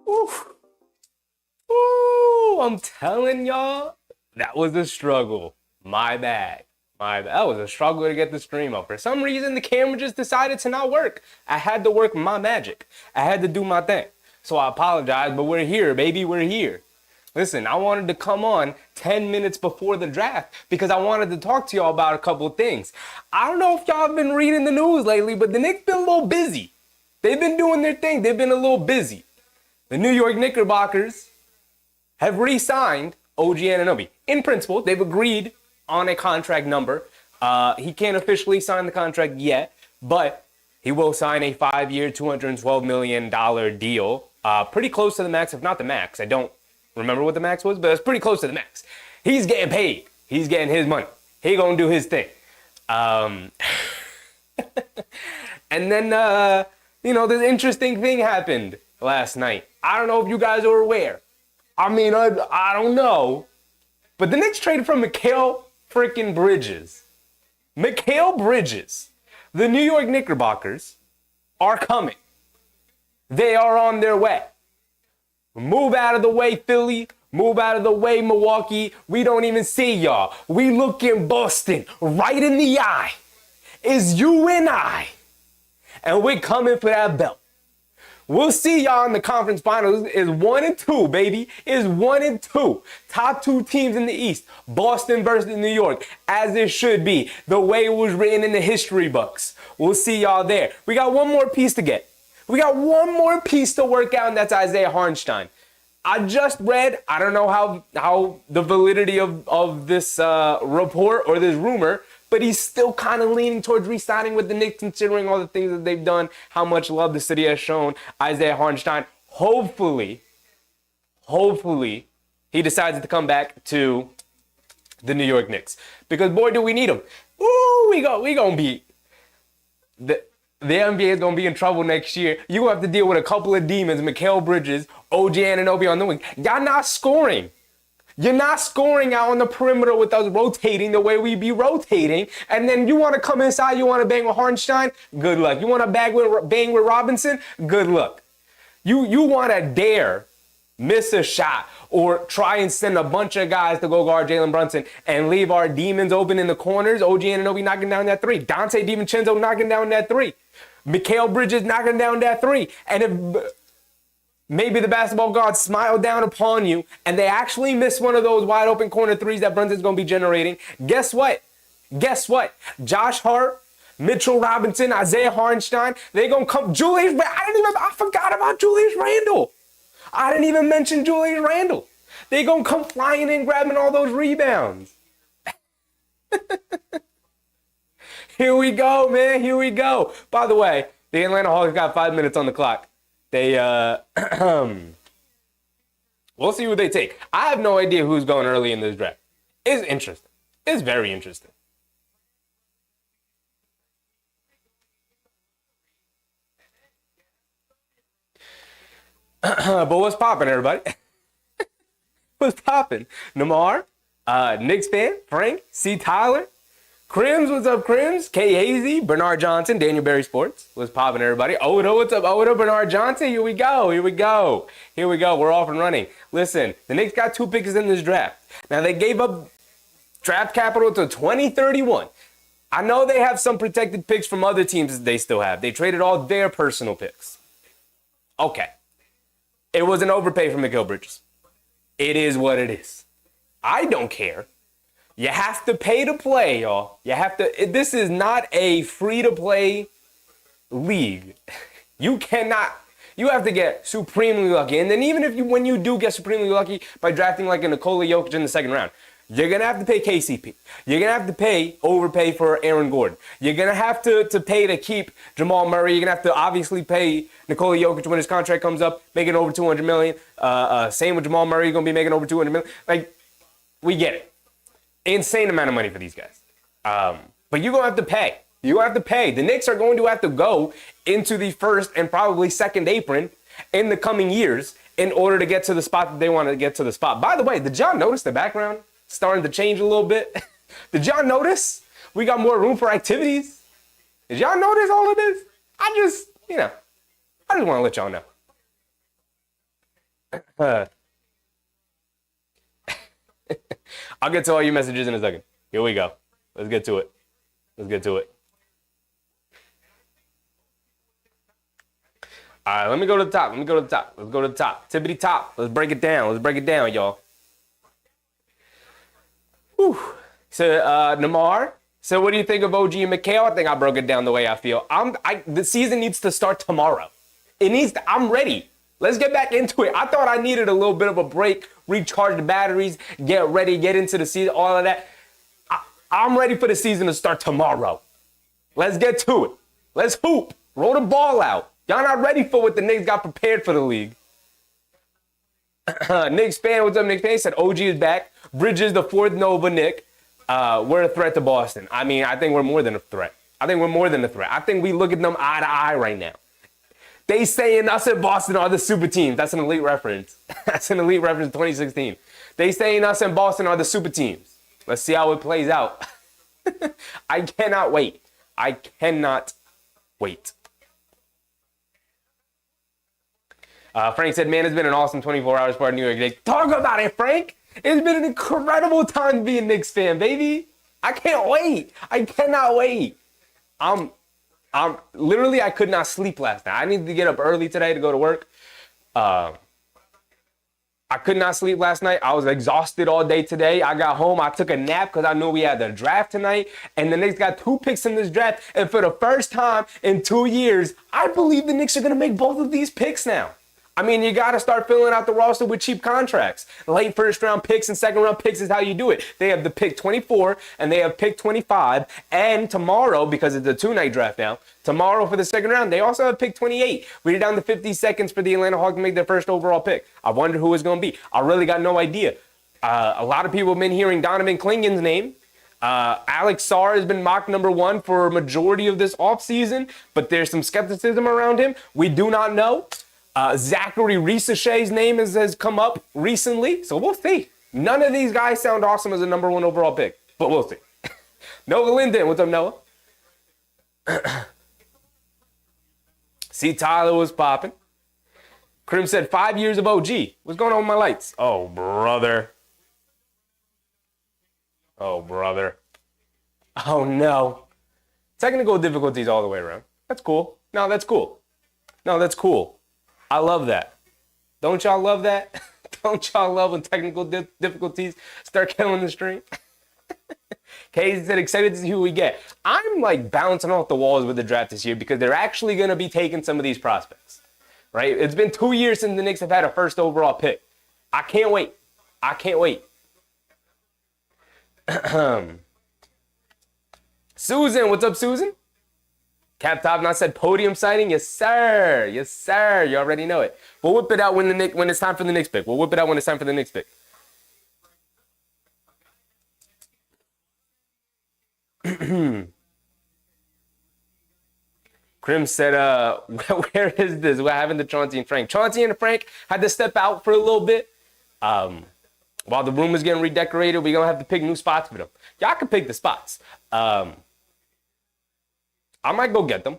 Oof. Ooh, I'm telling y'all, that was a struggle. My bad. That was a struggle to get the stream up. For some reason, the camera just decided to not work. I had to work my magic. I had to do my thing. So I apologize, but we're here, baby. We're here. Listen, I wanted to come on 10 minutes before the draft because I wanted to talk to y'all about a couple of things. I don't know if y'all have been reading the news lately, but the Knicks been a little busy. They've been doing their thing. They've been a little busy. The New York Knickerbockers have re-signed OG Anunoby. In principle, they've agreed on a contract number. He can't officially sign the contract yet, but he will sign a 5-year, $212 million deal. Pretty close to the max, if not the max. I don't remember what the max was, but it's pretty close to the max. He's getting paid. He's getting his money. He gonna do his thing. And then, this interesting thing happened last night. I don't know if you guys are aware. I mean, I don't know. But the Knicks traded for Mikal freaking Bridges. Mikal Bridges. The New York Knickerbockers are coming. They are on their way. Move out of the way, Philly. Move out of the way, Milwaukee. We don't even see y'all. We looking Boston right in the eye. It's you and I. And we're coming for that belt. We'll see y'all in the conference finals. Is 1 and 2, baby. Is 1 and 2. Top 2 teams in the East. Boston versus New York, as it should be. The way it was written in the history books. We'll see y'all there. We got one more piece to get. We got one more piece to work out, and that's Isaiah Hartenstein. I just read, I don't know how the validity of this report or this rumor, but he's still kind of leaning towards re-signing with the Knicks, considering all the things that they've done, how much love the city has shown Isaiah Hartenstein. Hopefully, he decides to come back to the New York Knicks. Because, boy, do we need him. Ooh, we gonna be... The NBA is going to be in trouble next year. You're going to have to deal with a couple of demons, Mikal Bridges, OG Anunoby on the wing. Y'all not scoring. You're not scoring out on the perimeter with us rotating the way we be rotating. And then you want to come inside, you want to bang with Hartenstein? Good luck. You want to bang with Robinson? Good luck. You want to dare miss a shot or try and send a bunch of guys to go guard Jalen Brunson and leave our demons open in the corners. OG Anunoby knocking down that 3. Dante DiVincenzo knocking down that 3. Mikal Bridges knocking down that 3. And if maybe the basketball gods smile down upon you and they actually miss one of those wide open corner 3s that Brunson's going to be generating, guess what? Josh Hart, Mitchell Robinson, Isaiah Hartenstein, they're going to come. I forgot about Julius Randle. I didn't even mention Julius Randle. They're going to come flying in, grabbing all those rebounds. Here we go, man. Here we go. By the way, the Atlanta Hawks got 5 minutes on the clock. They, we'll see who they take. I have no idea who's going early in this draft. It's interesting. It's very interesting. But what's popping, everybody? What's popping? Namar, Knicks fan, Frank, C. Tyler, Crims, what's up, Crims? K. Hazy, Bernard Johnson, Daniel Berry Sports. What's popping, everybody? Odo, what's up? Odo, Bernard Johnson. Here we go. We're off and running. Listen, the Knicks got 2 picks in this draft. Now, they gave up draft capital to 2031. I know they have some protected picks from other teams that they still have. They traded all their personal picks. Okay. It was an overpay for Mikal Bridges. It is what it is. I don't care. You have to pay to play, y'all. This is not a free-to-play league. You have to get supremely lucky. And then even when you do get supremely lucky by drafting like a Nikola Jokic in the 2nd round, you're going to have to pay KCP. You're going to have to overpay for Aaron Gordon. You're going to have to pay to keep Jamal Murray. You're going to have to obviously pay Nikola Jokic when his contract comes up, making over $200 million. Same with Jamal Murray, going to be making over $200 million. Like, we get it. Insane amount of money for these guys. But you're going to have to pay. You have to pay. The Knicks are going to have to go into the 1st and probably 2nd apron in the coming years in order to get to the spot that they want to get to the spot. By the way, did y'all notice the background starting to change a little bit? Did y'all notice we got more room for activities? Did y'all notice all of this? I just want to let y'all know. I'll get to all your messages in a second. Here we go. Let's get to it. Let's get to it. All right, let me go to the top. Let me go to the top. Let's go to the top. Tippity top. Let's break it down. Let's break it down, y'all. Whew. So, Namar. So, what do you think of OG and Mikal? I think I broke it down the way I feel. The season needs to start tomorrow. I'm ready. Let's get back into it. I thought I needed a little bit of a break, recharge the batteries, get ready, get into the season, all of that. I'm ready for the season to start tomorrow. Let's get to it. Let's hoop. Roll the ball out. Y'all not ready for what the Knicks got prepared for the league. Knicks fan, what's up, Knicks fan? Said OG is back. Bridges, the fourth Nova Nick. We're a threat to Boston. I mean, I think we're more than a threat. I think we look at them eye to eye right now. They saying us and Boston are the super teams. That's an elite reference. That's an elite reference 2016. They saying us and Boston are the super teams. Let's see how it plays out. I cannot wait. I cannot wait. Frank said, man, it's been an awesome 24 hours for New York Knicks. Talk about it, Frank. It's been an incredible time to be a Knicks fan, baby. I can't wait. I cannot wait. I'm literally, I could not sleep last night. I needed to get up early today to go to work. I could not sleep last night. I was exhausted all day today. I got home. I took a nap because I knew we had the draft tonight. And the Knicks got 2 picks in this draft. And for the first time in 2 years, I believe the Knicks are going to make both of these picks now. I mean, you got to start filling out the roster with cheap contracts. Late first-round picks and second-round picks is how you do it. They have the pick 24, and they have pick 25. And tomorrow, because it's a 2-night draft now, tomorrow for the second round, they also have pick 28. We're down to 50 seconds for the Atlanta Hawks to make their first overall pick. I wonder who it's going to be. I really got no idea. A lot of people have been hearing Donovan Clingan's name. Alex Sarr has been mocked number 1 for a majority of this offseason, but there's some skepticism around him. We do not know. Zachary Risashay's name has come up recently, so we'll see. None of these guys sound awesome as a number 1 overall pick, but we'll see. Noah Linden, what's up, Noah? See, Tyler was popping. Krim said 5 years of OG. What's going on with my lights? Oh, brother. Oh, brother. Oh, no. Technical difficulties all the way around. That's cool. No, that's cool. No, that's cool. I love that. Don't y'all love that? Don't y'all love when technical difficulties start killing the stream? Casey said, excited to see who we get. I'm like bouncing off the walls with the draft this year because they're actually going to be taking some of these prospects, right? It's been 2 years since the Knicks have had a first overall pick. I can't wait. I can't wait. Susan, what's up, Susan? Cap Top not said podium sighting. Yes, sir. Yes, sir. You already know it. We'll whip it out when it's time for the Knicks pick. We'll whip it out when it's time for the Knicks pick. Krim said, where is this? What happened to Chauncey and Frank? Chauncey and Frank had to step out for a little bit. While the room is getting redecorated, we're going to have to pick new spots for them. Y'all can pick the spots. I might go get them.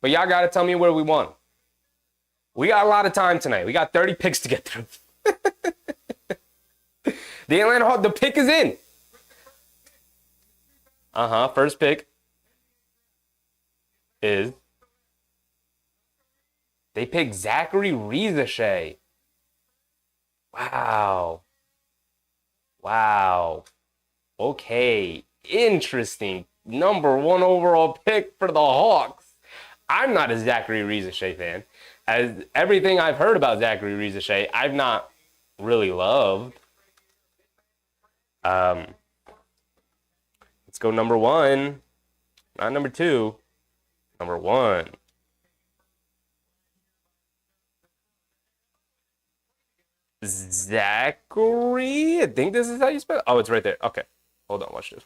But y'all got to tell me where we want them. We got a lot of time tonight. We got 30 picks to get through. The Atlanta Hawks, the pick is in. First pick is they picked Zachary Risashai. Wow. Okay. Interesting. Number 1 overall pick for the Hawks. I'm not a Zachary Risashai fan. As everything I've heard about Zachary Risashai, I've not really loved. Let's go number 1. Not number 2. Number 1. Zachary? I think this is how you spell it. Oh, it's right there. Okay. Hold on. Watch this.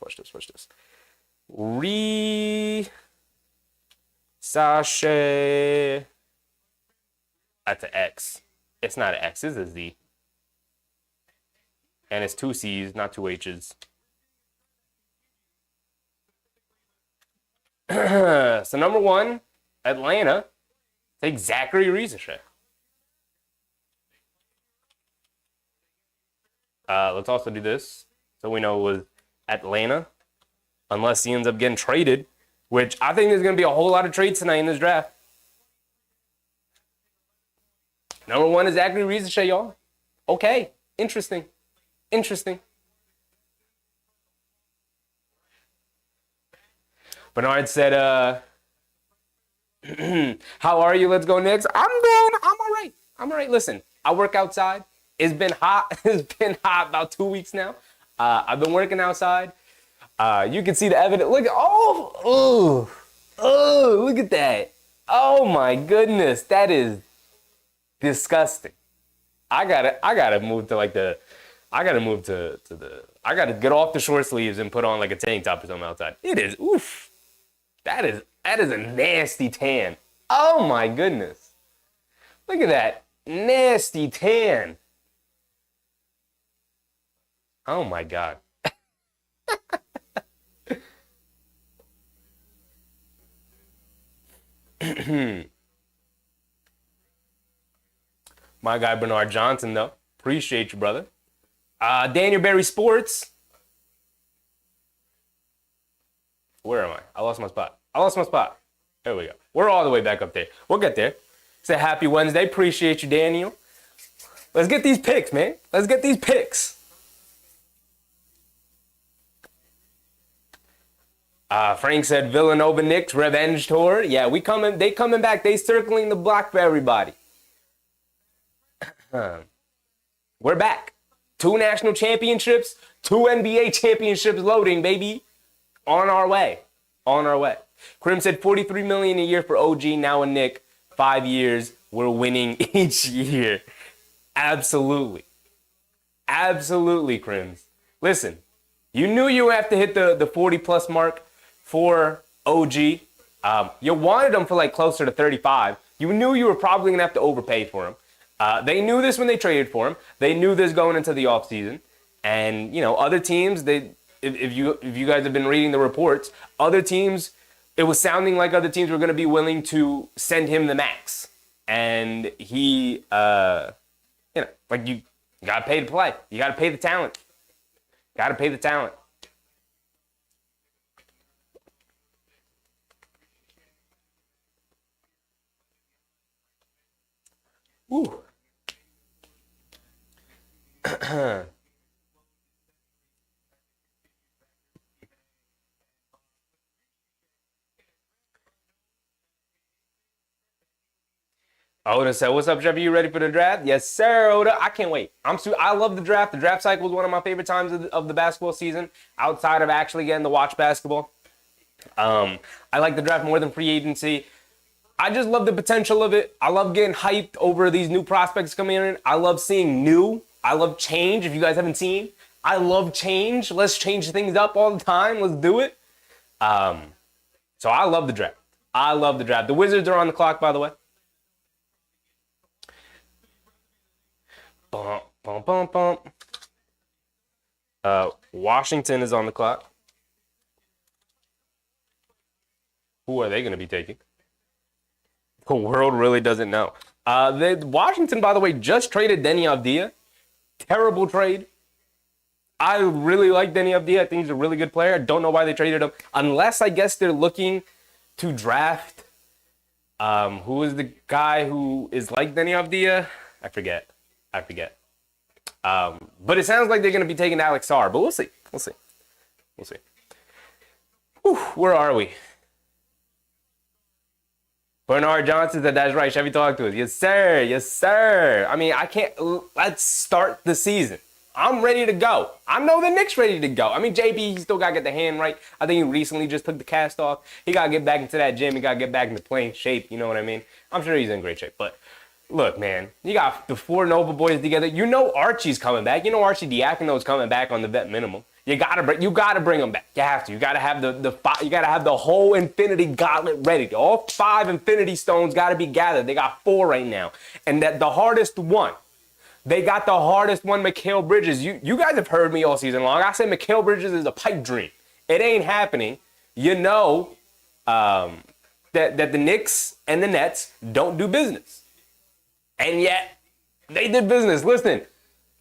Risashai. That's an X. It's not an X. It's a Z. And it's 2 C's, not 2 H's. So number 1, Atlanta. Take Zachary Risashai. Let's also do this so we know it was Atlanta, unless he ends up getting traded, which I think there's going to be a whole lot of trades tonight in this draft. Number 1 is Zachary Ricochet, y'all. Okay, interesting. Bernard said, how are you? Let's go Knicks. I'm all right. Listen, I work outside. It's been hot. It's been hot about 2 weeks now. I've been working outside. You can see the evidence. Look, look at that. Oh my goodness, that is disgusting. I gotta move to like I gotta get off the short sleeves and put on like a tank top or something outside. It is, oof. That is a nasty tan. Oh my goodness. Look at that nasty tan. Oh my God. My guy Bernard Johnson, though. Appreciate you, brother. Daniel Berry Sports. Where am I? I lost my spot. There we go. We're all the way back up there. We'll get there. Say happy Wednesday. Appreciate you, Daniel. Let's get these picks, man. Let's get these picks. Frank said Villanova Knicks revenge tour. Yeah, they coming back. They circling the block for everybody. We're back. 2 national championships, 2 NBA championships loading, baby. On our way. Krim said $43 million a year for OG, now a Knick. 5 years, we're winning each year. Absolutely, Krims. Listen, you knew you would have to hit the 40-plus mark for OG. You wanted him for like closer to 35. You knew you were probably going to have to overpay for him. They knew this when they traded for him. They knew this going into the offseason. And, other teams, if you guys have been reading the reports, other teams, it was sounding like other teams were going to be willing to send him the max. And he, like you got to pay to play. You got to pay the talent. Ooh. Oda said, "What's up, Cheffy? You ready for the draft?" Yes, sir, Oda. I can't wait. I love the draft. The draft cycle is one of my favorite times of the basketball season, outside of actually getting to watch basketball. I like the draft more than free agency. I just love the potential of it. I love getting hyped over these new prospects coming in. I love seeing new. I love change. If you guys haven't seen, I love change. Let's change things up all the time. Let's do it. So I love the draft. The Wizards are on the clock, by the way. Bump, bump, bump, bump. Washington is on the clock. Who are they going to be taking? The world really doesn't know. Washington, by the way, just traded Deni Avdija. Terrible trade. I really like Deni Avdija. I think he's a really good player. I don't know why they traded him. Unless, I guess, they're looking to draft. Who is the guy who is like Deni Avdija? I forget. But it sounds like they're going to be taking Alex Sarr. But we'll see. Whew, where are we? Bernard Johnson said, "That's right. Chevy talk to us." Yes, sir. I mean, let's start the season. I'm ready to go. I know the Knicks ready to go. I mean, JB, he still got to get the hand right. I think he recently just took the cast off. He got to get back into that gym. He got to get back into playing shape. You know what I mean? I'm sure he's in great shape. But look, man, you got the 4 Nova boys together. You know Archie's coming back. You know Archie Diacono's coming back on the vet minimum. You gotta bring him back. You have to. You gotta have the whole Infinity Gauntlet ready. All 5 Infinity Stones gotta be gathered. They got 4 right now, and the hardest one. They got the hardest one, Mikal Bridges. You guys have heard me all season long. I said Mikal Bridges is a pipe dream. It ain't happening. You know that the Knicks and the Nets don't do business, and yet they did business. Listen.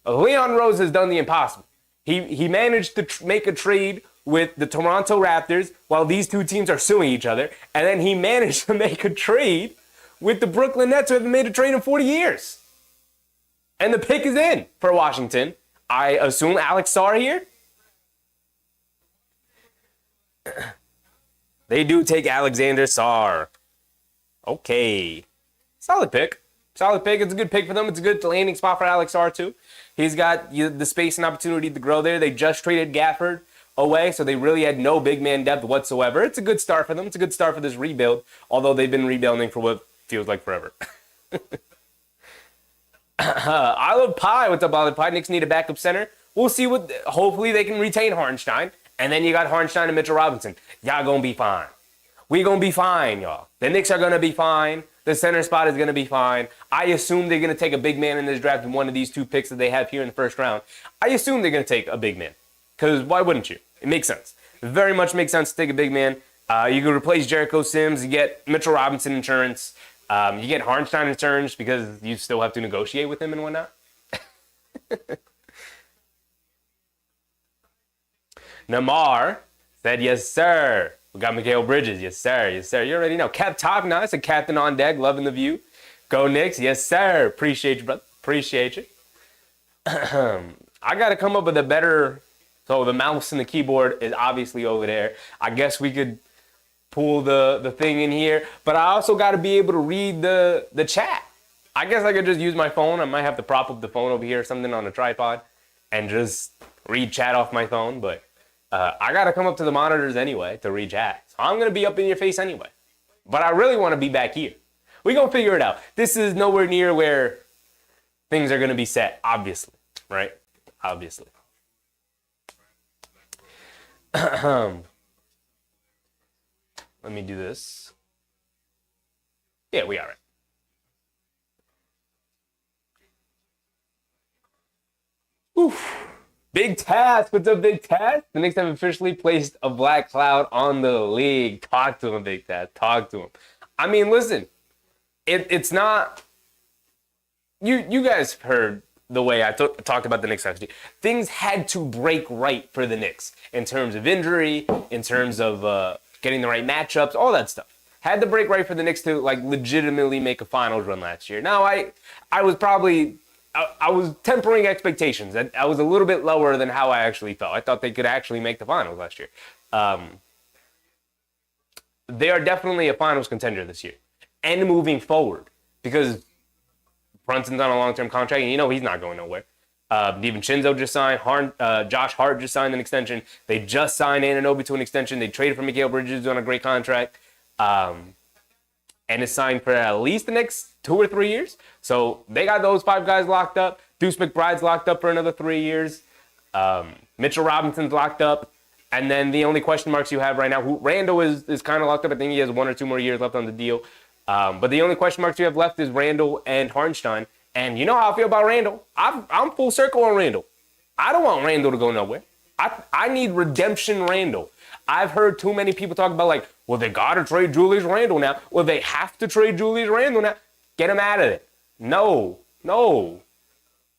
Leon Rose has done the impossible. He managed to make a trade with the Toronto Raptors while these two teams are suing each other. And then he managed to make a trade with the Brooklyn Nets, who haven't made a trade in 40 years. And the pick is in for Washington. I assume Alex Sarr here. They do take Alexander Sarr. Okay. Solid pick. Solid pick. It's a good pick for them. It's a good landing spot for Alex Sarr, too. He's got the space and opportunity to grow there. They just traded Gafford away, so they really had no big man depth whatsoever. It's a good start for them. It's a good start for this rebuild, although they've been rebuilding for what feels like forever. Olive Pie, what's up, Olive Pie? Knicks need a backup center. We'll see what. Hopefully they can retain Hartenstein, and then you got Hartenstein and Mitchell Robinson. Y'all gonna be fine. We gonna be fine, y'all. The Knicks are gonna be fine. The center spot is gonna be fine. I assume they're gonna take a big man in this draft in one of these two picks that they have here in the first round. I assume they're gonna take a big man, because why wouldn't you? It makes sense. It very much makes sense to take a big man. You can replace Jericho Sims. You get Mitchell Robinson insurance. You get Hartenstein insurance because you still have to negotiate with him and whatnot. Namar said, yes, sir. We got Mikal Bridges. Yes, sir. Yes, sir. You already know. Cap Top Nice, a captain on deck. Loving the view. Go Knicks. Yes, sir. Appreciate you, brother. Appreciate you. I got to come up with a better... So the mouse and the keyboard is obviously over there. I guess we could pull the thing in here. But I also got to be able to read the chat. I guess I could just use my phone. I might have to prop up the phone over here or something on a tripod and just read chat off my phone. But I got to come up to the monitors anyway to read chat. So I'm going to be up in your face anyway. But I really want to be back here. We're going to figure it out. This is nowhere near where things are going to be set, obviously. Right? Obviously. Let me do this. Yeah, we are right. Oof. Big task. What's up, Big Task? The Knicks have officially placed a black cloud on the league. Talk to him, Big Task. Talk to him. I mean, listen. It's not... You guys heard the way I talked about the Knicks last year. Things had to break right for the Knicks in terms of injury, in terms of getting the right matchups, all that stuff. Had to break right for the Knicks to like legitimately make a finals run last year. Now, I was probably... I was tempering expectations. I was a little bit lower than how I actually felt. I thought they could actually make the finals last year. They are definitely a finals contender this year. And moving forward. Because Brunson's on a long-term contract, and you know he's not going nowhere. DiVincenzo just signed. Josh Hart just signed an extension. They just signed Anunoby to an extension. They traded for Mikal Bridges on a great contract. And is signed for at least the next 2 or 3 years. So they got those 5 guys locked up. Deuce McBride's locked up for another 3 years. Mitchell Robinson's locked up. And then the only question marks you have right now, Randall is kind of locked up. I think he has 1 or 2 more years left on the deal. But the only question marks you have left is Randall and Hartenstein. And you know how I feel about Randall. I'm full circle on Randall. I don't want Randall to go nowhere. I need redemption Randall. I've heard too many people talk about like, well, they got to trade Julius Randle now. Well, they have to trade Julius Randle now. Get him out of it. No.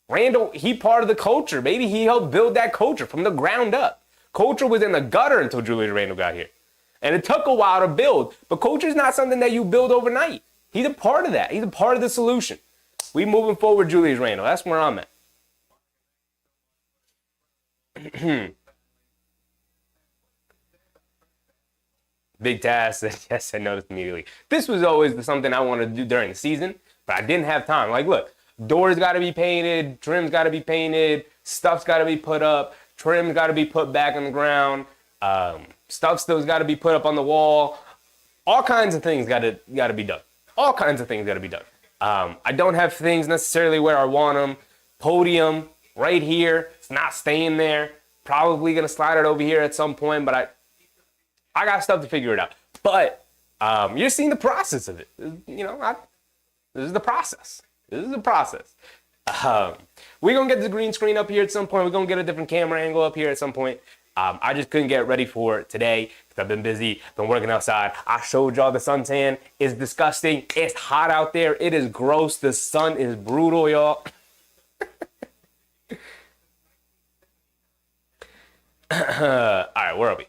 Randle, he part of the culture. Maybe he helped build that culture from the ground up. Culture was in the gutter until Julius Randle got here. And it took a while to build. But culture is not something that you build overnight. He's a part of that. He's a part of the solution. We moving forward, Julius Randle. That's where I'm at. Big task. Yes, I noticed immediately. This was always something I wanted to do during the season, but I didn't have time. Like, look, doors got to be painted, trim's got to be painted, stuff's got to be put up, trim's got to be put back on the ground, stuff still's got to be put up on the wall. All kinds of things got to be done. All kinds of things got to be done. I don't have things necessarily where I want them. Podium right here. It's not staying there. Probably going to slide it over here at some point, but I got stuff to figure it out. But you're seeing the process of it. You know, this is the process. This is the process. We're going to get the green screen up here at some point. We're going to get a different camera angle up here at some point. I just couldn't get ready for it today because I've been busy, been working outside. I showed y'all the suntan. It's disgusting. It's hot out there. It is gross. The sun is brutal, y'all. All right, where are we?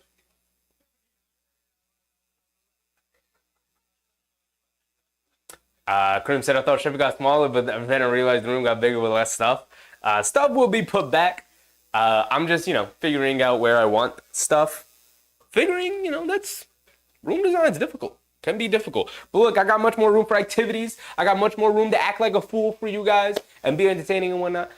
Krim said, I thought Cheffy got smaller, but then I realized the room got bigger with less stuff. Stuff will be put back. I'm just, figuring out where I want stuff. Figuring, that's room design is difficult. Can be difficult. But look, I got much more room for activities. I got much more room to act like a fool for you guys and be entertaining and whatnot.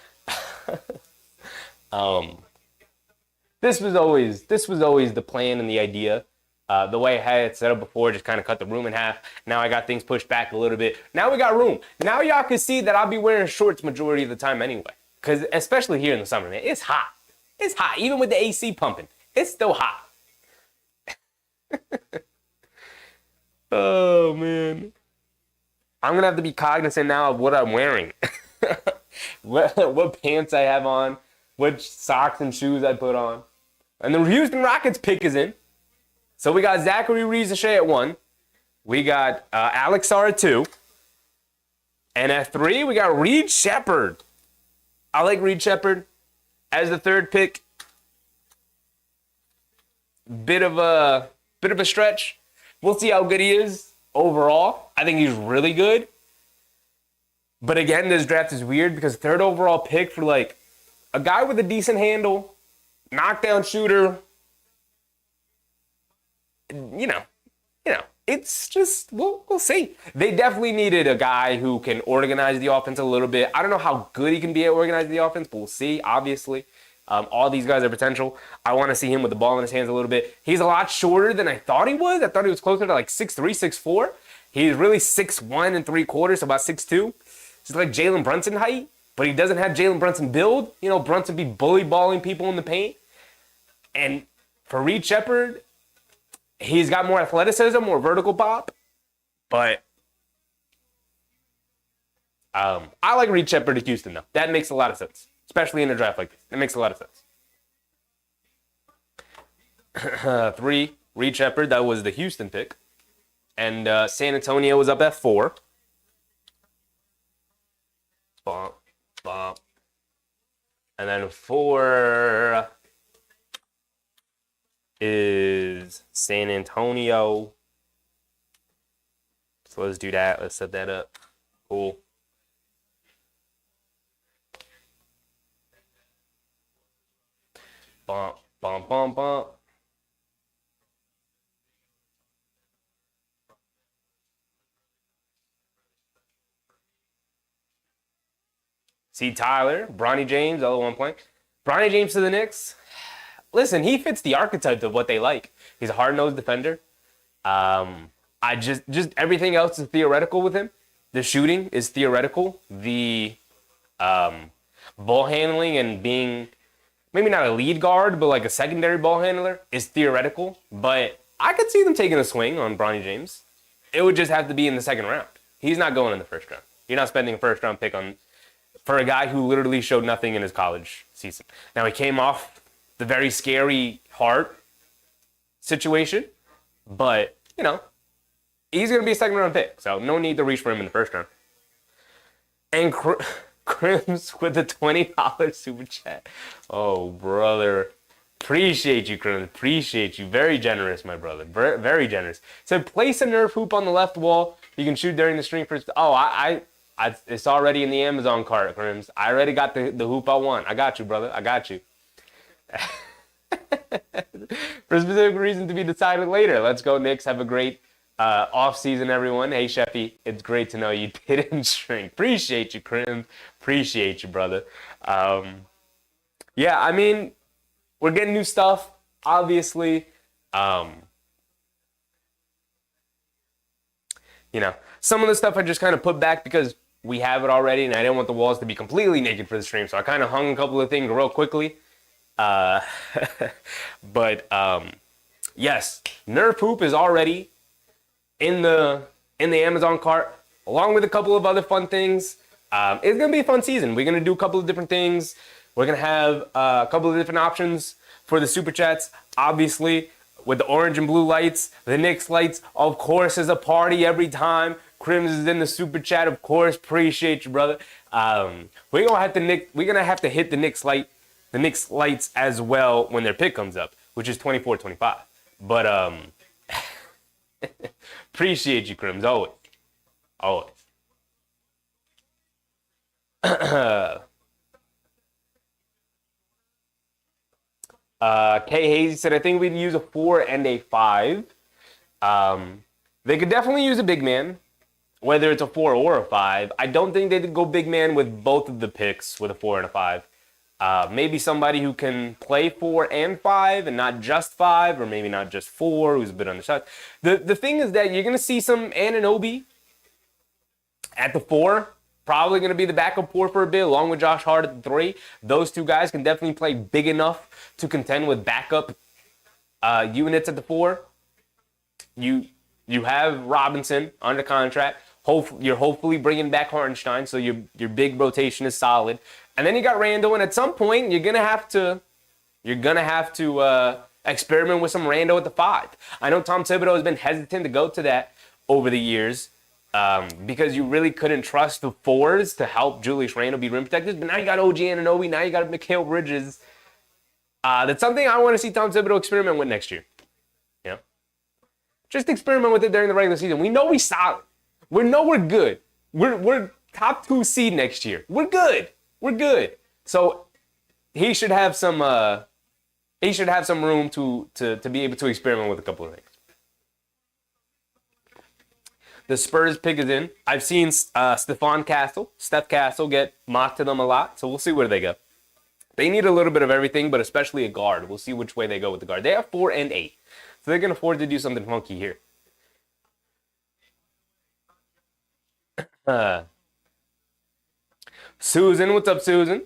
This was always the plan and the idea. The way I had it set up before, just kind of cut the room in half. Now I got things pushed back a little bit. Now we got room. Now y'all can see that I'll be wearing shorts majority of the time anyway. Because especially here in the summer, man, it's hot. It's hot. Even with the AC pumping, it's still hot. Oh, man. I'm going to have to be cognizant now of what I'm wearing. what pants I have on, which socks and shoes I put on. And the Houston Rockets pick is in. So we got Zachary Reese-Shea at 1. We got Alex Sarr at 2. And at 3, we got Reed Sheppard. I like Reed Sheppard as the 3rd pick. Bit of a stretch. We'll see how good he is overall. I think he's really good. But again, this draft is weird because 3rd overall pick for like a guy with a decent handle, knockdown shooter. It's just, we'll see. They definitely needed a guy who can organize the offense a little bit. I don't know how good he can be at organizing the offense, but we'll see, obviously. All these guys are potential. I want to see him with the ball in his hands a little bit. He's a lot shorter than I thought he was. I thought he was closer to like 6'3", 6'4". He's really 6'1 3/4, so about 6'2". He's like Jalen Brunson height, but he doesn't have Jalen Brunson build. Brunson be bully balling people in the paint. And for Reed Sheppard, he's got more athleticism, more vertical pop, but I like Reed Sheppard at Houston, though. That makes a lot of sense, especially in a draft like this. It makes a lot of sense. 3, Reed Sheppard, that was the Houston pick. And San Antonio was up at 4. Bump, bump. And then 4... is San Antonio. So let's do that. Let's set that up. Cool. Bump, bump, bump, bump. See Tyler, Bronny James, other one playing. Bronny James to the Knicks. Listen, he fits the archetype of what they like. He's a hard-nosed defender. I just everything else is theoretical with him. The shooting is theoretical. The ball handling and being maybe not a lead guard, but like a secondary ball handler is theoretical. But I could see them taking a swing on Bronny James. It would just have to be in the 2nd round. He's not going in the 1st round. You're not spending a 1st-round pick for a guy who literally showed nothing in his college season. Now, he came off the very scary heart situation, but, he's going to be a 2nd-round pick, so no need to reach for him in the 1st round. And Crims with the $20 super chat. Oh, brother. Appreciate you, Crims. Appreciate you. Very generous, my brother. Very generous. So place a Nerf hoop on the left wall. You can shoot during the stream first. Oh, it's already in the Amazon cart, Crims. I already got the hoop I want. I got you, brother. I got you. For a specific reason to be decided later. Let's go, Knicks. Have a great off-season, everyone. Hey, Cheffy, it's great to know you didn't shrink. Appreciate you, Crim. Appreciate you, brother. Yeah, I mean, we're getting new stuff, obviously. Some of the stuff I just kind of put back because we have it already, and I didn't want the walls to be completely naked for the stream, so I kind of hung a couple of things real quickly. But yes, Nerf Hoop is already in the Amazon cart, along with a couple of other fun things. It's gonna be a fun season. We're gonna do a couple of different things. We're gonna have a couple of different options for the super chats. Obviously, with the orange and blue lights, the Knicks lights, of course, is a party every time. Crims is in the super chat, of course. Appreciate you, brother. We're gonna have to hit the Knicks lights as well when their pick comes up, which is 24-25. But appreciate you, Crims, always. Always. K Hazy said, I think we'd use a 4 and a 5. They could definitely use a big man, whether it's a 4 or a 5. I don't think they'd go big man with both of the picks with a 4 and a 5. Maybe somebody who can play 4 and 5 and not just 5, or maybe not just 4, who's a bit undersized. The thing is that you're going to see some Anunoby at the 4. Probably going to be the backup 4 for a bit, along with Josh Hart at the 3. Those two guys can definitely play big enough to contend with backup units at the 4. You have Robinson under contract. You're hopefully bringing back Hartenstein, so your big rotation is solid. And then you got Randall, and at some point you're gonna have to experiment with some Randall at the 5. I know Tom Thibodeau has been hesitant to go to that over the years. Because you really couldn't trust the 4s to help Julius Randle be rim protectors. But now you got OG Anunoby. Now you got Mikal Bridges. That's something I want to see Tom Thibodeau experiment with next year. You know? Just experiment with it during the regular season. We know we're solid. We know we're good. We're top 2 seed next year. We're good. We're good. So he should have some room to be able to experiment with a couple of things. The Spurs pick is in. I've seen Steph Castle get mocked to them a lot, so we'll see where they go. They need a little bit of everything, but especially a guard. We'll see which way they go with the guard. They have 4 and 8, so they can afford to do something funky here. Susan, what's up, Susan?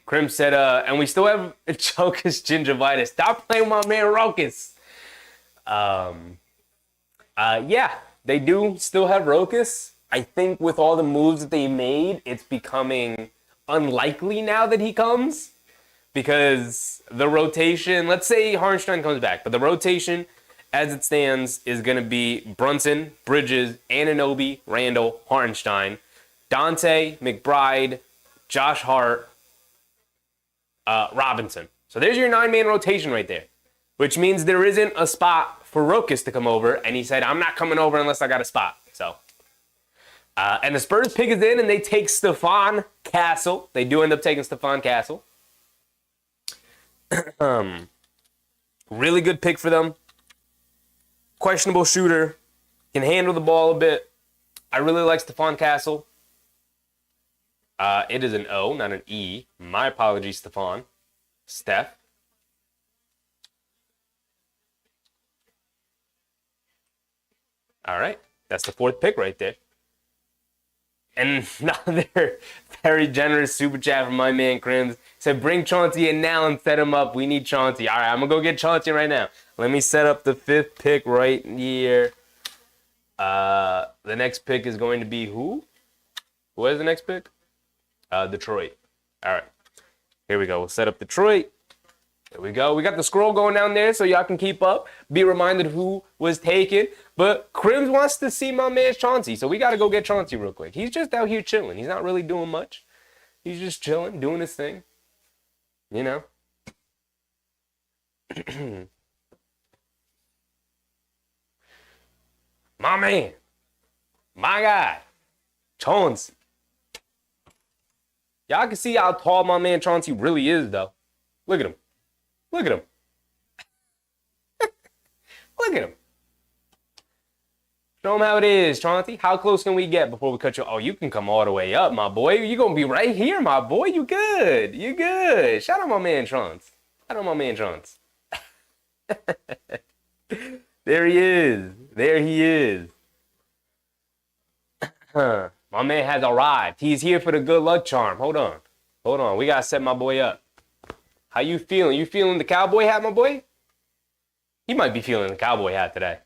Krim said, and we still have Chokus gingivitis. Stop playing with my man Rokas. Yeah, they do still have Rokas. I think with all the moves that they made, it's becoming unlikely now that he comes. Because the rotation, let's say Hartenstein comes back, but the rotation as it stands is going to be Brunson, Bridges, Anunoby, Randall, Hartenstein, Dante, McBride, Josh Hart, Robinson. So there's your 9-man rotation right there, which means there isn't a spot for Rokas to come over, and he said, I'm not coming over unless I got a spot. So, and the Spurs pick is in, and they take Stephon Castle. They do end up taking Stephon Castle. Really good pick for them. Questionable shooter. Can handle the ball a bit. I really like Stephon Castle. It is an O, not an E. My apologies, Stephon. Steph. All right. That's the 4th pick right there. And another very generous super chat from my man Crims. Said, bring Chauncey in now and set him up. We need Chauncey. All right, I'm going to go get Chauncey right now. Let me set up the 5th pick right here. The next pick is going to be who? Who is the next pick? Detroit. All right. Here we go. We'll set up Detroit. There we go. We got the scroll going down there so y'all can keep up. Be reminded who was taken. But Crims wants to see my man Chauncey, so we got to go get Chauncey real quick. He's just out here chilling. He's not really doing much. He's just chilling, doing his thing. You know? My man. My guy. Chauncey. Y'all can see how tall my man Chauncey really is, though. Look at him. Look at him. Look at him. Show him how it is, Chauncey. How close can we get before we cut you? Oh, you can come all the way up, my boy. You're going to be right here, my boy. You good. You good. Shout out my man, Chauncey. Shout out my man, Chauncey. There he is. There he is. My man has arrived. He's here for the good luck charm. Hold on. Hold on. We got to set my boy up. How you feeling? You feeling the cowboy hat, my boy? He might be feeling the cowboy hat today.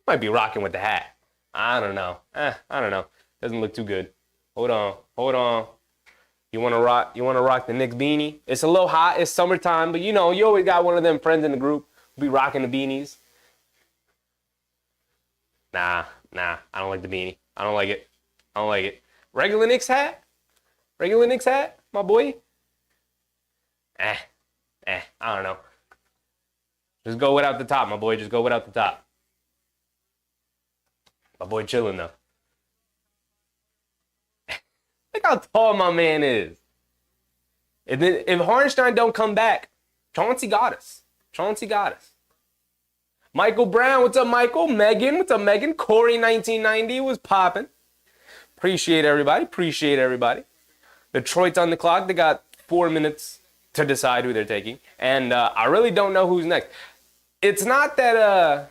Might be rocking with the hat. I don't know. I don't know. Doesn't look too good. Hold on. Hold on. You want to rock the Knicks beanie? It's a little hot. It's summertime, but you know, you always got one of them friends in the group who be rocking the beanies. Nah. I don't like the beanie. I don't like it. Regular Knicks hat? My boy? I don't know. Just go without the top, my boy. Just go without the top. My boy chilling, though. Look how tall my man is. If Hartenstein don't come back, Chauncey got us. Michael Brown, what's up, Michael? Megan, what's up, Megan? Corey, 1990 was popping. Appreciate everybody. Detroit's on the clock. They got 4 minutes to decide who they're taking. And I really don't know who's next. It's not that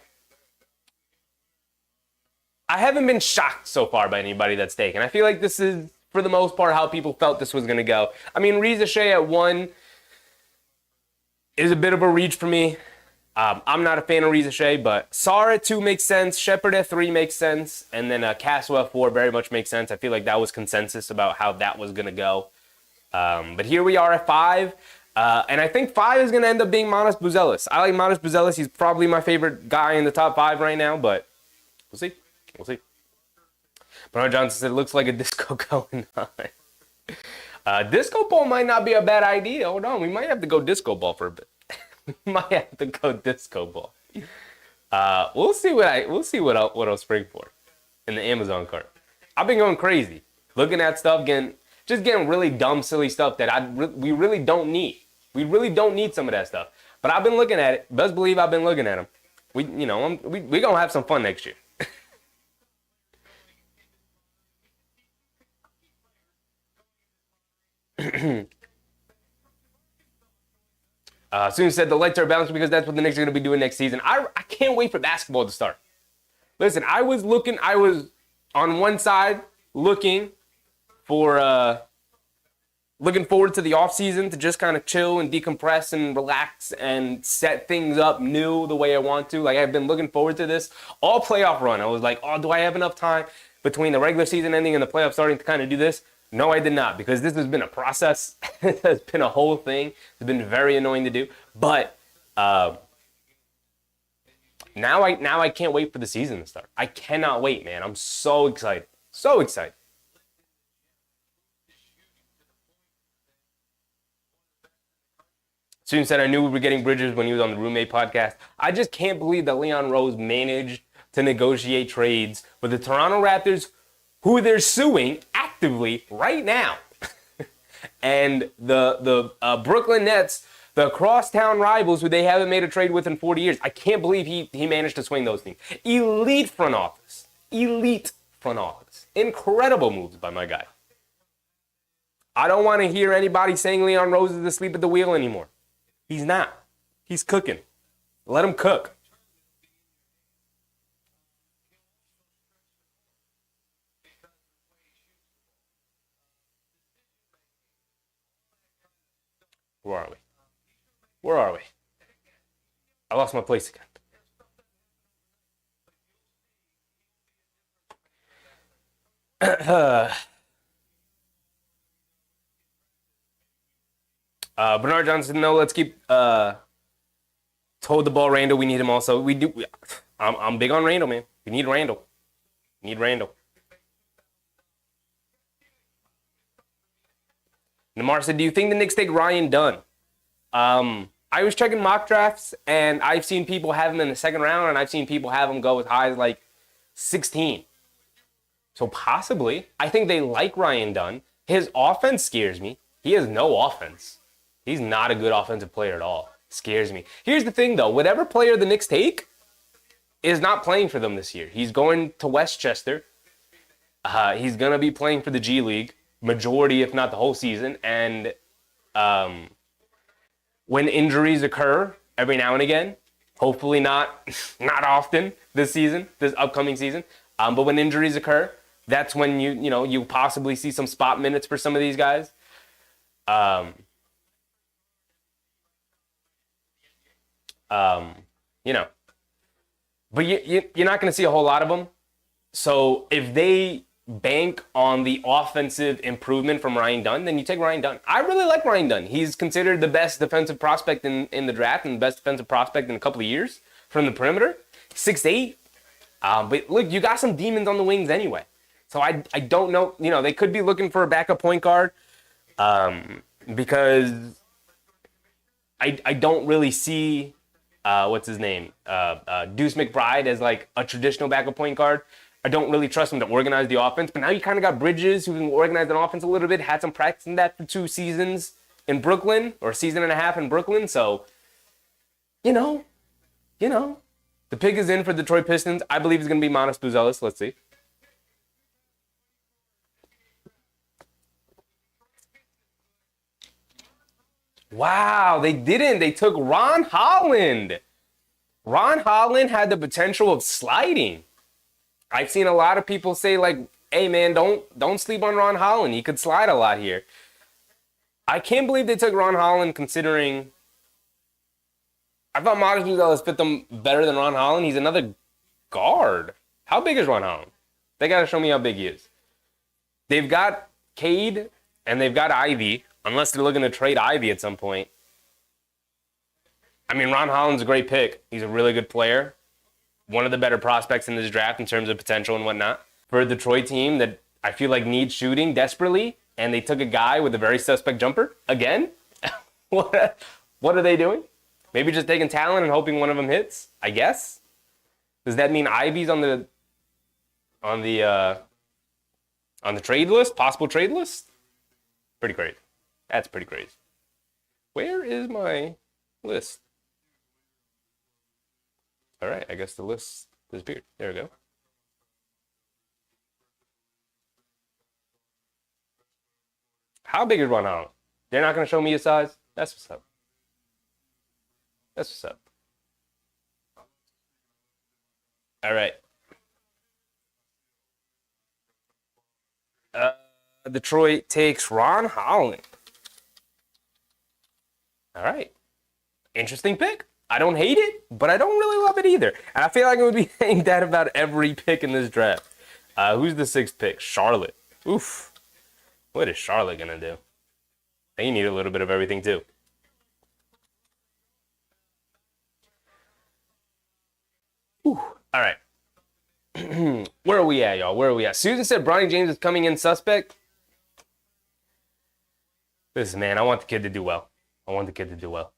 I haven't been shocked so far by anybody that's taken. I feel like this is, for the most part, how people felt this was going to go. I mean, Reza Shea at 1 is a bit of a reach for me. I'm not a fan of Reza Shea, but Sarr at 2 makes sense. Shepard at 3 makes sense. And then Castle at 4 very much makes sense. I feel like that was consensus about how that was going to go. But here we are at 5. And I think 5 is going to end up being Manas Buzelis. I like Manas Buzelis. He's probably my favorite guy in the top 5 right now, but we'll see. Bernard Johnson said, it looks like a disco going on. Disco ball might not be a bad idea. Hold on. We might have to go disco ball for a bit. We'll see what I'll spring for in the Amazon cart. I've been going crazy. Looking at stuff, getting really dumb, silly stuff that we really don't need. We really don't need some of that stuff. But I've been looking at it. Best believe I've been looking at them. We gonna have some fun next year. Soon said the lights are balanced because that's what the Knicks are going to be doing next season. I can't wait for basketball to start. Listen, I was on one side looking forward to the offseason to just kind of chill and decompress and relax and set things up new the way I want to. Like, I've been looking forward to this all playoff run. I was like, oh, do I have enough time between the regular season ending and the playoffs starting to kind of do this? No, I did not, because this has been a process. It has been a whole thing. It's been very annoying to do. But now I can't wait for the season to start. I cannot wait, man. I'm so excited. So excited. Student said, I knew we were getting Bridges when he was on the Roommate podcast. I just can't believe that Leon Rose managed to negotiate trades with the Toronto Raptors, who they're suing actively right now, and the Brooklyn Nets, the crosstown rivals who they haven't made a trade with in 40 years. I can't believe he managed to swing those things. Elite front office. Incredible moves by my guy. I don't want to hear anybody saying Leon Rose is asleep at the wheel anymore. He's not. He's cooking. Let him cook. Where are we? I lost my place again. Bernard Johnson, no, let's keep told the ball Randall. We need him also. I'm big on Randall, man. We need Randall. Namar said, do you think the Knicks take Ryan Dunn? I was checking mock drafts, and I've seen people have him in the second round, and I've seen people have him go as high as like 16. So possibly. I think they like Ryan Dunn. His offense scares me. He has no offense. He's not a good offensive player at all. Scares me. Here's the thing, though. Whatever player the Knicks take is not playing for them this year. He's going to Westchester. He's going to be playing for the G League majority, if not the whole season. And when injuries occur every now and again, hopefully not often this upcoming season, but when injuries occur, that's when you possibly see some spot minutes for some of these guys. But you're not going to see a whole lot of them. So if they bank on the offensive improvement from Ryan Dunn, then you take Ryan Dunn. I really like Ryan Dunn. He's considered the best defensive prospect in the draft and the best defensive prospect in a couple of years from the perimeter. 6'8", But look, you got some demons on the wings anyway. So I don't know. You know, they could be looking for a backup point guard because I don't really see what's his name, Deuce McBride as like a traditional backup point guard. I don't really trust him to organize the offense. But now you kind of got Bridges who can organize an offense a little bit. Had some practice in that for 2 seasons in Brooklyn, or a season and a half in Brooklyn. So, you know, the pick is in for Detroit Pistons. I believe it's going to be Manas Buzelis. Let's see. Wow, they didn't. They took Ron Holland. Ron Holland had the potential of sliding. I've seen a lot of people say, like, hey, man, don't sleep on Ron Holland. He could slide a lot here. I can't believe they took Ron Holland, considering I thought Manas Buzelis fit them better than Ron Holland. He's another guard. How big is Ron Holland? They got to show me how big he is. They've got Cade and they've got Ivy, unless they're looking to trade Ivy at some point. I mean, Ron Holland's a great pick. He's a really good player. One of the better prospects in this draft in terms of potential and whatnot. For a Detroit team that I feel like needs shooting desperately, and they took a guy with a very suspect jumper again. What are they doing? Maybe just taking talent and hoping one of them hits, I guess. Does that mean Ivy's on the trade list, possible trade list? Pretty crazy. That's pretty crazy. Where is my list? All right, I guess the list disappeared. There we go. How big is Ron Holland? They're not going to show me his size? That's what's up. That's what's up. All right. Detroit takes Ron Holland. All right. Interesting pick. I don't hate it, but I don't really love it either. And I feel like it would be saying that about every pick in this draft. Who's the 6th pick? Charlotte. Oof. What is Charlotte going to do? They need a little bit of everything, too. Ooh. All right. Where are we at, y'all? Where are we at? Susan said Bronny James is coming in suspect. Listen, man, I want the kid to do well. I want the kid to do well.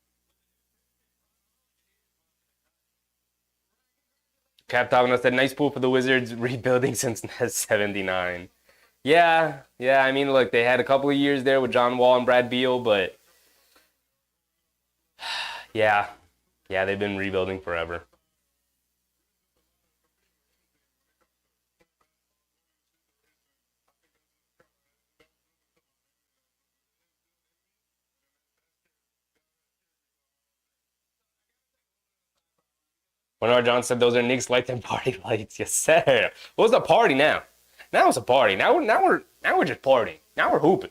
Cap Tavano said, nice pool for the Wizards, rebuilding since 79. Yeah, I mean, look, they had a couple of years there with John Wall and Brad Beal, but yeah, they've been rebuilding forever. Bernard John said those are Knicks lights and party lights. Yes, sir. What's the party now? Now it's a party. Now we're just partying. Now we're hooping.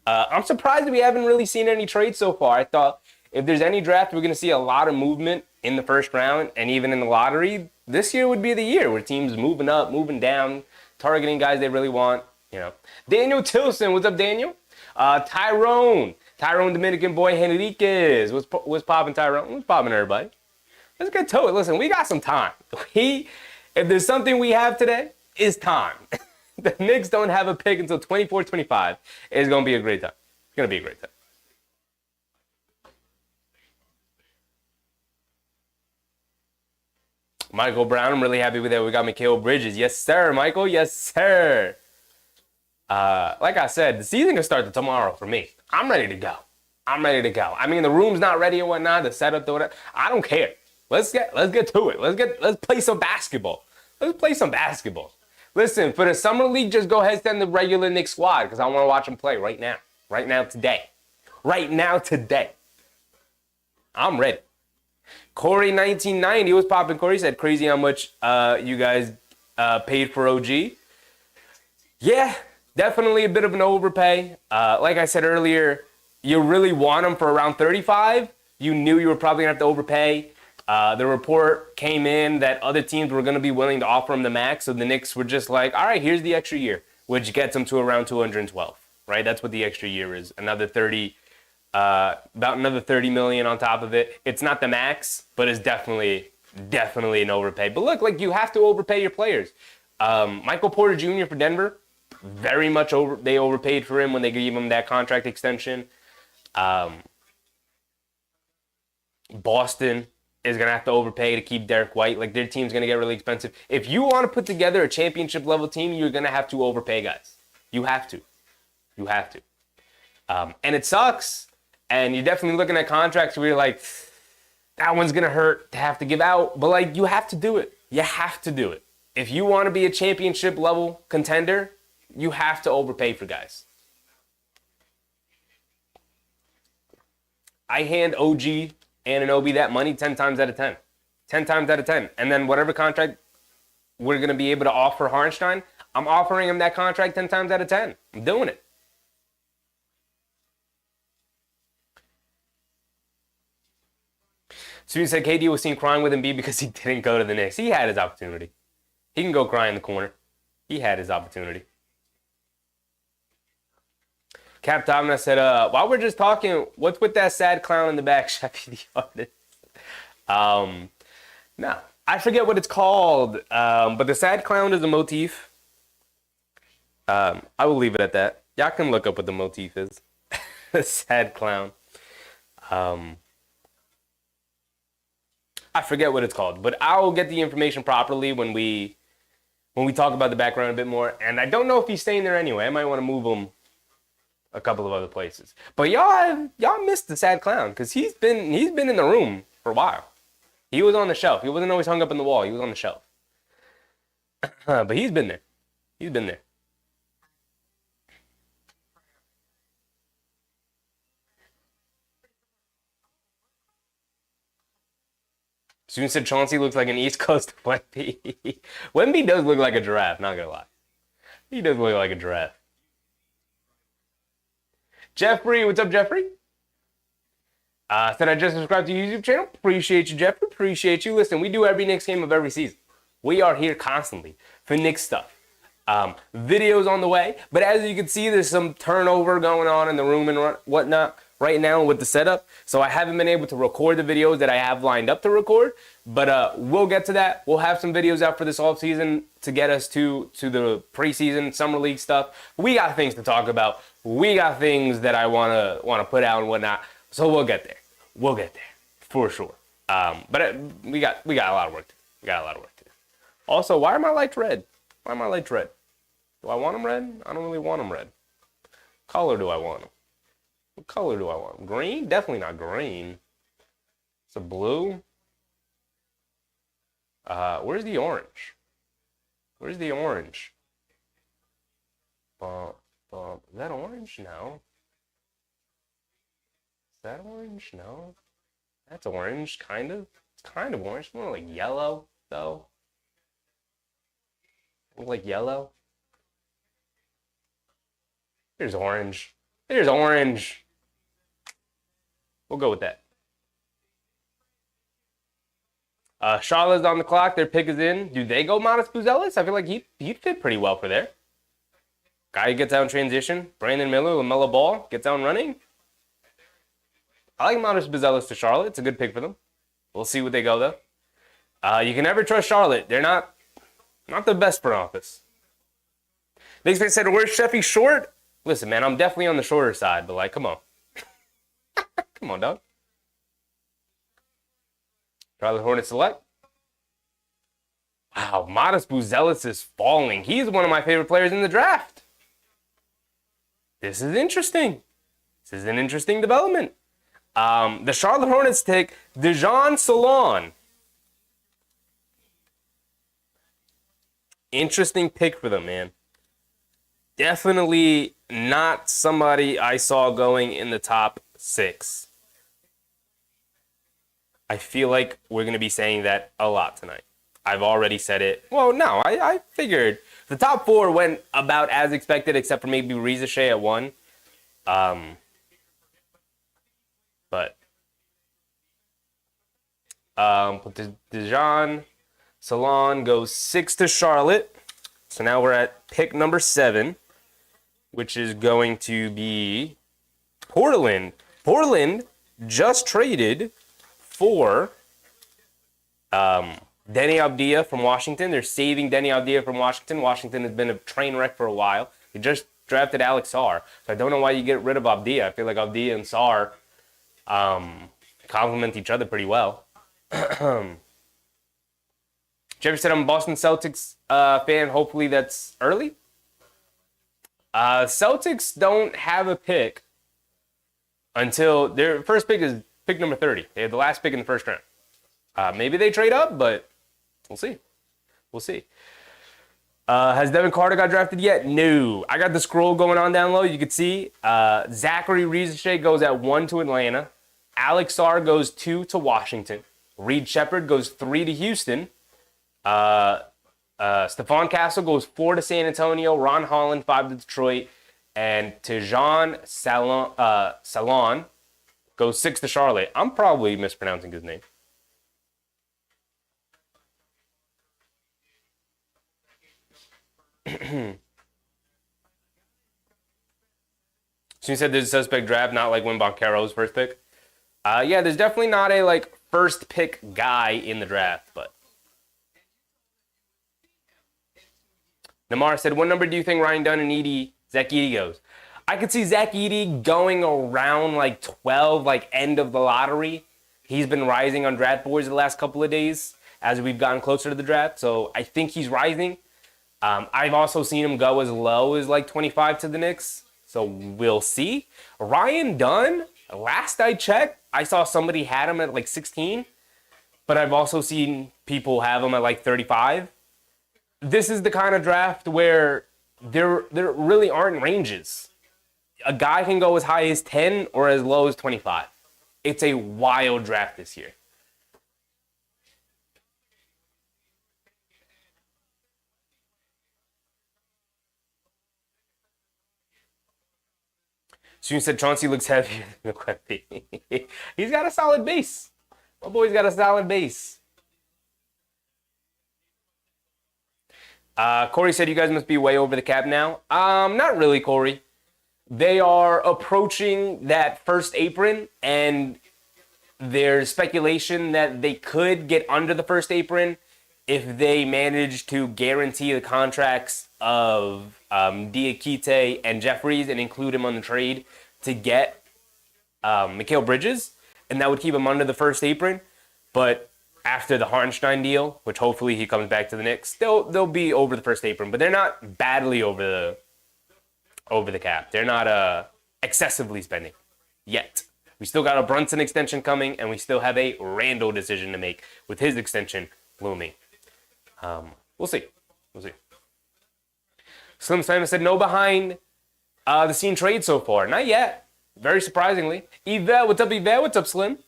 I'm surprised we haven't really seen any trades so far. I thought if there's any draft, we're going to see a lot of movement in the first round and even in the lottery. This year would be the year where teams moving up, moving down, targeting guys they really want. You know, Daniel Tilson. What's up, Daniel? Tyrone Dominican boy Henriquez. What's popping, Tyrone? What's popping, everybody? Let's get to it. Listen, we got some time. If there's something we have today, it's time. The Knicks don't have a pick until 24-25. It's going to be a great time. It's going to be a great time. Michael Brown, I'm really happy with that. We got Mikal Bridges. Yes, sir, Michael. Yes, sir. Like I said, the season can start tomorrow for me. I'm ready to go. I mean, the room's not ready and whatnot. The setup, whatever. I don't care. Let's get to it. Let's play some basketball. Listen, for the summer league, just go ahead and send the regular Knicks squad because I want to watch them play right now. Right now, today. I'm ready. Corey 1990 was popping. Corey said, crazy how much you guys paid for OG. Yeah, definitely a bit of an overpay. Like I said earlier, you really want him for around 35. You knew you were probably going to have to overpay. The report came in that other teams were going to be willing to offer him the max. So the Knicks were just like, all right, here's the extra year, which gets him to around 212, right? That's what the extra year is. Another 30 About another 30 million on top of it. It's not the max, but it's definitely an overpay. But look, like, you have to overpay your players. Michael Porter Jr. for Denver, very much they overpaid for him when they gave him that contract extension. Boston is going to have to overpay to keep Derek White. Like, their team's going to get really expensive. If you want to put together a championship level team, you're going to have to overpay guys. You have to. And it sucks. And you're definitely looking at contracts where you're like, that one's going to hurt to have to give out. But, like, you have to do it. You have to do it. If you want to be a championship level contender, you have to overpay for guys. I hand OG Anunoby that money 10 times out of 10. 10 times out of 10. And then whatever contract we're going to be able to offer Hartenstein, I'm offering him that contract 10 times out of 10. I'm doing it. Student said KD was seen crying with Embiid because he didn't go to the Knicks. He had his opportunity. He can go cry in the corner. He had his opportunity. Cap Domina said, while we're just talking, what's with that sad clown in the back, Cheffy the artist? No, I forget what it's called, but the sad clown is a motif. I will leave it at that. Y'all can look up what the motif is. The sad clown. I forget what it's called, but I'll get the information properly when we talk about the background a bit more. And I don't know if he's staying there anyway. I might want to move him a couple of other places. But y'all missed the sad clown because he's been in the room for a while. He was on the shelf. He wasn't always hung up on the wall. He was on the shelf. But he's been there. He's been there. Soon said Chauncey looks like an East Coast Wemby. Wemby does look like a giraffe, not gonna lie. He does look like a giraffe. Jeffrey, what's up, Jeffrey? Said I just subscribed to your YouTube channel. Appreciate you, Jeffrey. Appreciate you. Listen, we do every Knicks game of every season. We are here constantly for Knicks stuff. Videos on the way. But as you can see, there's some turnover going on in the room and whatnot right now with the setup. So I haven't been able to record the videos that I have lined up to record. But we'll get to that. We'll have some videos out for this offseason to get us to the preseason, summer league stuff. We got things to talk about. We got things that I wanna put out and whatnot. So we'll get there. We'll get there for sure. But we got a lot of work to do. We got a lot of work to do. Also, why are my lights red? Why are my lights red? Do I want them red? I don't really want them red. What color do I want them? What color do I want them? Green? Definitely not green. It's a blue. Where's the orange? Where's the orange? Is that orange? No. Is that orange? No. That's orange, kind of. It's kind of orange. More like yellow, though. Like yellow. There's orange. There's orange. We'll go with that. Charlotte's on the clock. Their pick is in. Do they go Modest Buzelis? I feel like he'd fit pretty well for there. Guy who gets out in transition. Brandon Miller, LaMelo Ball, gets out and running. I like Modest Buzelis to Charlotte. It's a good pick for them. We'll see what they go, though. You can never trust Charlotte. They're not the best front office. Knicks fan said, where's Cheffy short? Listen, man, I'm definitely on the shorter side, but, like, come on. Come on, dog. Charlotte Hornets select. Wow, Modest Buzelis is falling. He's one of my favorite players in the draft. This is interesting. This is an interesting development. The Charlotte Hornets take Dejan Salon. Interesting pick for them, man. Definitely not somebody I saw going in the top 6. I feel like we're going to be saying that a lot tonight. I've already said it. Well, no, I figured the top 4 went about as expected, except for maybe Reza Shea at 1. But Dejan Salon goes 6 to Charlotte. So now we're at pick number 7, which is going to be Portland. Portland just traded for Denny Avdija from Washington. They're saving Denny Avdija from Washington. Washington has been a train wreck for a while. They just drafted Alex Sarr. So I don't know why you get rid of Avdija. I feel like Avdija and Sarr complement each other pretty well. Cheffy said I'm a Boston Celtics fan. Hopefully that's early. Celtics don't have a pick until their first pick is pick number 30. They have the last pick in the first round. Maybe they trade up, but we'll see. We'll see. Has Devin Carter got drafted yet? No. I got the scroll going on down low. You can see Zachary Ricochet goes at 1 to Atlanta. Alex Sarr goes 2 to Washington. Reed Shepard goes 3 to Houston. Stephon Castle goes 4 to San Antonio. Ron Holland 5 to Detroit. And Tejan Salon goes 6 to Charlotte. I'm probably mispronouncing his name. So you said there's a suspect draft, not like when Banchero's first pick. Yeah, there's definitely not a like first pick guy in the draft, but Namar said, what number do you think Ryan Dunn and Zach Edey goes? I could see Zach Edey going around like 12, like end of the lottery. He's been rising on draft boards the last couple of days as we've gotten closer to the draft, so I think he's rising. I've also seen him go as low as like 25 to the Knicks, so we'll see. Ryan Dunn, last I checked, I saw somebody had him at like 16, but I've also seen people have him at like 35. This is the kind of draft where there really aren't ranges. A guy can go as high as 10 or as low as 25. It's a wild draft this year. So you said Chauncey looks heavier than Cheffy. He's got a solid base. My boy's got a solid base. Corey said you guys must be way over the cap now. Not really, Corey. They are approaching that first apron, and there's speculation that they could get under the first apron if they manage to guarantee the contracts of Diakite and Jeffries and include him on the trade to get Mikal Bridges, and that would keep him under the first apron. But after the Hartenstein deal, which hopefully he comes back to the Knicks, they'll be over the first apron, but they're not badly over the cap. They're not excessively spending yet. We still got a Brunson extension coming, and we still have a Randall decision to make with his extension looming. We'll see. We'll see. Slim Simon said no behind the scene trade so far. Not yet. Very surprisingly. Yvette, what's up, Yvette? What's up, Slim?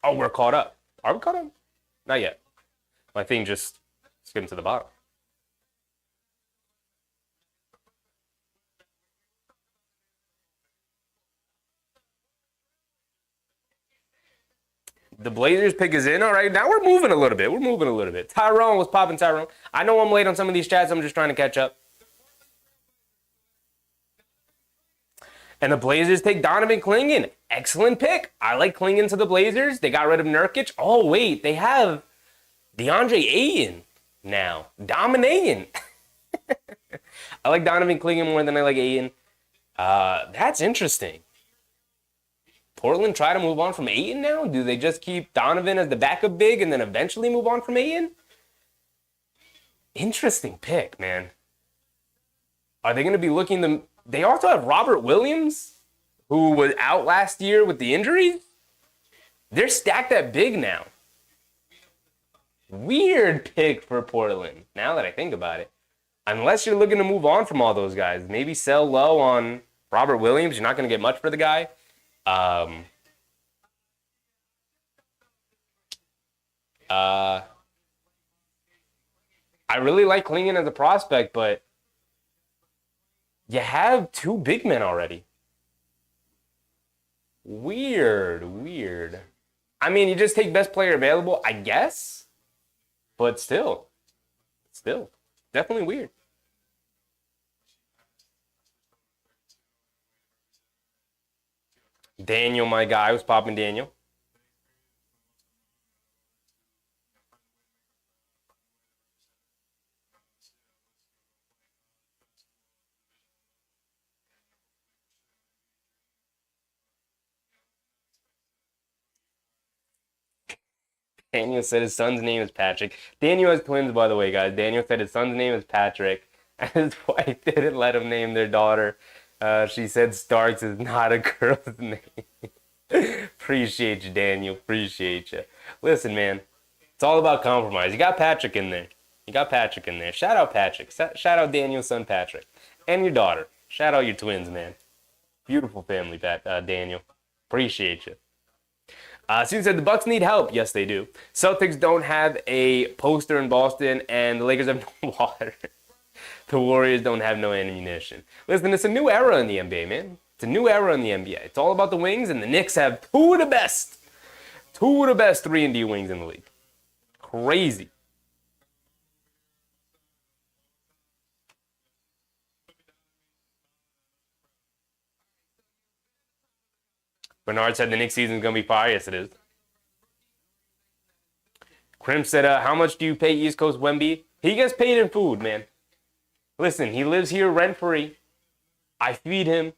Oh, we're caught up. Are we caught up? Not yet. My thing just skimmed to the bottom. The Blazers pick is in. All right, now we're moving a little bit. Tyrone was popping, Tyrone. I know I'm late on some of these chats. I'm just trying to catch up. And the Blazers take Donovan Clingan. Excellent pick. I like Clingan to the Blazers. They got rid of Nurkic. Oh, wait. They have DeAndre Ayton now. Dominating. I like Donovan Clingan more than I like Ayton. That's interesting. Portland try to move on from Ayton now? Do they just keep Donovan as the backup big and then eventually move on from Ayton? Interesting pick, man. Are they going to be looking to... They also have Robert Williams, who was out last year with the injuries. They're stacked at big now. Weird pick for Portland, now that I think about it. Unless you're looking to move on from all those guys. Maybe sell low on Robert Williams. You're not going to get much for the guy. I really like Clingan as a prospect, but you have 2 big men already. Weird. I mean, you just take best player available, I guess. But still. This Definitely weird. Daniel, my guy, was popping Daniel. Daniel said his son's name is Patrick. Daniel has twins, by the way, guys. Daniel said his son's name is Patrick, and his wife didn't let him name their daughter. She said Starks is not a girl's name. Appreciate you, Daniel. Appreciate you. Listen, man, it's all about compromise. You got Patrick in there. You got Patrick in there. Shout out Patrick. Shout out Daniel's son, Patrick. And your daughter. Shout out your twins, man. Beautiful family, Daniel. Appreciate you. Steven said the Bucks need help. Yes, they do. Celtics don't have a poster in Boston, and the Lakers have no water. The Warriors don't have no ammunition. Listen, it's a new era in the NBA, man. It's a new era in the NBA. It's all about the wings, and the Knicks have two of the best 3-and-D wings in the league. Crazy. Bernard said the Knicks season is going to be fire. Yes, it is. Krim said, how much do you pay East Coast Wemby? He gets paid in food, man. Listen, he lives here rent-free. I feed him,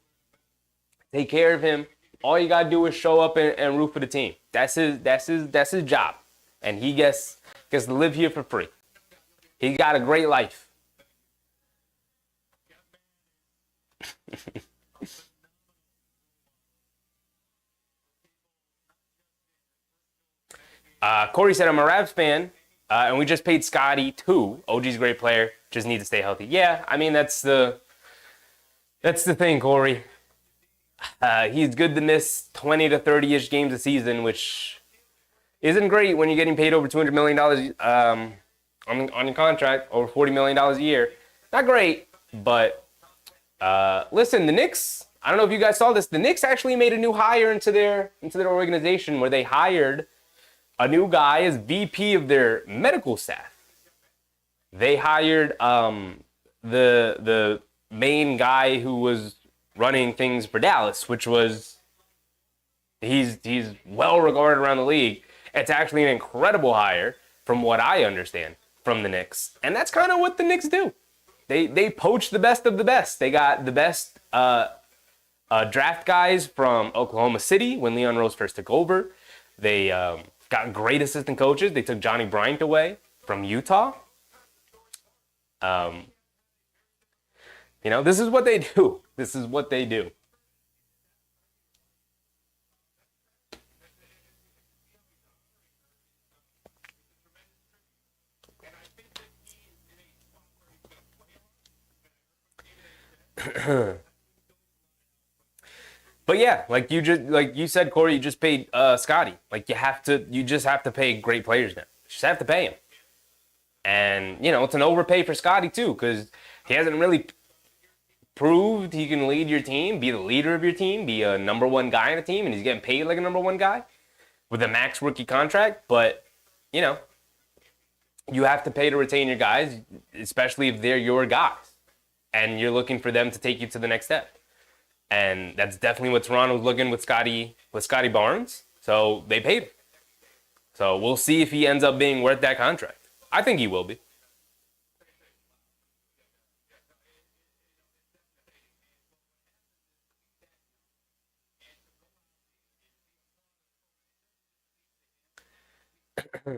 take care of him. All you got to do is show up and root for the team. That's his job. And he gets to live here for free. He got a great life. Corey said, I'm a Raps fan, and we just paid Scotty too. OG's a great player, just need to stay healthy. Yeah, I mean, that's the thing, Corey. He's good to miss 20 to 30-ish games a season, which isn't great when you're getting paid over $200 million on your contract, over $40 million a year. Not great, but listen, the Knicks, I don't know if you guys saw this, the Knicks actually made a new hire into their organization where they hired a new guy as VP of their medical staff. They hired the main guy who was running things for Dallas, which was he's well regarded around the league. It's actually an incredible hire from what I understand from the Knicks. And that's kind of what the Knicks do. They poach the best of the best. They got the best draft guys from Oklahoma City when Leon Rose first took over. They got great assistant coaches. They took Johnny Bryant away from Utah. This is what they do. This is what they do. But yeah, like you said, Corey, you just paid Scotty. Like you just have to pay great players now. You just have to pay him. And it's an overpay for Scotty too, because he hasn't really proved he can lead your team, be the leader of your team, be a number one guy on the team, and he's getting paid like a number one guy with a max rookie contract. But you have to pay to retain your guys, especially if they're your guys, and you're looking for them to take you to the next step. And that's definitely what Toronto was looking with Scotty Barnes. So they paid him. So we'll see if he ends up being worth that contract. I think he will be. All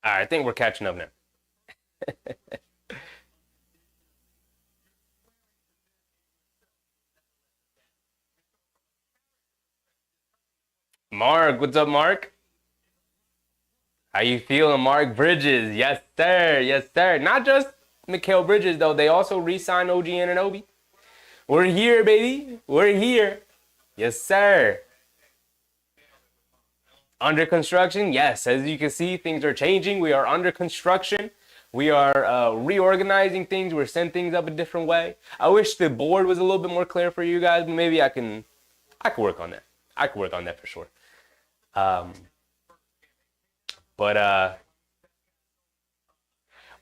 right, I think we're catching up now. Mark, what's up, Mark? How you feeling, Mark Bridges? Yes, sir. Yes, sir. Not just Mikal Bridges, though. They also re-signed OG Anunoby. We're here, baby. We're here. Yes, sir. Under construction? Yes. As you can see, things are changing. We are under construction. We are reorganizing things. We're setting things up a different way. I wish the board was a little bit more clear for you guys, but maybe I can work on that. I can work on that for sure. But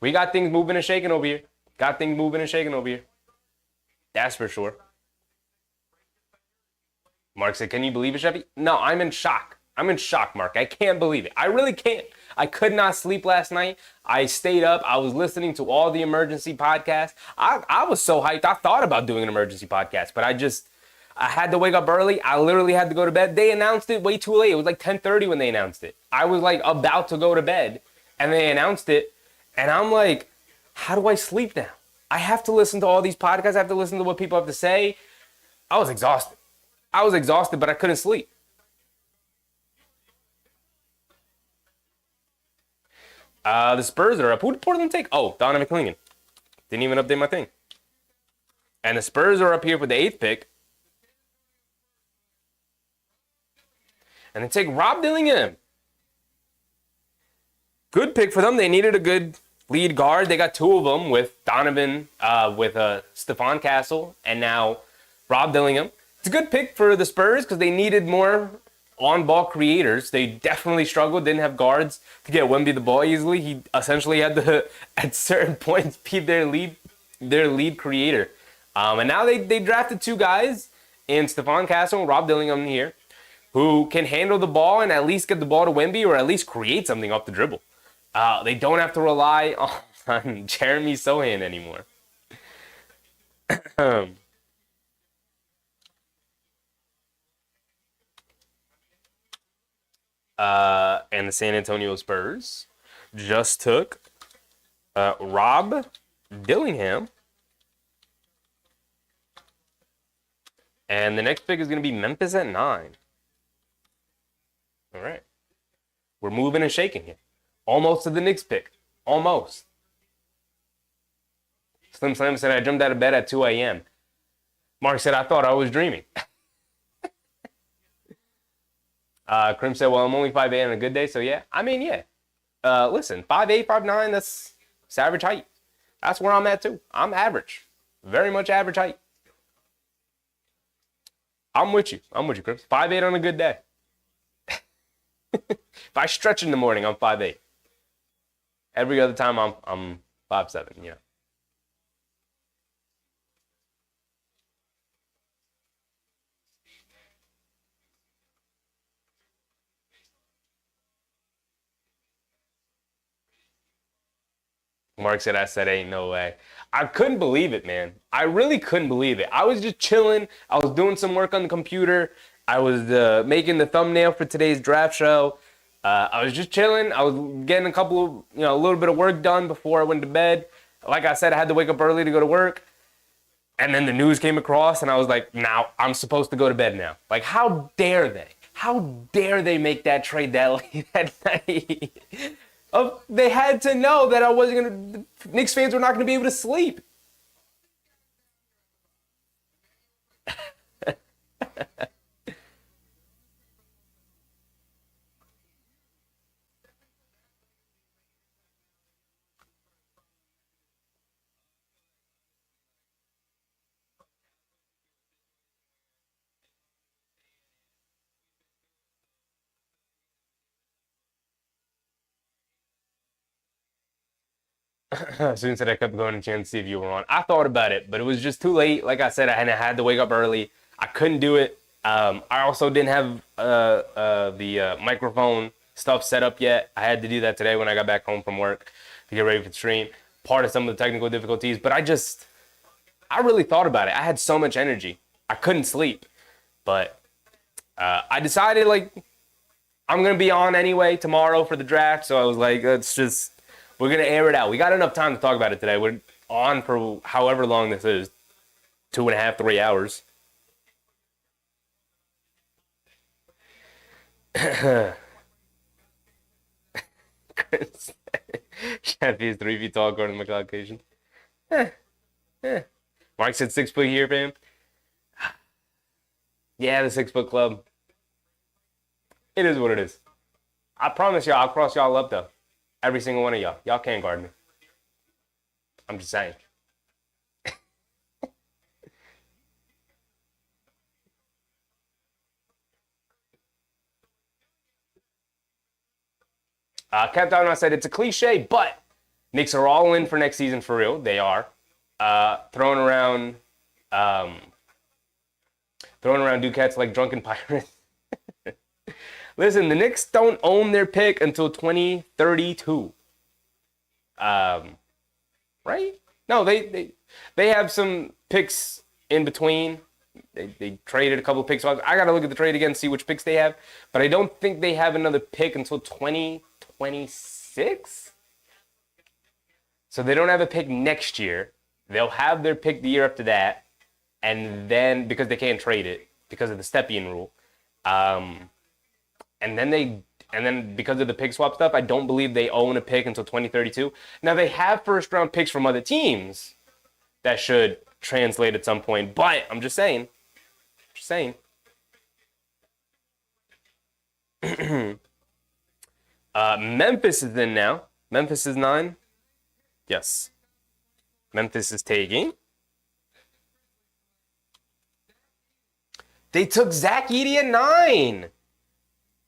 we got things moving and shaking over here. Got things moving and shaking over here. That's for sure. Mark said, can you believe it, Cheffy? No, I'm in shock. I'm in shock, Mark. I can't believe it. I really can't. I could not sleep last night. I stayed up. I was listening to all the emergency podcasts. I was so hyped. I thought about doing an emergency podcast, but I had to wake up early. I literally had to go to bed. They announced it way too late. It was like 10:30 when they announced it. I was like about to go to bed, and they announced it, and I'm like, how do I sleep now? I have to listen to all these podcasts. I have to listen to what people have to say. I was exhausted. But I couldn't sleep. The Spurs are up. Who did Portland take? Oh, Donovan Clingan. Didn't even update my thing. And the Spurs are up here for the 8th pick. And they take Rob Dillingham. Good pick for them. They needed a good lead guard. They got 2 of them with Donovan, with Stephon Castle, and now Rob Dillingham. It's a good pick for the Spurs because they needed more on-ball creators. They definitely struggled, didn't have guards to get Wemby the ball easily. He essentially had to, at certain points, be their lead creator. And now they drafted 2 guys in Stephon Castle and Rob Dillingham here who can handle the ball and at least get the ball to Wemby or at least create something off the dribble. They don't have to rely on Jeremy Sohan anymore. And the San Antonio Spurs just took Rob Dillingham. And the next pick is going to be Memphis at 9. All right. We're moving and shaking here. Almost to the Knicks pick. Almost. Slim Slam said, I jumped out of bed at 2 a.m. Mark said, I thought I was dreaming. Krim said, well, I'm only 5'8" on a good day, so yeah. I mean, yeah. Listen, 5'8", 5'9", that's average height. That's where I'm at, too. I'm average. Very much average height. I'm with you, Krim. 5'8" on a good day. If I stretch in the morning, I'm 5'8". Every other time, I'm 5'7", you know. Mark said, I said, ain't no way. I couldn't believe it, man. I really couldn't believe it. I was just chilling. I was doing some work on the computer. I was making the thumbnail for today's draft show. I was just chilling. I was getting a little bit of work done before I went to bed. Like I said, I had to wake up early to go to work. And then the news came across, and I was like, now I'm supposed to go to bed now. Like, how dare they? How dare they make that trade that late at night? They had to know that I wasn't going to, Knicks fans were not going to be able to sleep. As soon as I kept going, a chance to see if you were on. I thought about it, but it was just too late. Like I said, I had to wake up early. I couldn't do it. I also didn't have the microphone stuff set up yet. I had to do that today when I got back home from work to get ready for the stream. Part of some of the technical difficulties, but I really thought about it. I had so much energy. I couldn't sleep, but I decided like I'm gonna be on anyway tomorrow for the draft. So I was like, we're going to air it out. We got enough time to talk about it today. We're on for however long this is. 2.5, 3 hours. Cheffy is 3 feet tall according to my calculation. Mark said 6 foot here, fam. Yeah, the 6 foot club. It is what it is. I promise y'all, I'll cross y'all up though. Every single one of y'all. Y'all can't guard me. I'm just saying. Kept on, I said it's a cliche, but Knicks are all in for next season for real. They are throwing around Ducats like drunken pirates. Listen, the Knicks don't own their pick until 2032. Right? No, they have some picks in between. They traded a couple of picks. I got to look at the trade again, see which picks they have. But I don't think they have another pick until 2026. So they don't have a pick next year. They'll have their pick the year after that. And then, because they can't trade it, because of the Stepien rule. And then because of the pick swap stuff, I don't believe they own a pick until 2032. Now, they have first-round picks from other teams that should translate at some point. But I'm just saying. Memphis is in now. Memphis is 9. Yes. Memphis is taking. They took Zach Edey at 9.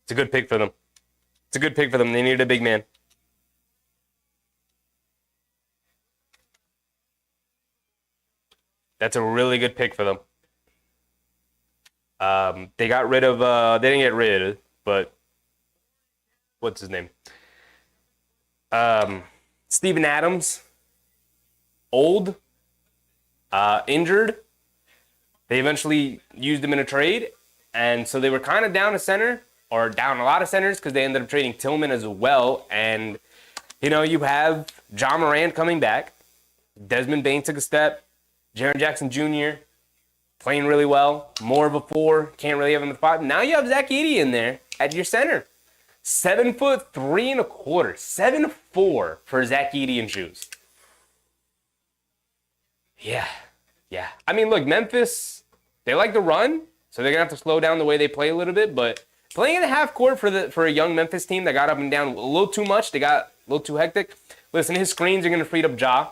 It's a good pick for them. They needed a big man. That's a really good pick for them. They got rid of, they didn't get rid, but what's his name? Steven Adams, old, injured. They eventually used him in a trade, and so they were kind of down a center, or down a lot of centers, because they ended up trading Tillman as well. And, you have John Morant coming back. Desmond Bane took a step. Jaren Jackson Jr. playing really well. More of a 4. Can't really have him at the 5. Now you have Zach Edey in there at your center. 7 foot 3 1/4. 7'4" for Zach Edey in shoes. Yeah. I mean, look, Memphis, they like to run, so they're going to have to slow down the way they play a little bit. But playing in the half court for a young Memphis team that got up and down a little too much, they got a little too hectic. Listen, his screens are going to free up Ja.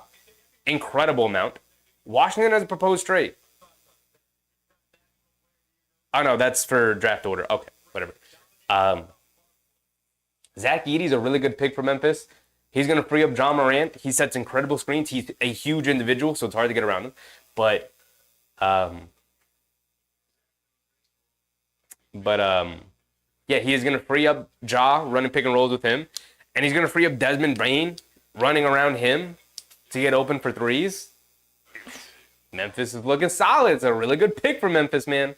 Incredible amount. Washington has a proposed trade. Oh, no, that's for draft order. Okay, whatever. Zach Edey's a really good pick for Memphis. He's going to free up John Morant. He sets incredible screens. He's a huge individual, so it's hard to get around him. But yeah, he is going to free up Ja running pick and rolls with him. And he's going to free up Desmond Bane running around him to get open for threes. Memphis is looking solid. It's a really good pick for Memphis, man.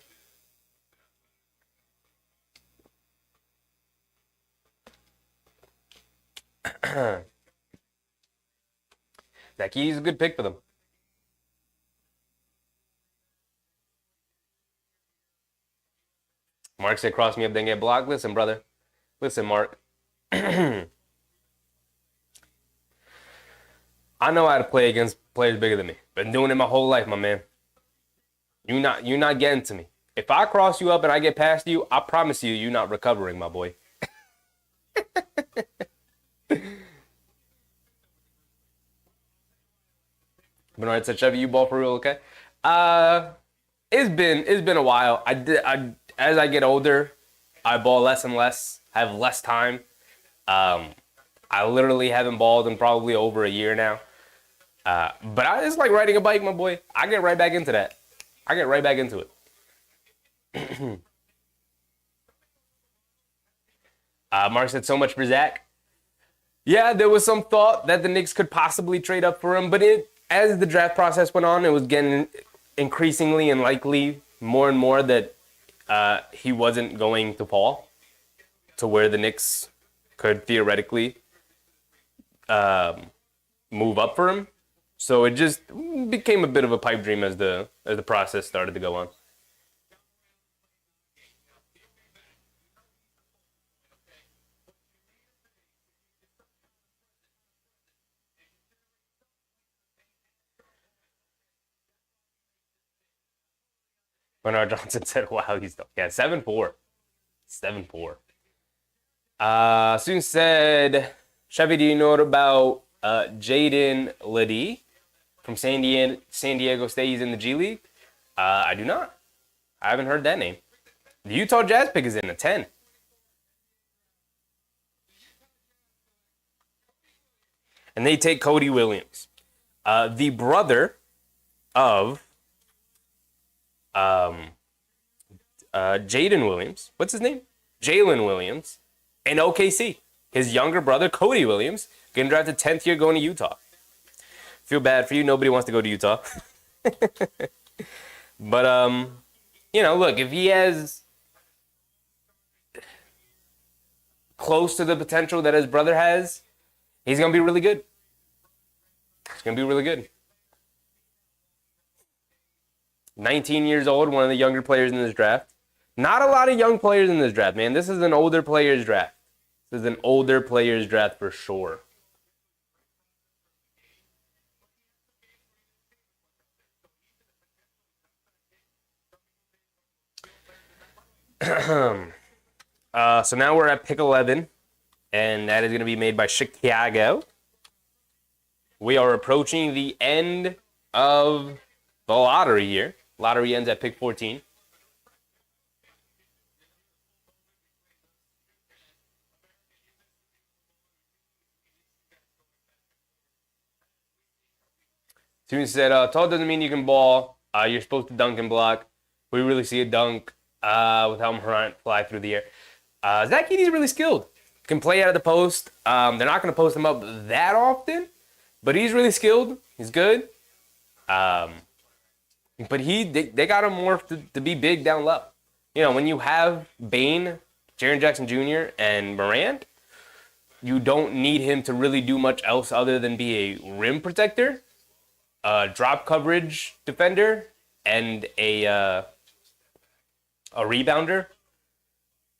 Zach Edey's a good pick for them. Mark said, cross me up, then get blocked. Listen, brother. Listen, Mark. I know how to play against players bigger than me. Been doing it my whole life, my man. You're not getting to me. If I cross you up and I get past you, I promise you're not recovering, my boy. Bernard said, Chevy, you ball for real, okay? It's been a while. As I get older, I ball less and less, have less time. I literally haven't balled in probably over a year now. But it's like riding a bike, my boy. I get right back into that. I get right back into it. Mark said, so much for Zach. Yeah, there was some thought that the Knicks could possibly trade up for him, but as the draft process went on, it was getting increasingly and likely more and more that he wasn't going to fall to where the Knicks could theoretically move up for him. So it just became a bit of a pipe dream as the process started to go on. Bernard Johnson said, wow, he's done. Yeah, 7'4". 7'4". Student said, Chevy, do you know about Jaden Ledee from San Diego State? He's in the G League. I do not. I haven't heard that name. The Utah Jazz pick is in a 10. and they take Cody Williams, the brother of Jaden Williams. What's his name? Jalen Williams in OKC. His younger brother, Cody Williams, getting drafted 10th year going to Utah. Feel bad for you. Nobody wants to go to Utah. But, look, if he has close to the potential that his brother has, he's going to be really good. He's going to be really good. 19 years old, one of the younger players in this draft. Not a lot of young players in this draft, man. This is an older players draft. This is an older players draft for sure. So now we're at pick 11, and that is going to be made by Chicago. We are approaching the end of the lottery here. Lottery ends at pick 14. Student said, tall doesn't mean you can ball. You're supposed to dunk and block. We really see a dunk with Helm Hunt fly through the air. Zach Edey's really skilled. Can play out of the post. They're not going to post him up that often, but he's really skilled. He's good. But they got him more to be big down low. When you have Bane, Jaren Jackson Jr., and Morant, you don't need him to really do much else other than be a rim protector, a drop coverage defender, and a rebounder,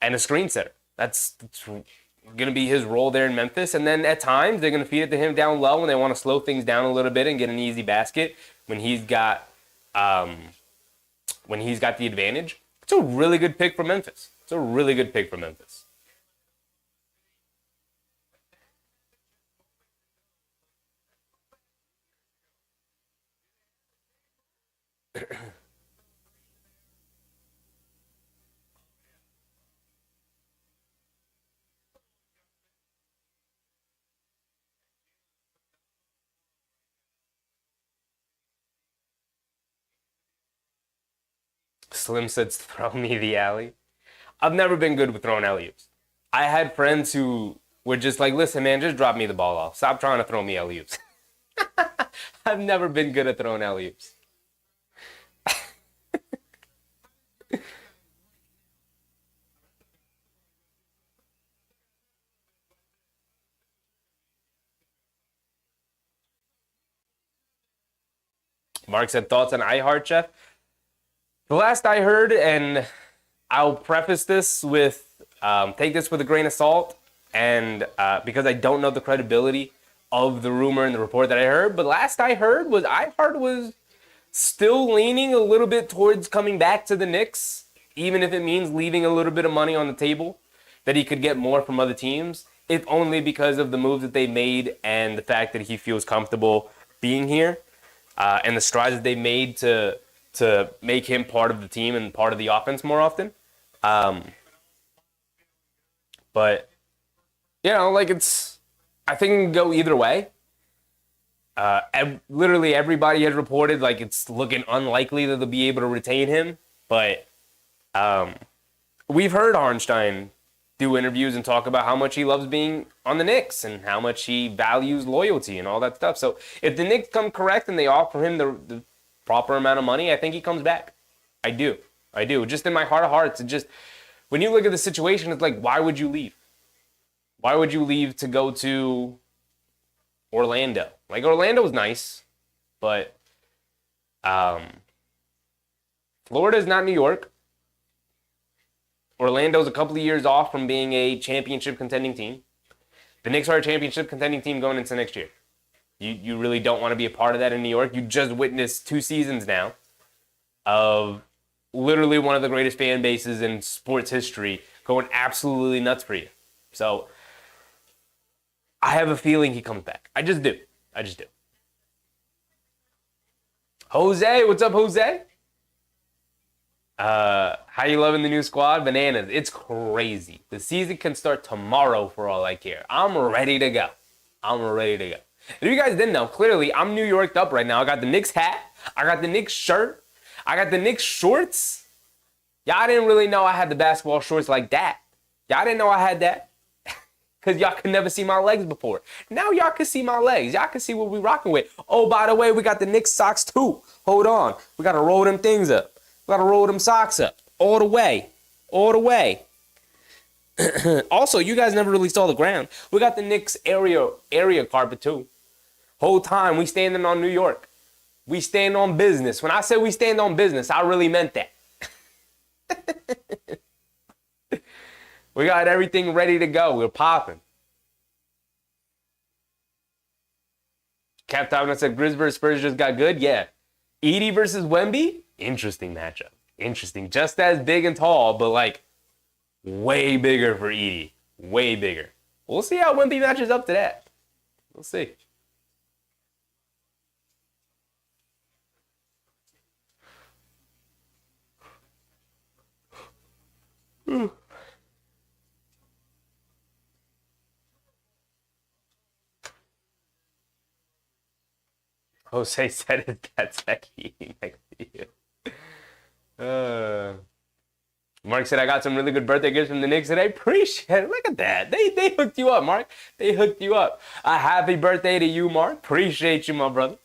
and a screen setter. That's going to be his role there in Memphis. And then at times, they're going to feed it to him down low when they want to slow things down a little bit and get an easy basket when he's got the advantage. It's a really good pick for Memphis. Slim said, throw me the alley. I've never been good with throwing alley-oops. I had friends who were just like, listen, man, just drop me the ball off. Stop trying to throw me alley-oops. I've never been good at throwing alley-oops. Mark said, thoughts on iHeart, Jeff? The last I heard, and I'll preface this with, take this with a grain of salt, and because I don't know the credibility of the rumor and the report that I heard, but last I heard was iHeart was still leaning a little bit towards coming back to the Knicks, even if it means leaving a little bit of money on the table, that he could get more from other teams, if only because of the moves that they made and the fact that he feels comfortable being here, and the strides that they made to make him part of the team and part of the offense more often. But, I think it can go either way. Literally everybody has reported it's looking unlikely that they'll be able to retain him. But we've heard Hartenstein do interviews and talk about how much he loves being on the Knicks and how much he values loyalty and all that stuff. So if the Knicks come correct and they offer him the proper amount of money, I think he comes back. I do. Just in my heart of hearts, it just, when you look at the situation, it's like, why would you leave? Why would you leave to go to Orlando? Orlando was nice, but Florida is not New York. Orlando's a couple of years off from being a championship contending team. The Knicks are a championship contending team going into next year. You really don't want to be a part of that in New York. You just witnessed 2 seasons now of literally one of the greatest fan bases in sports history going absolutely nuts for you. So I have a feeling he comes back. I just do. Jose, what's up, Jose? How you loving the new squad? Bananas. It's crazy. The season can start tomorrow for all I care. I'm ready to go. If you guys didn't know, clearly I'm New Yorked up right now. I got the Knicks hat. I got the Knicks shirt. I got the Knicks shorts. Y'all didn't really know I had the basketball shorts like that. Y'all didn't know I had that. Because y'all could never see my legs before. Now y'all can see my legs. Y'all can see what we rocking with. Oh, by the way, we got the Knicks socks too. Hold on. We got to roll them things up. We got to roll them socks up. All the way. All the way. Also, you guys never really saw the ground. We got the Knicks area carpet too. Whole time we standing on New York. We stand on business. When I said we stand on business, I really meant that. We got everything ready to go. We're popping. Cap Top said Grizz versus Spurs just got good. Yeah. Edie versus Wemby. Interesting matchup. Interesting. Just as big and tall, but like way bigger for Edie. Way bigger. We'll see how Wemby matches up to that. We'll see. Jose said it. That's Becky next to you. Mark said I got some really good birthday gifts from the Knicks today. Appreciate it. Look at that. They hooked you up, Mark. They hooked you up. A happy birthday to you, Mark. Appreciate you, my brother.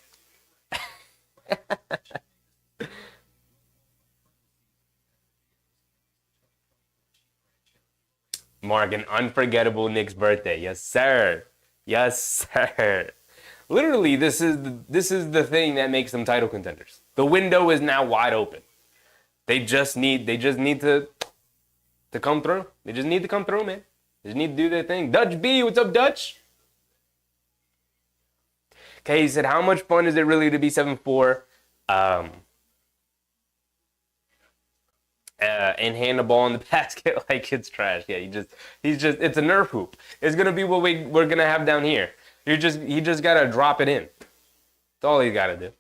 Mark, an unforgettable Knicks birthday. Yes, sir. Yes, sir. Literally, this is the thing that makes them title contenders. The window is now wide open. They just need to come through. They just need to come through, man. They just need to do their thing. Dutch B, what's up, Dutch? Okay, he said, how much fun is it really to be 7'4"? And hand the ball in the basket like it's trash. Yeah, it's a Nerf hoop. It's gonna be what we're gonna have down here. He just gotta drop it in. That's all he's gotta do.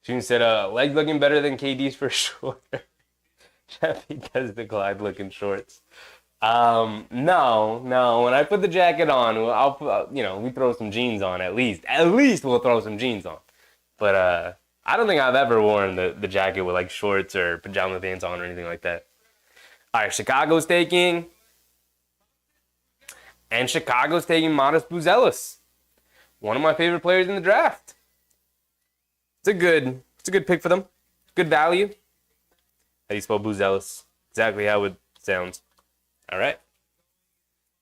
June said, legs looking better than KD's for sure. Cheffy does the Clyde looking shorts. No. When I put the jacket on, I'll put, we throw some jeans on at least. At least we'll throw some jeans on. But I don't think I've ever worn the jacket with like shorts or pajama pants on or anything like that. All right, Chicago's taking. And Chicago's taking Modest Buzelis. One of my favorite players in the draft. It's a good pick for them. Good value. How do you spell Buzelis? Exactly how it sounds. All right.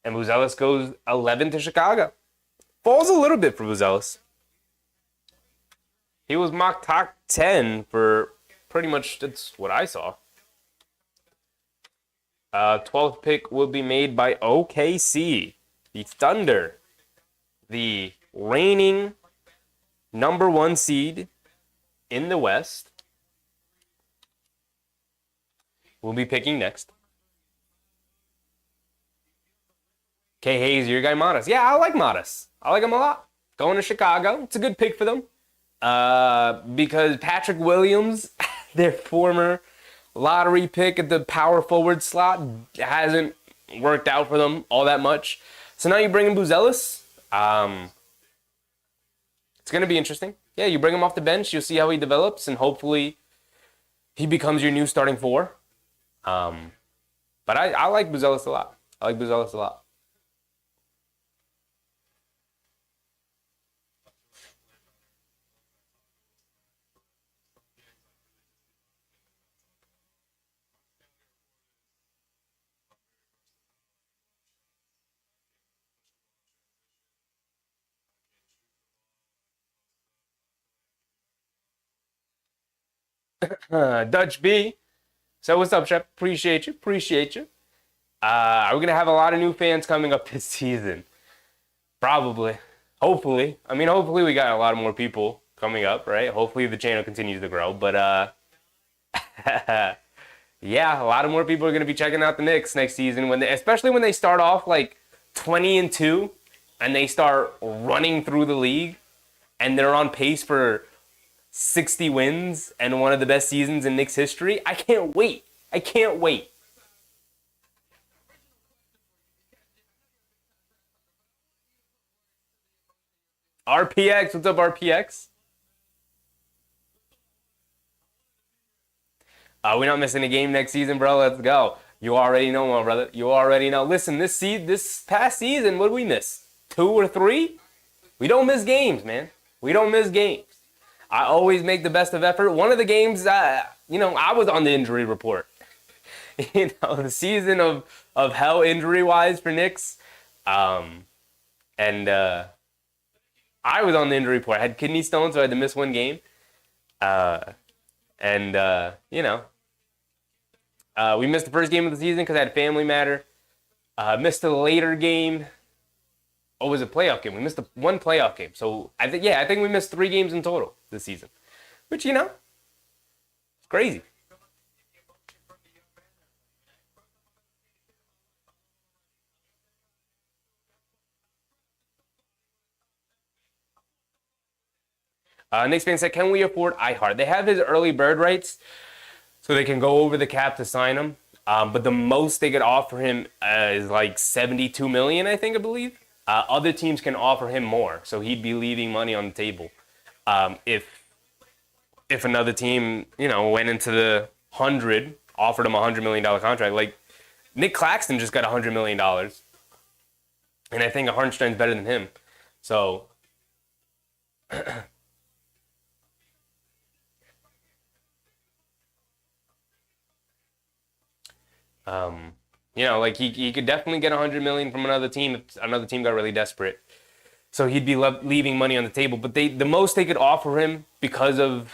And Buzelis goes 11 to Chicago. Falls a little bit for Buzelis. He was mock top 10 for pretty much, that's what I saw. 12th pick will be made by OKC. The Thunder. The reigning number 1 seed in the West. We'll be picking next. K. Hayes, your guy Modest. Yeah, I like Modest. I like him a lot. Going to Chicago. It's a good pick for them. Because Patrick Williams, their former lottery pick at the power forward slot, hasn't worked out for them all that much. So now you bring in Buzelis. It's going to be interesting. Yeah, you bring him off the bench. You'll see how he develops, and hopefully he becomes your new starting 4. But I like Buzelis a lot. I like Buzelis a lot. Dutch B. So what's up, Chef? Appreciate you. Are we going to have a lot of new fans coming up this season? Probably. Hopefully. Hopefully we got a lot of more people coming up, right? Hopefully the channel continues to grow. But, Yeah, a lot of more people are going to be checking out the Knicks next season especially when they start off like 20-2 and they start running through the league and they're on pace for 60 wins and one of the best seasons in Knicks history. I can't wait. I can't wait. RPX, what's up, RPX? We're not missing a game next season, bro. Let's go. You already know, my brother. You already know. Listen, this past season, what did we miss? 2 or 3? We don't miss games, man. We don't miss games. I always make the best of effort. One of the games, I was on the injury report. The season of hell injury-wise for Knicks. And I was on the injury report. I had kidney stones, so I had to miss one game. We missed the first game of the season because I had a family matter. Missed the later game. Oh, it was a playoff game. We missed one playoff game. So I think we missed 3 games in total this season. Which, it's crazy. Knicks fan said, can we afford iHeart? They have his early bird rights, so they can go over the cap to sign him. But the most they could offer him is like $72 million, I believe. Other teams can offer him more, so he'd be leaving money on the table. If another team, went into the 100, offered him a $100 million contract, like Nick Claxton just got $100 million, and I think Hartenstein's better than him. So. He could definitely get $100 million from another team if another team got really desperate. So he'd be leaving money on the table. But the most they could offer him because of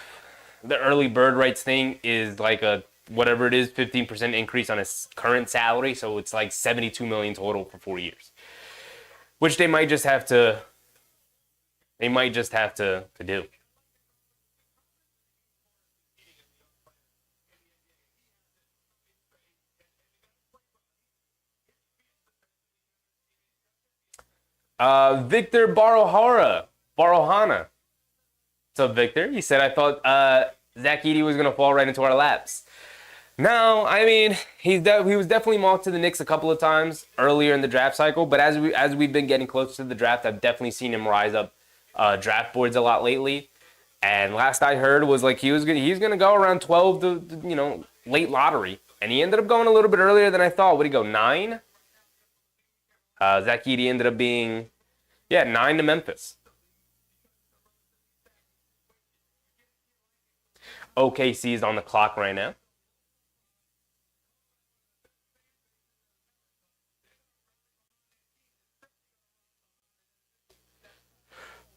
the early bird rights thing is like a whatever it is 15% increase on his current salary. So it's like $72 million total for 4 years, which they might just have to. They might just have to do. Victor Barohana. What's up, Victor? He said, I thought Zach Edey was going to fall right into our laps. No, I mean, he was definitely mocked to the Knicks a couple of times earlier in the draft cycle, but as we've been getting closer to the draft, I've definitely seen him rise up draft boards a lot lately. And last I heard was like he's going to go around 12 to, late lottery. And he ended up going a little bit earlier than I thought. What did he go, 9? Zach Edey ended up being, 9 to Memphis. OKC is on the clock right now.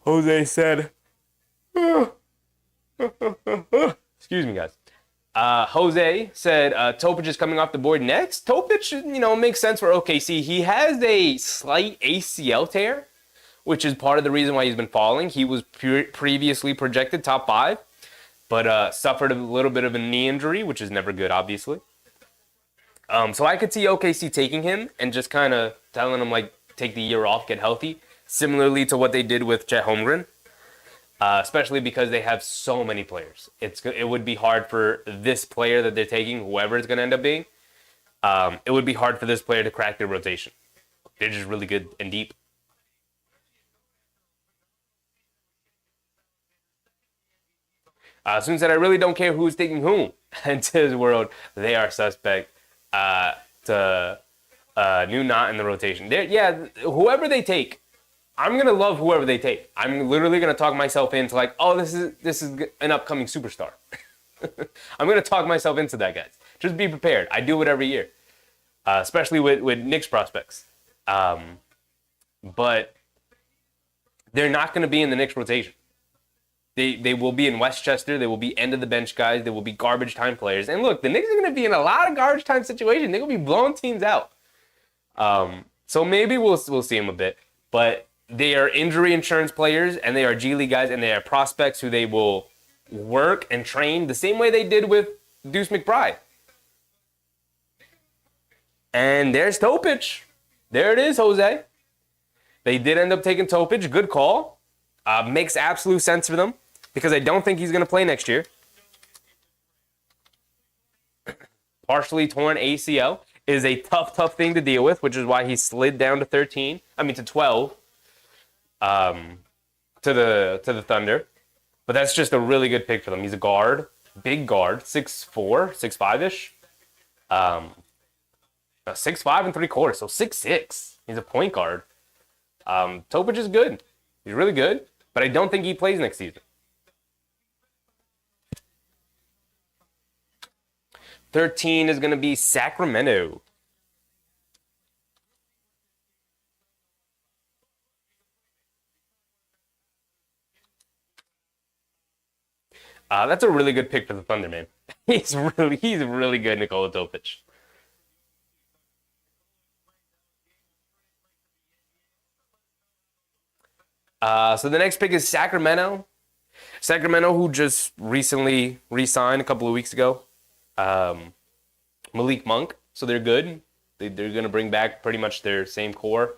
Jose said, excuse me, guys. Jose said Topic is coming off the board next. Topic, makes sense for OKC. He has a slight ACL tear, which is part of the reason why he's been falling. He was previously projected top 5, but suffered a little bit of a knee injury, which is never good, obviously. So I could see OKC taking him and just kind of telling him, like, take the year off, get healthy, similarly to what they did with Chet Holmgren. Especially because they have so many players. It would be hard for this player that they're taking, whoever it's going to end up being, it would be hard for this player to crack their rotation. They're just really good and deep. Soon said, I really don't care who's taking whom. Into his world, they are suspect to new knot in the rotation. Whoever they take, I'm going to love whoever they take. I'm literally going to talk myself into like, oh, this is an upcoming superstar. I'm going to talk myself into that, guys. Just be prepared. I do it every year, especially with Knicks prospects. But they're not going to be in the Knicks rotation. They will be in Westchester. They will be end-of-the-bench guys. They will be garbage time players. And look, the Knicks are going to be in a lot of garbage time situations. They're going to be blowing teams out. So maybe we'll see them a bit. But they are injury insurance players, and they are G League guys, and they are prospects who they will work and train the same way they did with Deuce McBride. And there's Topic. There it is, Jose. They did end up taking Topic. Good call. Makes absolute sense for them because I don't think he's going to play next year. Partially torn ACL is a tough thing to deal with, which is why he slid down to 12 to the Thunder. But that's just a really good pick for them. He's a guard, big guard, 6'4", 6'5"-ish. 6'5" and 3/4, so 6'6". He's a point guard. Topic is good. He's really good, but I don't think he plays next season. 13 is going to be Sacramento. That's a really good pick for the Thunder, man. He's really good, Nikola Topic. So the next pick is Sacramento. Sacramento, who just recently re-signed a couple of weeks ago. Malik Monk, so they're good. They're going to bring back pretty much their same core.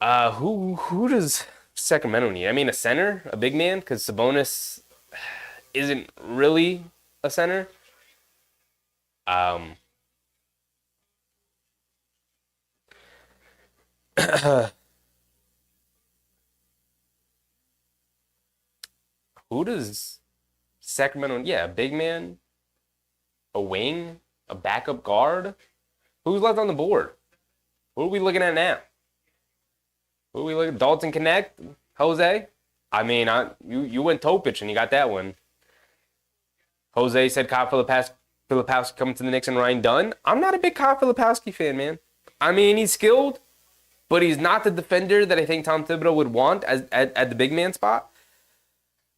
Who does Sacramento need? I mean, a center, a big man, because Sabonis isn't really a center. Who does Sacramento? Yeah, a big man, a wing, a backup guard. Who's left on the board? Who are we looking at now? Who are we looking at? Dalton Connect? Jose? I mean, you went Topic and you got that one. Jose said Kyle Filipowski coming to the Knicks and Ryan Dunn. I'm not a big Kyle Filipowski fan, man. I mean, he's skilled, but he's not the defender that I think Tom Thibodeau would want at the big man spot.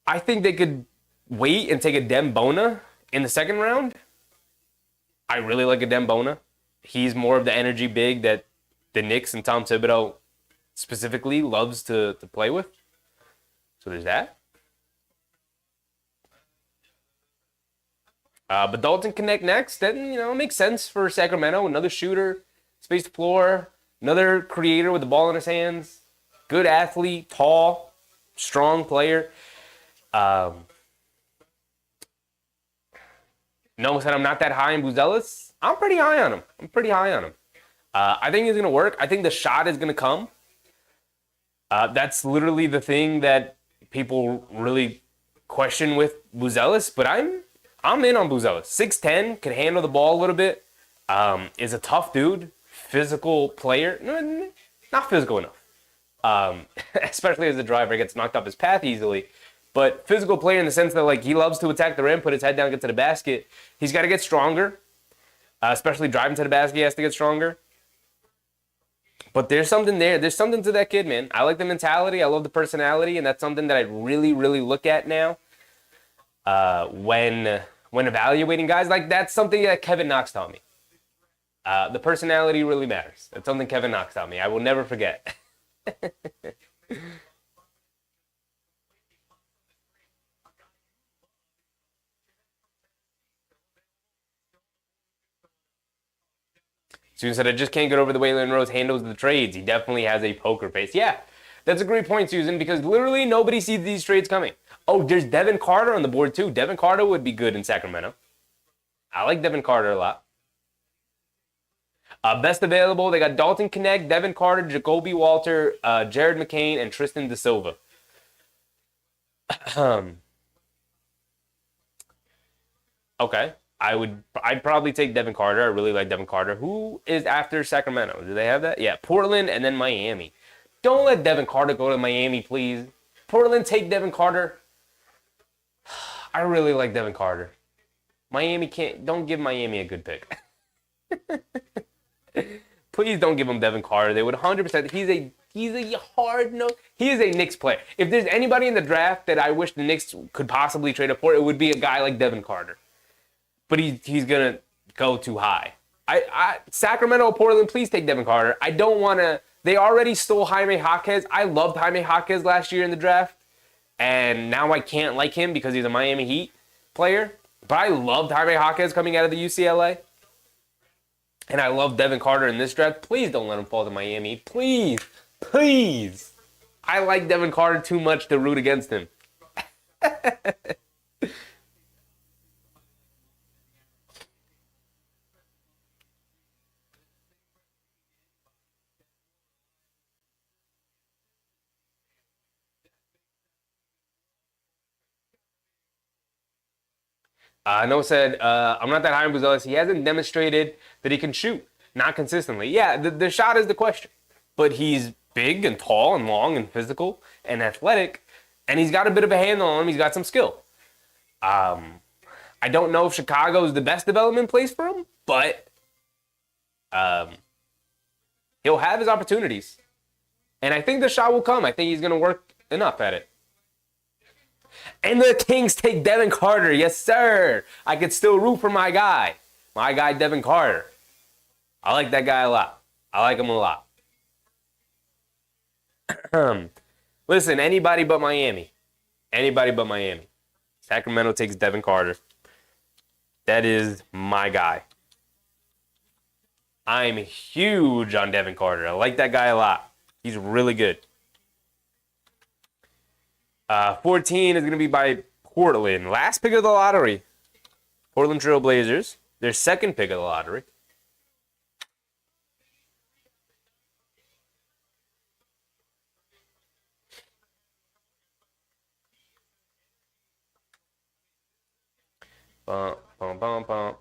I think they could wait and take a Dem Bona in the second round. I really like a Dem Bona. He's more of the energy big that the Knicks and Tom Thibodeau specifically loves to play with. So there's that. But Dalton Connect next, then, makes sense for Sacramento. Another shooter, space the floor, another creator with the ball in his hands, good athlete, tall, strong player. No one said I'm not that high in Buzelis. I'm pretty high on him. I think he's going to work. I think the shot is going to come. That's literally the thing that people really question with Buzelis, but I'm in on Buzelis. 6'10", can handle the ball a little bit. Is a tough dude, physical player. No, not physical enough. Especially as a driver, gets knocked off his path easily. But physical player in the sense that he loves to attack the rim, put his head down, get to the basket. He's got to get stronger. Especially driving to the basket, he has to get stronger. But there's something there. There's something to that kid, man. I like the mentality. I love the personality. And that's something that I really, really look at now when evaluating guys. That's something that Kevin Knox taught me. The personality really matters. That's something Kevin Knox taught me. I will never forget. Susan said, I just can't get over the way Leland Rose handles the trades. He definitely has a poker face. Yeah, that's a great point, Susan, because literally nobody sees these trades coming. Oh, there's Devin Carter on the board, too. Devin Carter would be good in Sacramento. I like Devin Carter a lot. Best available, they got Dalton Connect, Devin Carter, Jacoby Walter, Jared McCain, and Tristan Da Silva. Okay. I'd probably take Devin Carter. I really like Devin Carter. Who is after Sacramento? Do they have that? Yeah, Portland and then Miami. Don't let Devin Carter go to Miami, please. Portland, take Devin Carter. I really like Devin Carter. Miami don't give Miami a good pick. Please don't give him Devin Carter. They would 100%. He's a hard no. He is a Knicks player. If there's anybody in the draft that I wish the Knicks could possibly trade up for, it would be a guy like Devin Carter. But he's going to go too high. Sacramento or Portland, please take Devin Carter. I don't want to. They already stole Jaime Jaquez. I loved Jaime Jaquez last year in the draft. And now I can't like him because he's a Miami Heat player. But I loved Jaime Jaquez coming out of the UCLA. And I love Devin Carter in this draft. Please don't let him fall to Miami. Please. Please. I like Devin Carter too much to root against him. Noah said, I'm not that high on Buzelis. He hasn't demonstrated that he can shoot. Not consistently. Yeah, the shot is the question. But he's big and tall and long and physical and athletic. And he's got a bit of a handle on him. He's got some skill. I don't know if Chicago is the best development place for him. But he'll have his opportunities. And I think the shot will come. I think he's going to work enough at it. And the Kings take Devin Carter. Yes, sir. I could still root for my guy. My guy, Devin Carter. I like that guy a lot. I like him a lot. Listen, anybody but Miami. Anybody but Miami. Sacramento takes Devin Carter. That is my guy. I'm huge on Devin Carter. I like that guy a lot. He's really good. 14 is going to be by Portland. Last pick of the lottery. Portland Trail Blazers. Their second pick of the lottery. Bum, bum, bum, bum.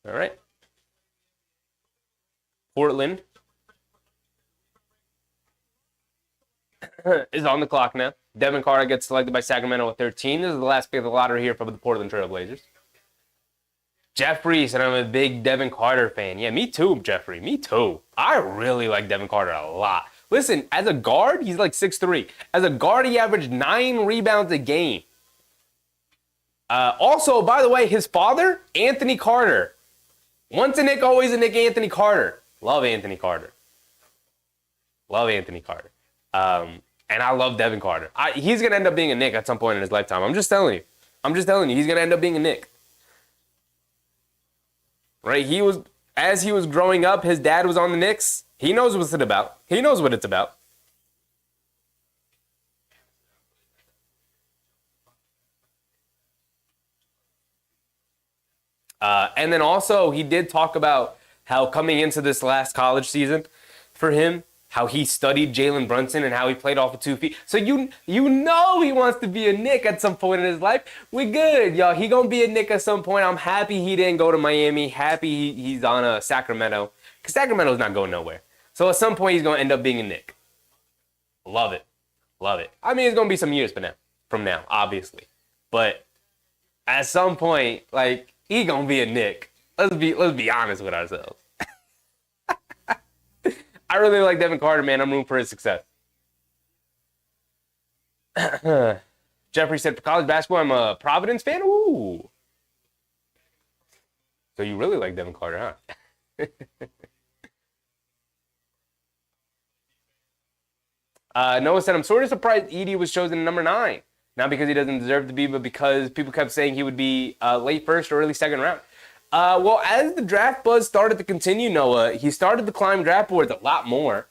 All right. Portland is on the clock now. Devin Carter gets selected by Sacramento at 13. This is the last pick of the lottery here for the Portland Trail Blazers. Jeffrey said I'm a big Devin Carter fan. Yeah, me too, Jeffrey. Me too. I really like Devin Carter a lot. Listen, as a guard, he's like 6'3". As a guard, he averaged 9 rebounds a game. Also, by the way, his father, Anthony Carter. Once a Knick, always a Knick, Anthony Carter. Love Anthony Carter. Love Anthony Carter. And I love Devin Carter. He's going to end up being a Knick at some point in his lifetime. I'm just telling you. He's going to end up being a Knick. Right? As he was growing up, his dad was on the Knicks. He knows what it's about. He knows what it's about. And then also, he did talk about how coming into this last college season for him, how he studied Jalen Brunson and how he played off of 2 feet. So you know he wants to be a Knick at some point in his life. We good, y'all. He gonna be a Knick at some point. I'm happy he didn't go to Miami. Happy he's on Sacramento. Because Sacramento's not going nowhere. So at some point, he's gonna end up being a Knick. Love it. Love it. I mean, it's gonna be some years from now, obviously. But at some point, like, he gonna be a Knick. Let's be honest with ourselves. I really like Devin Carter, man. I'm rooting for his success. Jeffrey said, for college basketball, I'm a Providence fan. Ooh. So you really like Devin Carter, huh? Noah said, I'm sort of surprised Edey was chosen number 9. Not because he doesn't deserve to be, but because people kept saying he would be late first or early second round. Well, as the draft buzz started to continue, Noah, he started to climb draft boards a lot more.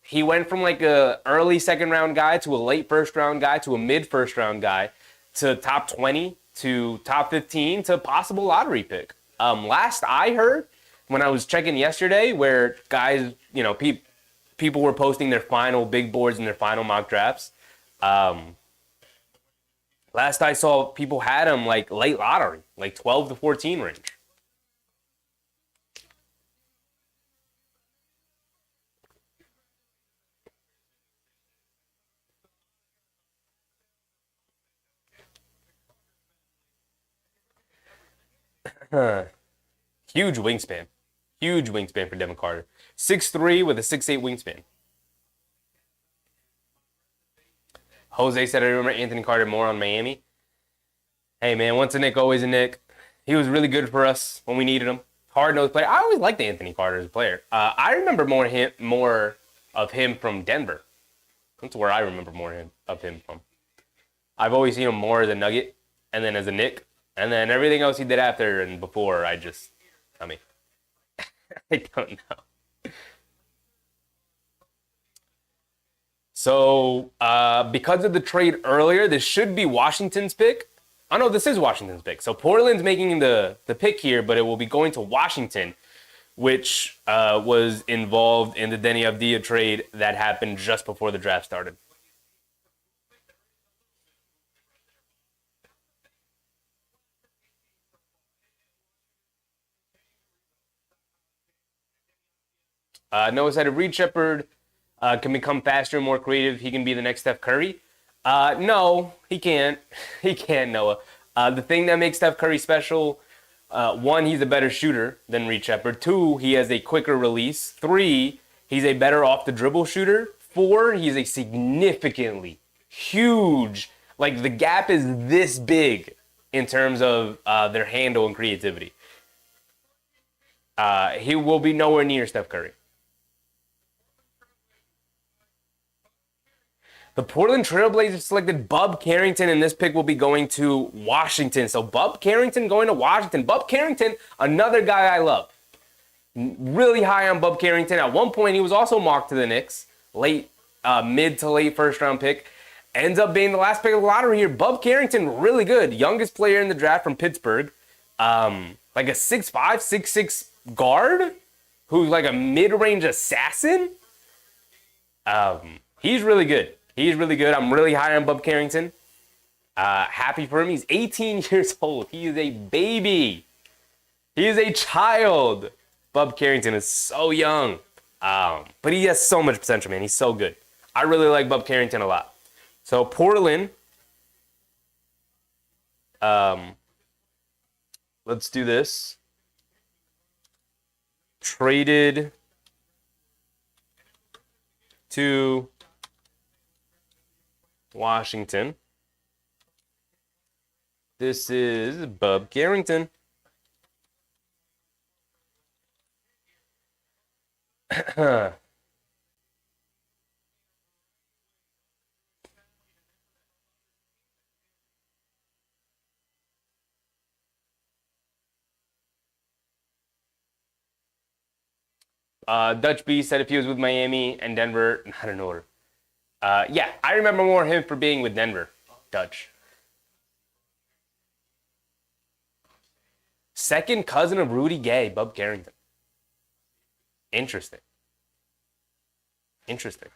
He went from like a early second round guy to a late first round guy to a mid first round guy to top 20 to top 15 to possible lottery pick. Last I heard, when I was checking yesterday, where guys, people were posting their final big boards and their final mock drafts. Last I saw, people had him like late lottery, like 12 to 14 range. Huge wingspan. Huge wingspan for Devin Carter. 6'3" with a 6'8" wingspan. Jose said, I remember Anthony Carter more on Miami. Hey, man, once a Knick, always a Knick. He was really good for us when we needed him. Hard-nosed player. I always liked Anthony Carter as a player. I remember more of him from Denver. That's where I remember more of him from. I've always seen him more as a Nugget, and then as a Knick, and then everything else he did after and before, I mean, I don't know. So, because of the trade earlier, this should be Washington's pick. Oh, no, this is Washington's pick. So, Portland's making the pick here, but it will be going to Washington, which was involved in the Denny Avdia trade that happened just before the draft started. Noah said if Reed Sheppard can become faster and more creative, he can be the next Steph Curry. No, he can't. He can't, Noah. The thing that makes Steph Curry special, one, he's a better shooter than Reed Sheppard. Two, he has a quicker release. Three, he's a better off-the-dribble shooter. Four, he's a significantly huge, like the gap is this big in terms of their handle and creativity. He will be nowhere near Steph Curry. The Portland Trailblazers selected Bub Carrington, and this pick will be going to Washington. So Bub Carrington going to Washington. Bub Carrington, another guy I love. Really high on Bub Carrington. At one point, he was also mocked to the Knicks. Mid to late first-round pick. Ends up being the last pick of the lottery here. Bub Carrington, really good. Youngest player in the draft from Pittsburgh. Like a 6'5", 6'6" guard who's like a mid-range assassin. He's really good. He's really good. I'm really high on Bub Carrington. Happy for him. He's 18 years old. He is a baby. He is a child. Bub Carrington is so young. But he has so much potential, man. He's so good. I really like Bub Carrington a lot. So Portland. Let's do this. Traded to Washington. This is Bub Carrington. Dutch B said if he was with Miami and Denver, not in order. Yeah, I remember more of him for being with Denver. Dutch. Second cousin of Rudy Gay, Bub Carrington. Interesting. Interesting.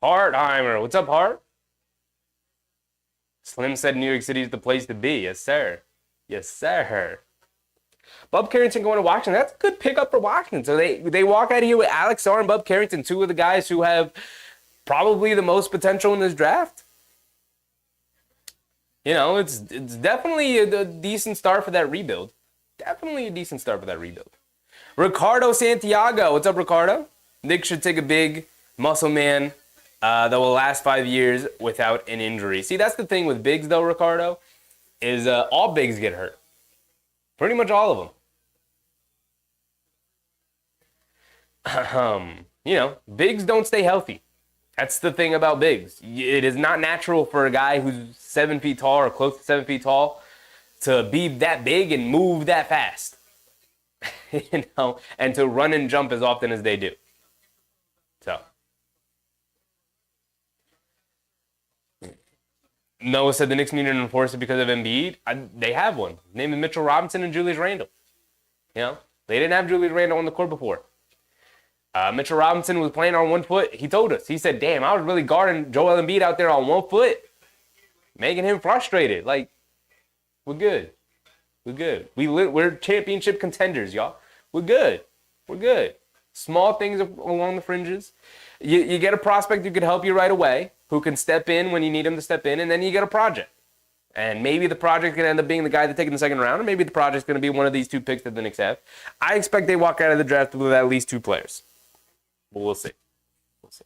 Hartheimer. What's up, Hart? Slim said New York City is the place to be. Yes, sir. Yes, sir. Bub Carrington going to Washington. That's a good pickup for Washington. So they walk out of here with Alex Sarr and Bub Carrington, two of the guys who have probably the most potential in this draft. You know, it's definitely a decent start for that rebuild. Definitely a decent start for that rebuild. Ricardo Santiago. What's up, Ricardo? Nick should take a big muscle man that will last 5 years without an injury. See, that's the thing with bigs, though, Ricardo, is all bigs get hurt. Pretty much all of them. You know, bigs don't stay healthy. That's the thing about bigs. It is not natural for a guy who's 7 feet tall or close to 7 feet tall to be that big and move that fast. You know, and to run and jump as often as they do. So. Noah said the Knicks needed an enforcer because of Embiid. They have one. Name is Mitchell Robinson and Julius Randle. You know, they didn't have Julius Randle on the court before. Mitchell Robinson was playing on 1 foot. He told us. He said, damn, I was really guarding Joel Embiid out there on 1 foot, making him frustrated. Like, we're good. We're good. We're championship contenders, y'all. We're good. We're good. Small things along the fringes. You get a prospect who can help you right away, who can step in when you need him to step in, and then you get a project. And maybe the project can end up being the guy that's taking the second round, or maybe the project's going to be one of these two picks that the Knicks have. I expect they walk out of the draft with at least 2 players. But we'll see. We'll see.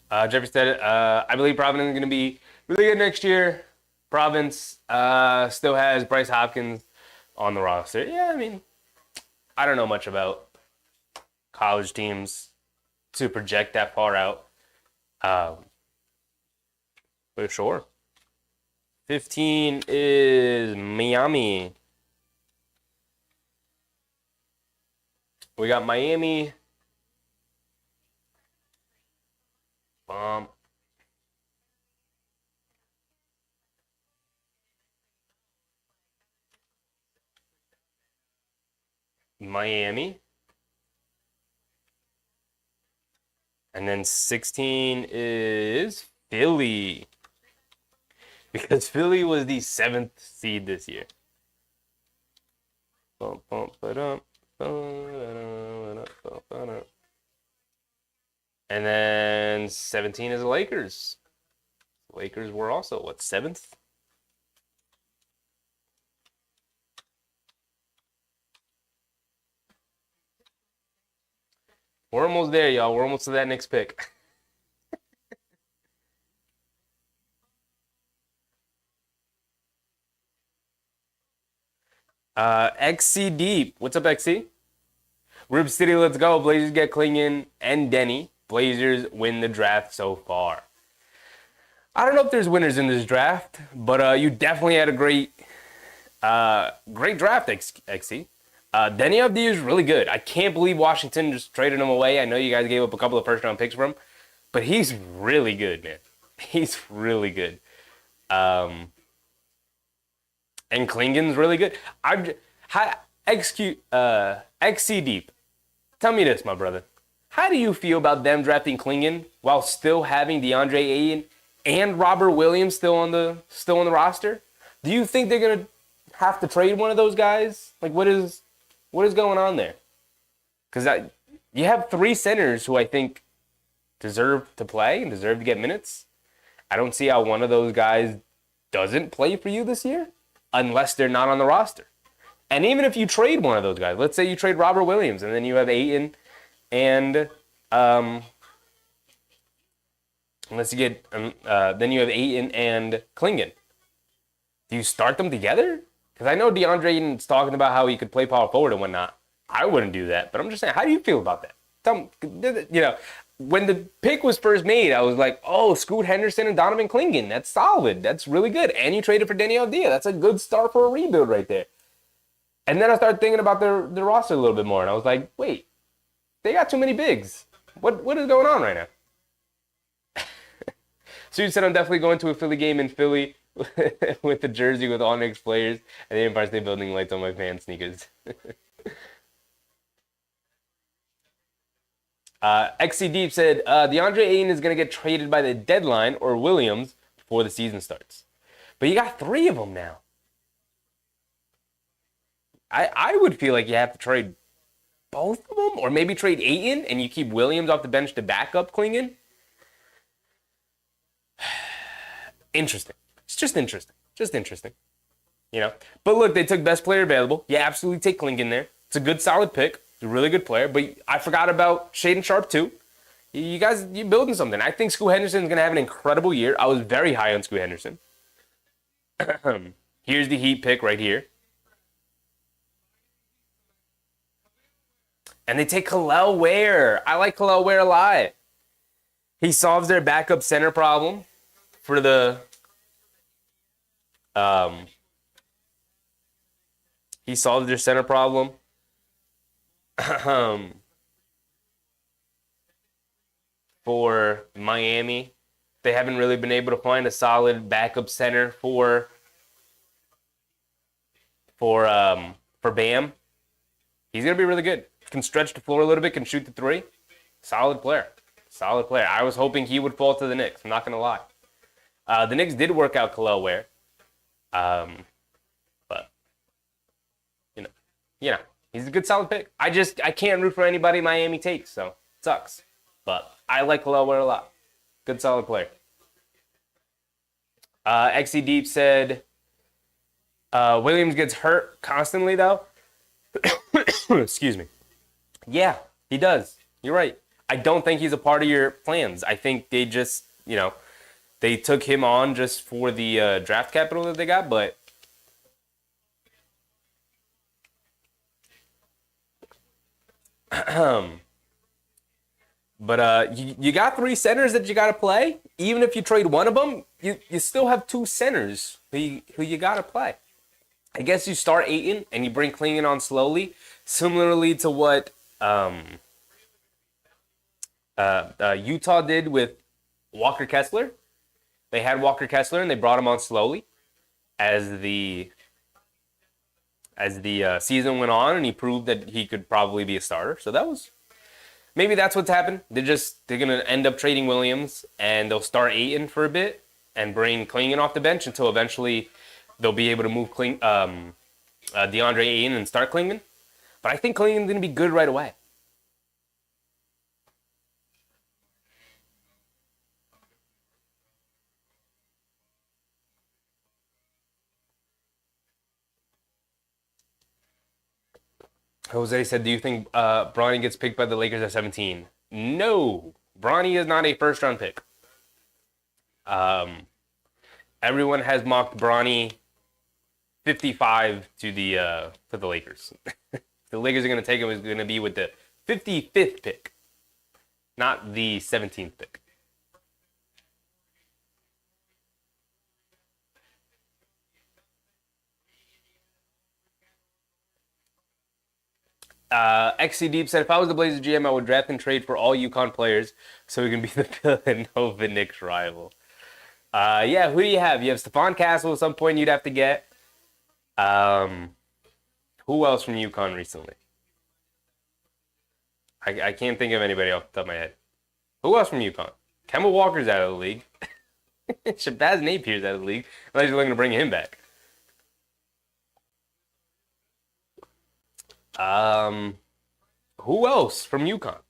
Jeffy said, I believe Providence is going to be really good next year. Providence still has Bryce Hopkins on the roster. Yeah, I mean, I don't know much about college teams to project that far out. But sure. 15 is Miami. We got Miami. Miami. And then 16 is Philly. Because Philly was the 7th seed this year. And then 17 is the Lakers. Lakers were also, what, 7th? We're almost there, y'all. We're almost to that next pick. XC Deep. What's up, XC? Rib City, let's go. Blazers get Klingon and Denny. Blazers win the draft so far. I don't know if there's winners in this draft, but you definitely had a great draft, XC. Denny Avdija is really good. I can't believe Washington just traded him away. I know you guys gave up a couple of first-round picks for him, but he's really good, man. He's really good. And Klingon's really good. XC Deep. Tell me this, my brother. How do you feel about them drafting Klingon while still having DeAndre Ayton and Robert Williams still on the roster? Do you think they're gonna have to trade one of those guys? Like, what is going on there? Because you have 3 centers who I think deserve to play and deserve to get minutes. I don't see how one of those guys doesn't play for you this year unless they're not on the roster. And even if you trade one of those guys, let's say you trade Robert Williams and then you have Ayton and unless you get then you have Ayton and Klingon. Do you start them together? Because I know DeAndre Ayton's talking about how he could play power forward and whatnot. I wouldn't do that, but I'm just saying, how do you feel about that? When the pick was first made, I was like, oh, Scoot Henderson and Donovan Klingon. That's solid. That's really good. And you traded for Denny Avdija. That's a good start for a rebuild right there. And then I started thinking about their roster a little bit more, and I was like, wait, they got too many bigs. What is going on right now? So you said I'm definitely going to a Philly game in Philly with the jersey with all Knicks players and the Empire State Building lights on my fan sneakers. XC Deep said, DeAndre Ayton is going to get traded by the deadline or Williams before the season starts. But you got 3 of them now. I would feel like you have to trade both of them, or maybe trade Ayton and you keep Williams off the bench to back up Klingon. Interesting. It's just interesting. Just interesting. But look, they took best player available. Yeah, absolutely take Klingon there. It's a good, solid pick. He's a really good player. But I forgot about Shaedon Sharpe, too. You guys, you're building something. I think Scoot Henderson is going to have an incredible year. I was very high on Scoot Henderson. Here's the Heat pick right here. And they take Kel'el Ware. I like Kel'el Ware a lot. He solves their backup center problem for the he solved their center problem for Miami. They haven't really been able to find a solid backup center for Bam. He's gonna be really good. can stretch the floor a little bit, can shoot the three. Solid player. Solid player. I was hoping he would fall to the Knicks. I'm not going to lie. The Knicks did work out Kel'el Ware. But, you know, he's a good solid pick. I can't root for anybody Miami takes, so it sucks. But I like Kel'el Ware a lot. Good solid player. XE Deep said, Williams gets hurt constantly, though. Excuse me. Yeah, he does. You're right. I don't think he's a part of your plans. I think they just, they took him on just for the draft capital that they got, but you got 3 centers that you got to play. Even if you trade one of them, you still have 2 centers who you got to play. I guess you start Ayton and you bring Klingon on slowly, similarly to what Utah did with Walker Kessler. They had Walker Kessler and they brought him on slowly as the season went on, and he proved that he could probably be a starter. So maybe that's what's happened. They're gonna end up trading Williams, and they'll start Ayton for a bit and bring Klingon off the bench until eventually they'll be able to move DeAndre Ayton and start Klingon. But I think Klingon's gonna be good right away. Jose said, do you think Bronny gets picked by the Lakers at 17? No. Bronny is not a first-round pick. Everyone has mocked Bronny 55 to the Lakers. The Lakers are going to take him is going to be with the 55th pick, not the 17th pick. XC Deep said, if I was the Blazers GM, I would draft and trade for all UConn players so we can be the Villanova Knicks rival. Yeah, who do you have? You have Stephon Castle at some point you'd have to get. Who else from UConn recently? I can't think of anybody off the top of my head. Who else from UConn? Kemba Walker's out of the league. Shabazz Napier's out of the league. Unless you're looking to bring him back. Who else from UConn?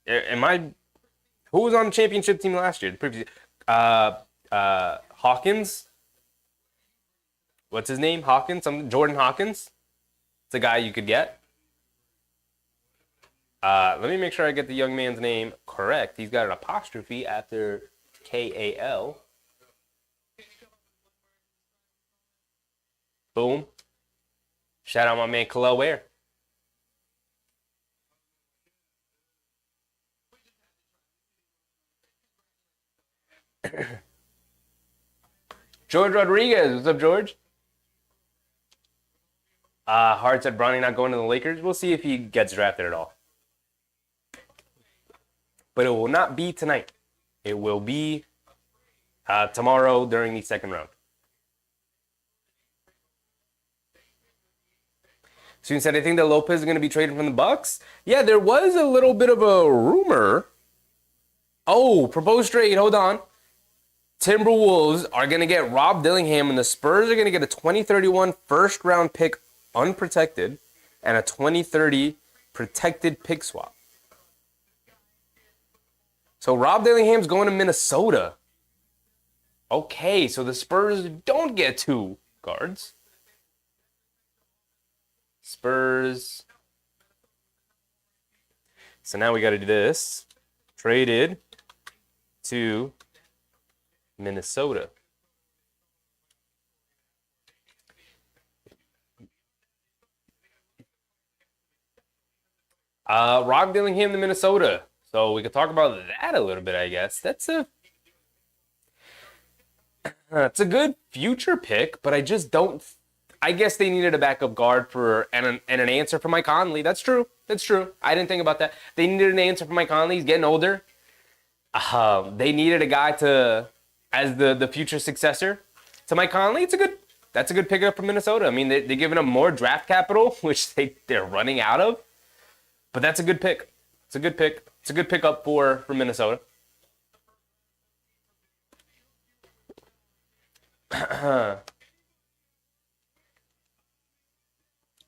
Who was on the championship team last year? The previous Hawkins. What's his name? Hawkins? Jordan Hawkins. It's a guy you could get. Let me make sure I get the young man's name correct. He's got an apostrophe after K-A-L. Boom. Shout out my man Kel'el Ware. George Rodriguez. What's up, George? Hart said Bronny not going to the Lakers. We'll see if he gets drafted at all. But it will not be tonight. It will be tomorrow during the second round. Soon said, I think that Lopez is going to be traded from the Bucks. Yeah, there was a little bit of a rumor. Oh, proposed trade. Hold on. Timberwolves are going to get Rob Dillingham, and the Spurs are going to get a 2031 first-round pick unprotected and a 2030 protected pick swap. So Rob Dillingham's going to Minnesota. Okay, so the Spurs don't get 2 guards. Spurs. So now we got to do this. Traded to Minnesota. Rob Dillingham to Minnesota. So we could talk about that a little bit, I guess. That's a good future pick, but I just don't. I guess they needed a backup guard and an answer for Mike Conley. That's true. I didn't think about that. They needed an answer for Mike Conley. He's getting older. They needed a guy as the future successor to Mike Conley. That's a good pickup from Minnesota. I mean, they're giving him more draft capital, which they're running out of. But that's a good pick. It's a good pick. It's a good pickup for Minnesota.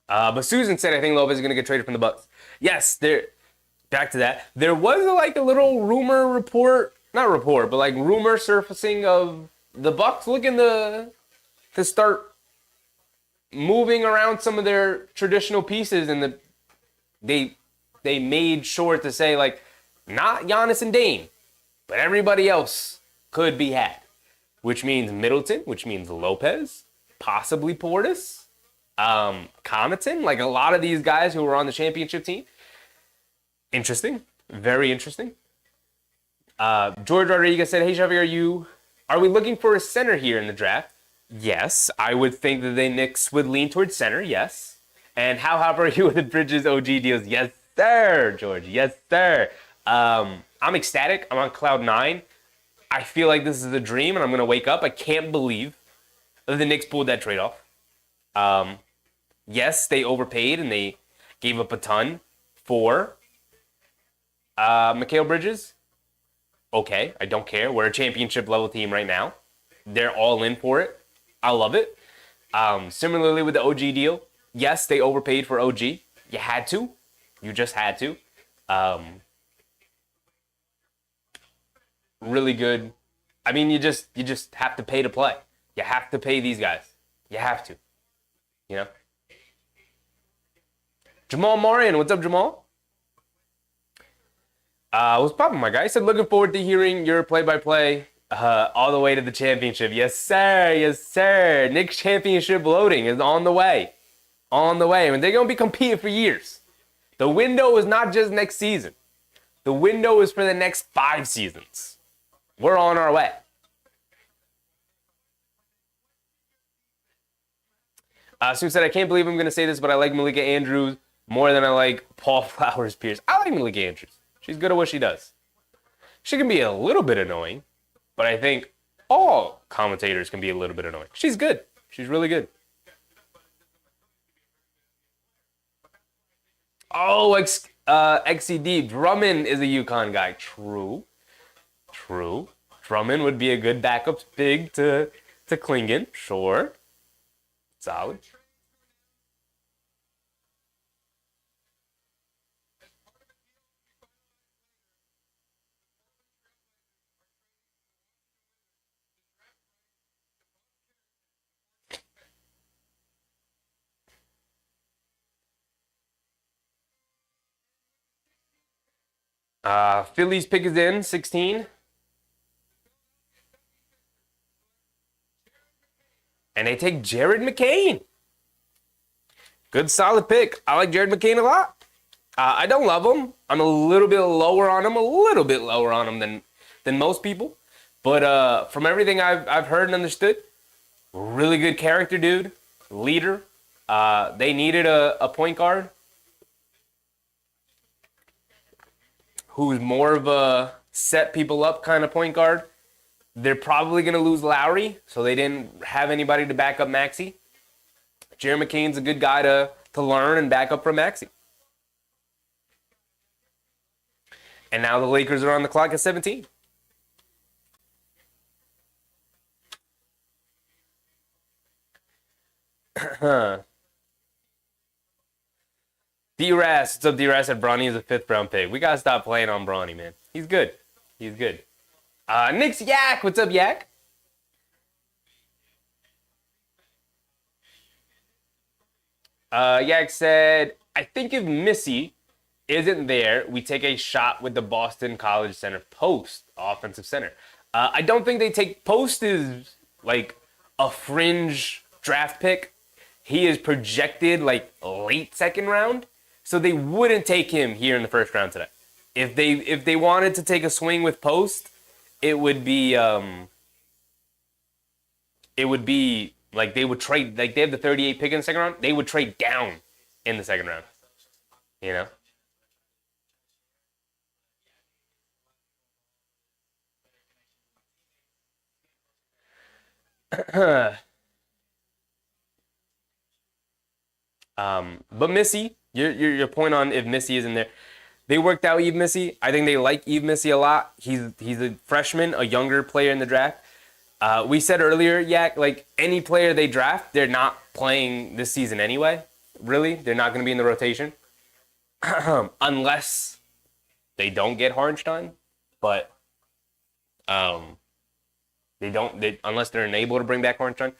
But Susan said, I think Lopez is going to get traded from the Bucks. Yes, back to that. There was like a little rumor report, not report, but like rumor surfacing of the Bucks looking to start moving around some of their traditional pieces, and they made sure to say like not Giannis and Dame, but everybody else could be had, which means Middleton, which means Lopez, possibly Portis. Connaughton, like a lot of these guys who were on the championship team. Interesting. Very interesting. George Rodriguez said, hey, Cheffy, are we looking for a center here in the draft? Yes. I would think that the Knicks would lean towards center, yes. And how happy are you with the Bridges OG deals? Yes, sir, George. Yes, sir. I'm ecstatic. I'm on cloud 9. I feel like this is a dream, and I'm going to wake up. I can't believe that the Knicks pulled that trade off. Yes, they overpaid and they gave up a ton for Mikal Bridges. Okay, I don't care. We're a championship level team right now. They're all in for it. I love it. Similarly with the OG deal, yes, they overpaid for OG. You had to. You just had to. Really good. I mean, you just have to pay to play. You have to pay these guys. You have to. You know? Jamal Marion, what's up, Jamal? What's poppin', my guy? He said, looking forward to hearing your play-by-play all the way to the championship. Yes, sir. Yes, sir. Knicks championship loading is on the way. On the way. I mean, they're going to be competing for years. The window is not just next season. The window is for the next 5 seasons. We're on our way. Sue said, I can't believe I'm going to say this, but I like Malika Andrews more than I like Paul Flowers-Pierce. I like Malika Andrews. She's good at what she does. She can be a little bit annoying, but I think all commentators can be a little bit annoying. She's good. She's really good. Oh, XCD. Drummond is a UConn guy. True. Drummond would be a good backup big to Klingon. Sure. Solid. Phillies pick is in, 16. And they take Jared McCain. Good, solid pick. I like Jared McCain a lot. I don't love him. I'm a little bit lower on him, than most people. But from everything I've heard and understood, really good character, dude. Leader. They needed a point guard who's more of a set people up kind of point guard. They're probably going to lose Lowry, so they didn't have anybody to back up Maxey. Jared McCain's a good guy to learn and back up from Maxey. And now the Lakers are on the clock at 17. D-Ras, what's up, D-Ras? Said Bronny is a 5th round pick. We got to stop playing on Bronny, man. He's good. He's good. Nick's Yak, what's up, Yak? Yak said, I think if Missy isn't there, we take a shot with the Boston College Center Post, offensive center. I don't think they take Post is like a fringe draft pick. He is projected like late 2nd round, so they wouldn't take him here in the 1st round today. If they wanted to take a swing with Post, it would be like they would trade, like they have the 38 pick in the 2nd round. They would trade down in the 2nd round. You know? But Missy Your point on if Missy is in there. They worked out Eve Missy. I think they like Eve Missy a lot. He's a freshman, a younger player in the draft. We said earlier, Yak, like any player they draft, they're not playing this season anyway. Really, they're not going to be in the rotation unless they don't get Harnstein. But they don't. Unless they're unable to bring back Harnstein.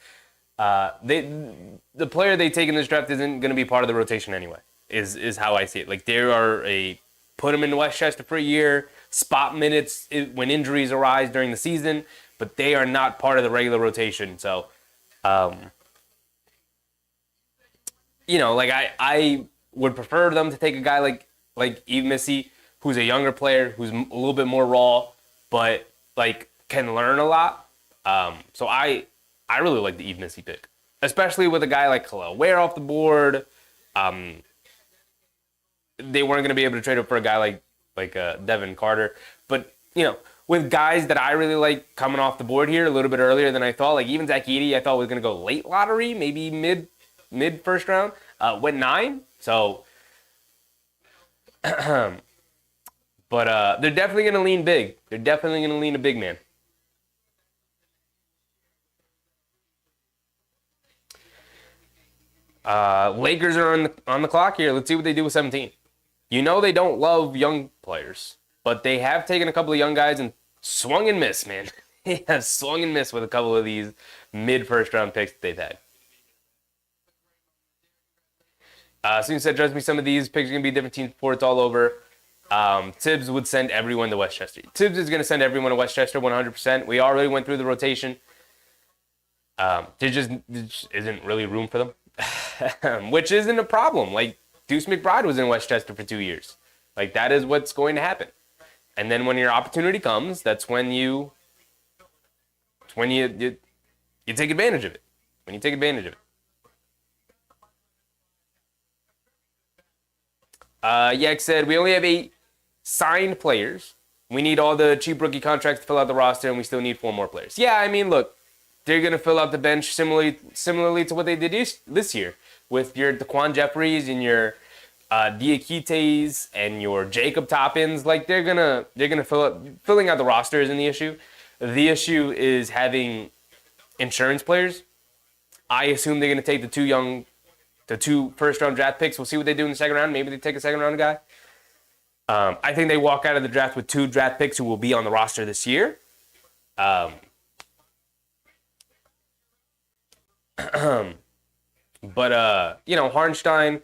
The player they take in this draft isn't going to be part of the rotation anyway. Is how I see it. Like they are a put them in Westchester for a year, spot minutes when injuries arise during the season, but they are not part of the regular rotation. So, like I would prefer them to take a guy like Eve Missy, who's a younger player, who's a little bit more raw, but like can learn a lot. So I really like the Eve Missy pick, especially with a guy like Khalil Ware off the board. They weren't going to be able to trade up for a guy like Devin Carter. But, with guys that I really like coming off the board here a little bit earlier than I thought, like even Zach Edey, I thought was going to go late lottery, maybe mid first round, went 9. So, but they're definitely going to lean big. They're definitely going to lean a big man. Lakers are on the clock here. Let's see what they do with 17. They don't love young players, but they have taken a couple of young guys and swung and missed, man. They have swung and missed with a couple of these mid-first round picks that they've had. Soon said, trust me, some of these picks are going to be different teams before it's all over. Tibbs would send everyone to Westchester. Tibbs is going to send everyone to Westchester 100%. We already went through the rotation. There just isn't really room for them, which isn't a problem. Like, Deuce McBride was in Westchester for 2 years. Like, that is what's going to happen. And then when your opportunity comes, that's when you take advantage of it. When you take advantage of it. Yak said, we only have 8 signed players. We need all the cheap rookie contracts to fill out the roster, and we still need 4 more players. Yeah, I mean, look, they're going to fill out the bench similarly to what they did this year with your Daquan Jeffries and your Diakites and your Jacob Toppins. Like they're gonna filling out the roster isn't the issue. The issue is having insurance players. I assume they're gonna take the 2 first round draft picks. We'll see what they do in the second round. Maybe they take a second round guy. I think they walk out of the draft with 2 draft picks who will be on the roster this year. But Harnstein,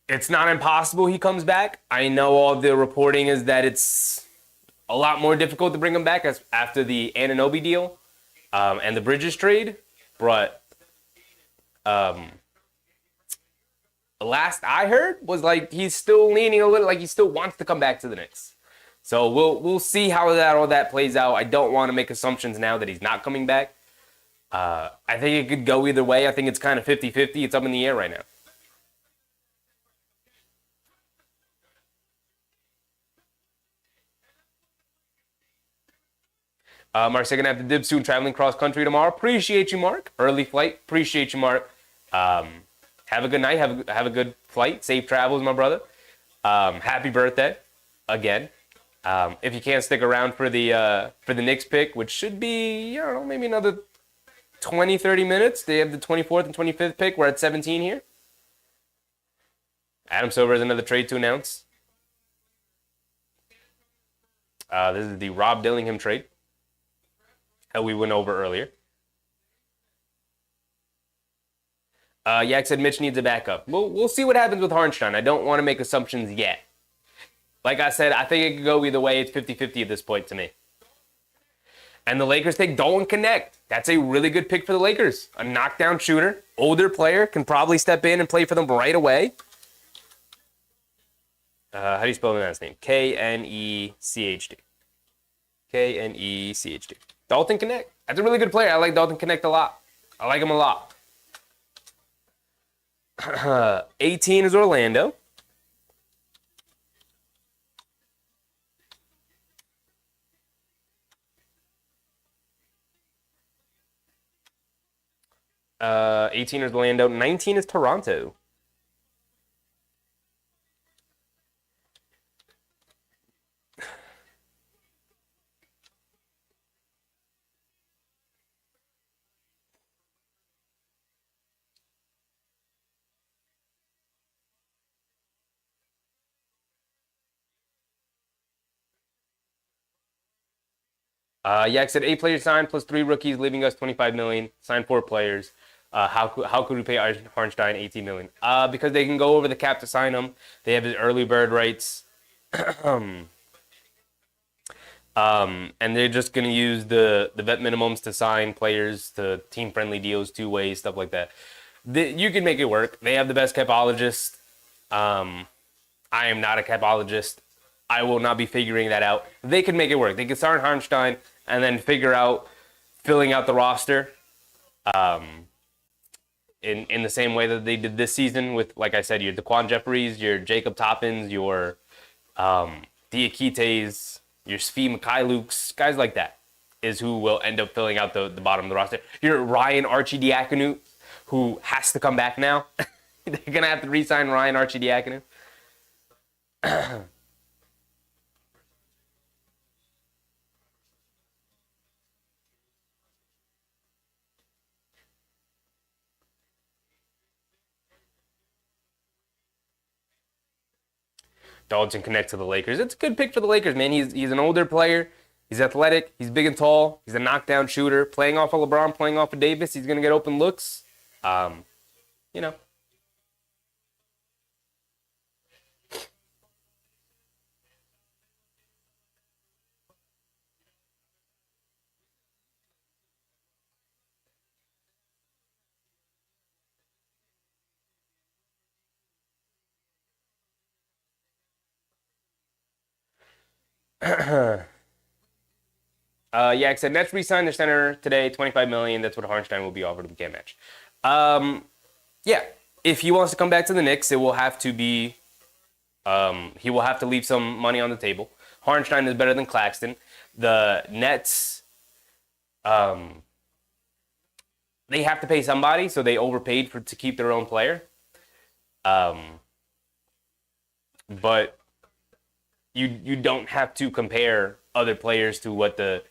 it's not impossible he comes back. I know all the reporting is that it's a lot more difficult to bring him back after the Anunoby deal and the Bridges trade. But the last I heard was like he's still leaning a little, like he still wants to come back to the Knicks. So we'll see how all that plays out. I don't want to make assumptions now that he's not coming back. I think it could go either way. I think it's kind of 50-50. It's up in the air right now. Mark said, gonna have to dib soon, traveling cross country tomorrow. Appreciate you, Mark. Early flight. Appreciate you, Mark. Have a good night. Have a good flight. Safe travels, my brother. Happy birthday again. If you can't stick around for the Knicks pick, which should be, I don't know, maybe another 20, 30 minutes. They have the 24th and 25th pick. We're at 17 here. Adam Silver has another trade to announce. This is the Rob Dillingham trade that we went over earlier. Yak said Mitch needs a backup. We'll see what happens with Harnstein. I don't want to make assumptions yet. Like I said, I think it could go either way. It's 50-50 at this point to me. And the Lakers take Dalton Connect. That's a really good pick for the Lakers. A knockdown shooter, older player, can probably step in and play for them right away. How do you spell the last name? K-N-E-C-H-D. K-N-E-C-H-D. Dalton Connect. That's a really good player. I like Dalton Connect a lot. I like him a lot. 18 is Orlando. Uh, 18 is Orlando. 19 is Toronto. Yeah, I said 8 players signed plus 3 rookies, leaving us 25 million. Signed 4 players. How could we pay Harnstein 18 million? Because they can go over the cap to sign him. They have his early bird rights. And they're just gonna use the vet minimums to sign players to team friendly deals, 2 ways, stuff like that. You can make it work. They have the best capologist. I am not a capologist. I will not be figuring that out. They can make it work. They can start Harnstein and then figure out filling out the roster in the same way that they did this season with, like I said, your Daquan Jeffries, your Jacob Toppins, your Diakites, your Svi Mikhailuks, guys like that is who will end up filling out the bottom of the roster. Your Ryan Arcidiacono, who has to come back now. They're going to have to re-sign Ryan Arcidiacono. Dalton connect to the Lakers. It's a good pick for the Lakers, man. He's an older player. He's athletic. He's big and tall. He's a knockdown shooter. Playing off of LeBron, playing off of Davis. He's going to get open looks. You know. Yeah, I said Nets re-signed their center today, 25 million. That's what Harnstein will be offered if we can't match. Yeah, if he wants to come back to the Knicks, it will have to be. He will have to leave some money on the table. Harnstein is better than Claxton. The Nets, they have to pay somebody, so they overpaid to keep their own player. But you don't have to compare other players to what the.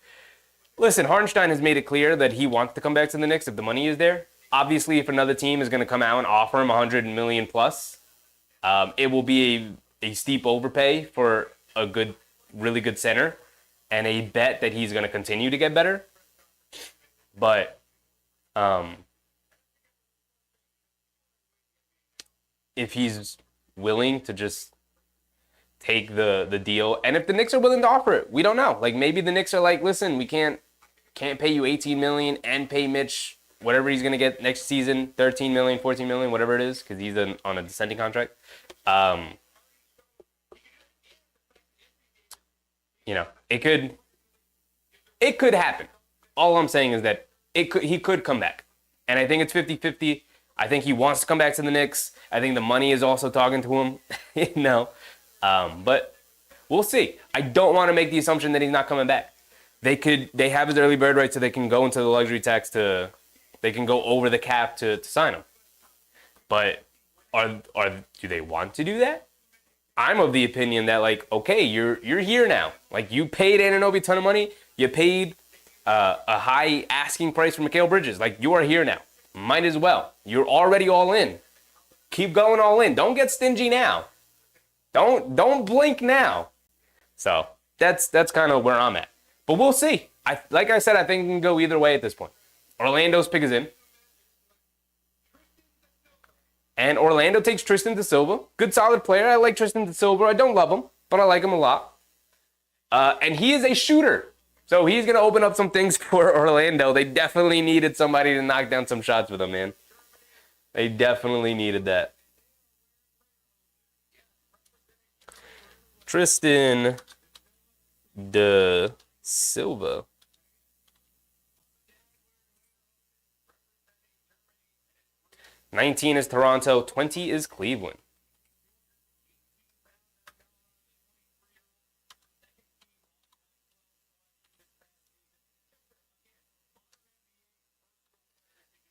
Listen, Harnstein has made it clear that he wants to come back to the Knicks if the money is there. Obviously, if another team is going to come out and offer him 100 million plus, it will be a steep overpay for a really good center, and a bet that he's going to continue to get better. But if he's willing to just take the deal, and if the Knicks are willing to offer it, we don't know. Like maybe the Knicks are like, listen, we can't pay you 18 million and pay Mitch whatever he's going to get next season, 13 million, 14 million, whatever it is, because he's on a descending contract. You know, it could happen. All I'm saying is that he could come back. And I think it's 50-50. I think he wants to come back to the Knicks. I think the money is also talking to him, you know. But we'll see. I don't want to make the assumption that he's not coming back. They have his early bird right, so they can go into the luxury tax they can go over the cap to sign him. But do they want to do that? I'm of the opinion that, like, okay, you're here now. Like, you paid Anunoby a ton of money. You paid a high asking price for Mikal Bridges. Like, you are here now. Might as well. You're already all in. Keep going all in. Don't get stingy now. Don't blink now. So that's kind of where I'm at. But we'll see. Like I said, I think it can go either way at this point. Orlando's pick is in. And Orlando takes Tristan da Silva. Good, solid player. I like Tristan da Silva. I don't love him, but I like him a lot. And he is a shooter. So he's going to open up some things for Orlando. They definitely needed somebody to knock down some shots with him, man. They definitely needed that. Tristan da Silva. $19 is Toronto, $20 is Cleveland.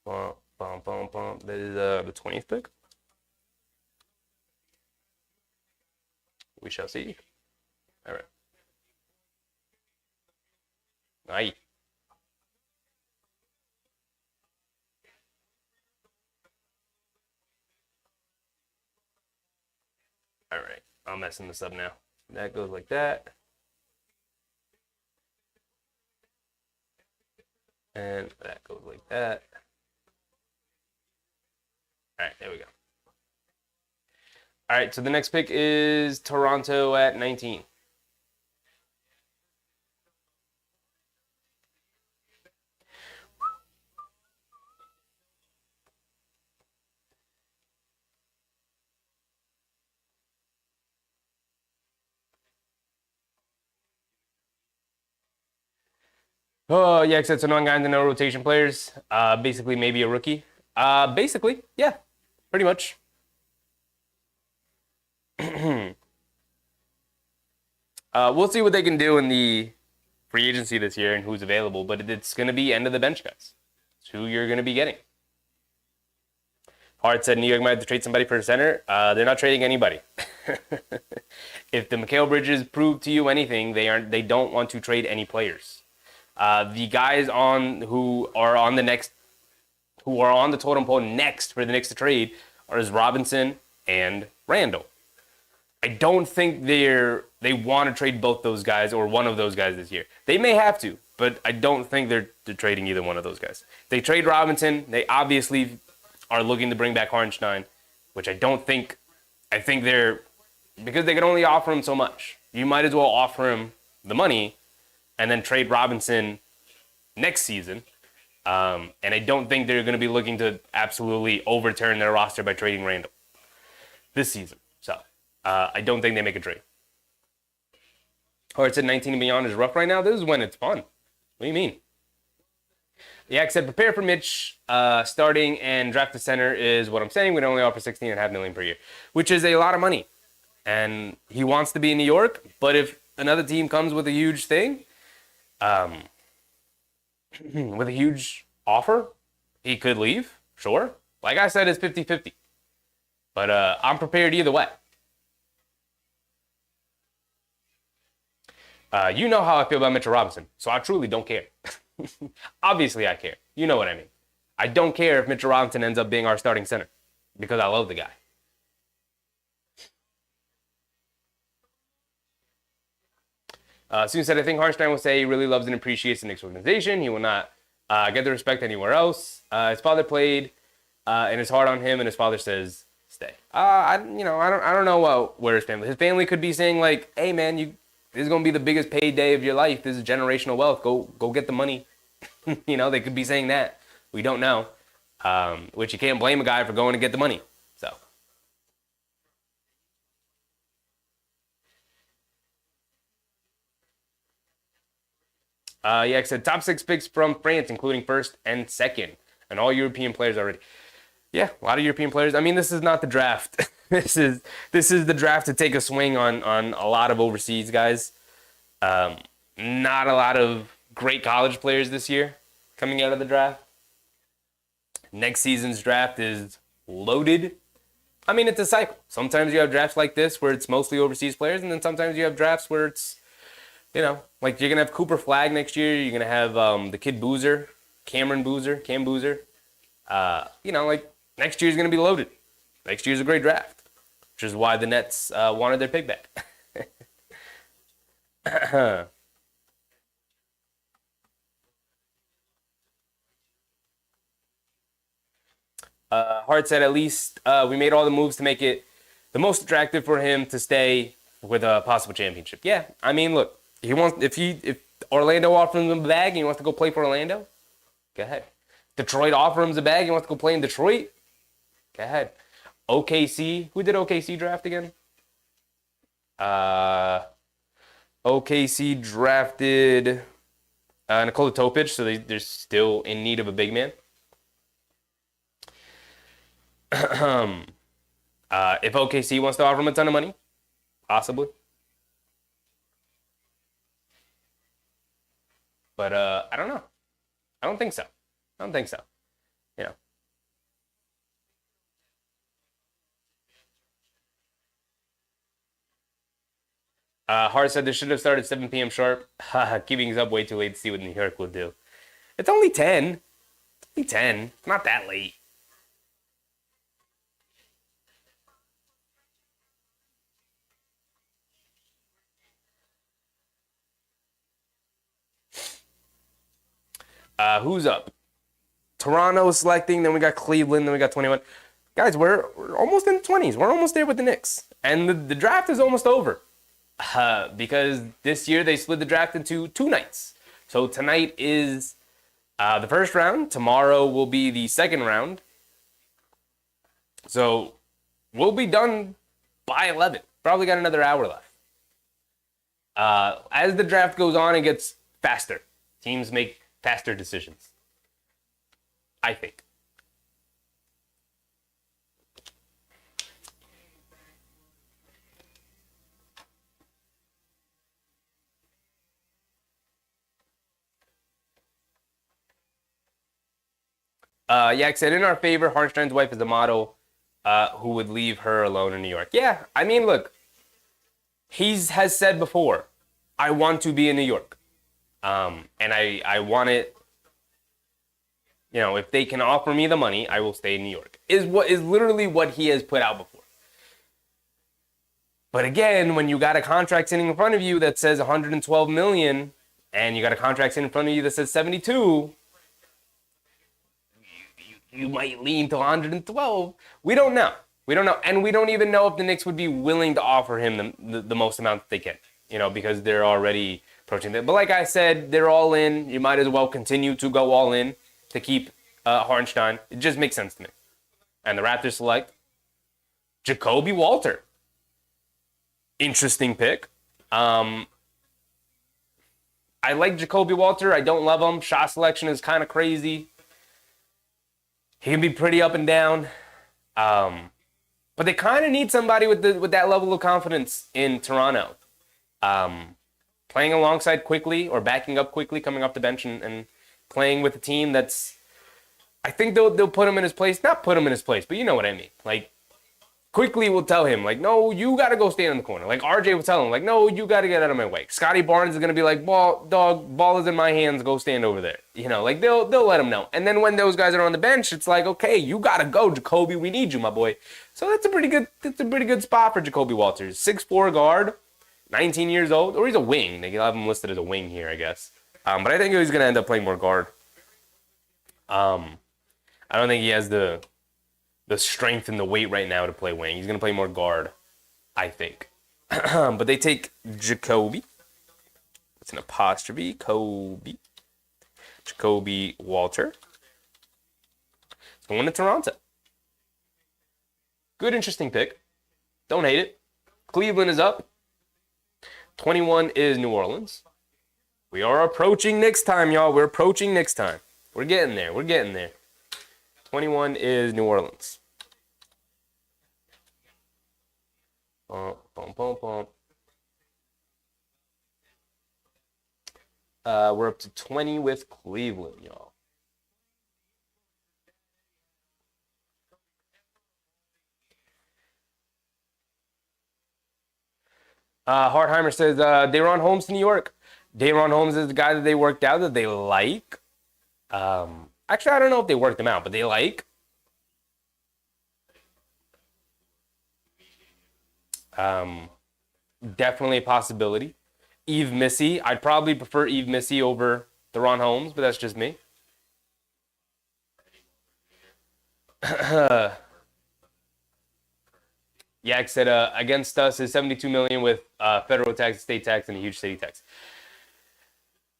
Bum, bum, bum, bum. That is the 20th pick. We shall see. All right. Aye. All right. I'm messing this up now. That goes like that. And that goes like that. All right, there we go. All right, so the next pick is Toronto at 19. Oh, yeah, except so no guys and no rotation players. Basically, maybe a rookie. Basically, yeah, pretty much. We'll see what they can do in the free agency this year and who's available, but it's going to be end of the bench guys. It's who you're going to be getting. Hart said New York might have to trade somebody for a center. They're not trading anybody. If the Mikal Bridges prove to you anything, they don't want to trade any players. The guys who are on the totem pole next for the Knicks to trade is Robinson and Randall. I don't think they want to trade both those guys or one of those guys this year. They may have to, but I don't think they're trading either one of those guys. If they trade Robinson, they obviously are looking to bring back Hartenstein, which I don't think. I think because they can only offer him so much. You might as well offer him the money and then trade Robinson next season. And I don't think they're going to be looking to absolutely overturn their roster by trading Randall this season. So I don't think they make a trade. Hart said 19 and beyond is rough right now. This is when it's fun. What do you mean? Yak said prepare for Mitch starting and draft the center is what I'm saying. We'd only offer $16.5 million per year, which is a lot of money. And he wants to be in New York, but if another team comes with a huge thing, with a huge offer, he could leave, sure. Like I said, it's 50-50. But I'm prepared either way. You know how I feel about Mitchell Robinson, so I truly don't care. Obviously, I care. You know what I mean. I don't care if Mitchell Robinson ends up being our starting center because I love the guy. Soon said, I think Hartenstein will say he really loves and appreciates the Knicks organization. He will not get the respect anywhere else. His father played, and it's hard on him, and his father says, stay. I don't know where his family could be saying like, hey man, this is gonna be the biggest payday of your life. This is generational wealth. Go get the money. They could be saying that. We don't know. Which you can't blame a guy for going to get the money. So. I said top 6 picks from France, including first and second, and all European players already. Yeah, a lot of European players. I mean, this is not the draft. this is the draft to take a swing on a lot of overseas guys. Not a lot of great college players this year coming out of the draft. Next season's draft is loaded. I mean, it's a cycle. Sometimes you have drafts like this where it's mostly overseas players, and then sometimes you have drafts where it's, like you're going to have Cooper Flagg next year. You're going to have the kid Boozer, Cam Boozer. Like next year's going to be loaded. Next year's a great draft, which is why the Nets wanted their pick back. Hart said at least we made all the moves to make it the most attractive for him to stay with a possible championship. Yeah, I mean, look, if Orlando offers him a bag and he wants to go play for Orlando, go ahead. Detroit offers him a bag and he wants to go play in Detroit, go ahead. OKC, who did OKC draft again? OKC drafted Nikola Topic, so they're still in need of a big man. If OKC wants to offer him a ton of money, possibly. But I don't know. I don't think so. You know. Hart said they should have started 7 p.m. sharp. Keeping us up way too late to see what New York will do. It's only 10. It's not that late. Who's up? Toronto selecting, then we got Cleveland, then we got 21. Guys, we're almost in the 20s. We're almost there with the Knicks. And the draft is almost over. Because this year they split the draft into 2 nights. So tonight is the first round. Tomorrow will be the second round. So we'll be done by 11. Probably got another hour left. As the draft goes on, it gets faster. Teams make faster decisions, I think. Yak said, in our favor, Hartenstein's wife is the model who would leave her alone in New York. Yeah, I mean, look, has said before, I want to be in New York. And I want it, you know, if they can offer me the money, I will stay in New York. Is literally what he has put out before. But again, when you got a contract sitting in front of you that says 112 million, and you got a contract sitting in front of you that says 72, you might lean to 112. We don't know. And we don't even know if the Knicks would be willing to offer him the most amount that they can, you know, because they're already approaching that. But like I said, they're all in. You might as well continue to go all in to keep Hartenstein. It just makes sense to me. And the Raptors select Jacoby Walter. Interesting pick. I like Jacoby Walter. I don't love him. Shot selection is kind of crazy. He can be pretty up and down. But they kind of need somebody with that level of confidence in Toronto. Playing alongside quickly or backing up quickly, coming off the bench and playing with a team that's, I think they'll put him in his place. Not put him in his place, but you know what I mean. Like, quickly will tell him, like, no, you got to go stand in the corner. Like, RJ will tell him, like, no, you got to get out of my way. Scotty Barnes is going to be like, ball is in my hands, go stand over there. You know, like, they'll let him know. And then when those guys are on the bench, it's like, okay, you got to go, Jacoby, we need you, my boy. So that's a pretty good spot for Jacoby Walters. 6'4" guard, 19 years old, or he's a wing. They have him listed as a wing here, I guess. But I think he's going to end up playing more guard. I don't think he has the strength and the weight right now to play wing. He's going to play more guard, I think. But they take Jacoby. It's an apostrophe. Jacoby Walter. It's going to Toronto. Good, interesting pick. Don't hate it. Cleveland is up. 21 is New Orleans. We are approaching Knicks time, y'all. We're approaching Knicks time. We're getting there. 21 is New Orleans. Bum, bum, bum, bum. We're up to 20 with Cleveland, y'all. Hartheimer says, Dayron Holmes to New York. Dayron Holmes is the guy that they worked out that they like. Actually, I don't know if they worked him out, but they like. Definitely a possibility. Yves Missy. I'd probably prefer Yves Missy over Dayron Holmes, but that's just me. Yak said, against us is 72 million with federal tax, state tax, and a huge city tax.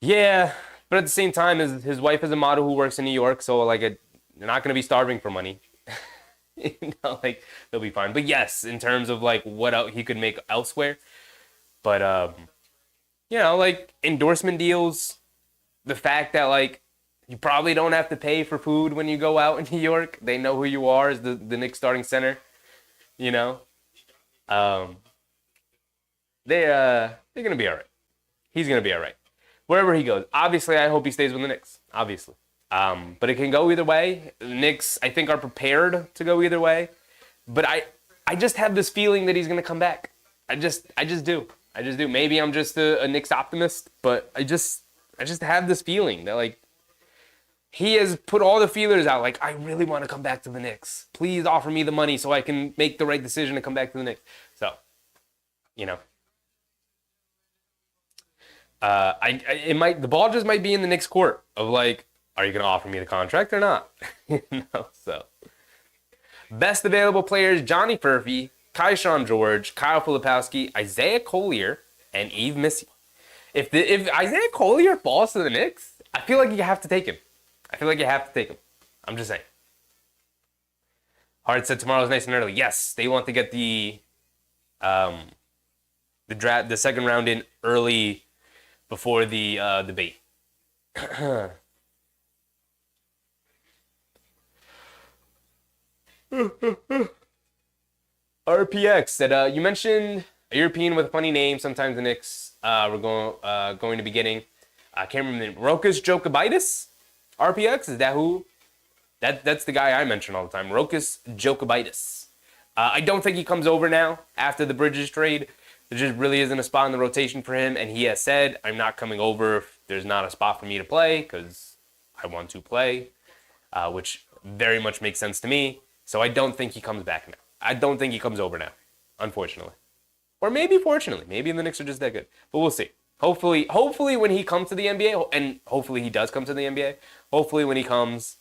Yeah, but at the same time, his wife is a model who works in New York, so like they're not going to be starving for money. You know, like they'll be fine. But yes, in terms of like what he could make elsewhere, but you know, like endorsement deals, the fact that like you probably don't have to pay for food when you go out in New York. They know who you are as the Knicks starting center. You know, they're gonna be all right. He's gonna be all right wherever he goes. Obviously, I hope he stays with the Knicks. Obviously. But it can go either way. The Knicks, I think, are prepared to go either way. But I just have this feeling that he's going to come back. I just do. Maybe I'm just a Knicks optimist, but I just have this feeling that, like, he has put all the feelers out. Like, I really want to come back to the Knicks. Please offer me the money so I can make the right decision to come back to the Knicks. So, you know. The ball just might be in the Knicks court of, like, are you going to offer me the contract or not? So best available players: Johnny Furphy, Keyshawn George, Kyle Filipowski, Isaiah Collier, and Yves Missy. If Isaiah Collier falls to the Knicks, I feel like you have to take him. I'm just saying. Hart said tomorrow's nice and early. Yes, they want to get the draft, the second round in early before the debate. RPX said, you mentioned a European with a funny name. Sometimes the Knicks we're going to be getting. I can't remember the name. Rokas Jokibitis? RPX? Is that who? That's the guy I mention all the time. Rokas Jokibitis. I don't think he comes over now after the Bridges trade. There just really isn't a spot in the rotation for him. And he has said, I'm not coming over if there's not a spot for me to play because I want to play, which very much makes sense to me. So I don't think he comes back now. I don't think he comes over now, unfortunately. Or maybe fortunately. Maybe the Knicks are just that good. But we'll see. Hopefully when he comes to the NBA, and hopefully he does come to the NBA, hopefully when he comes,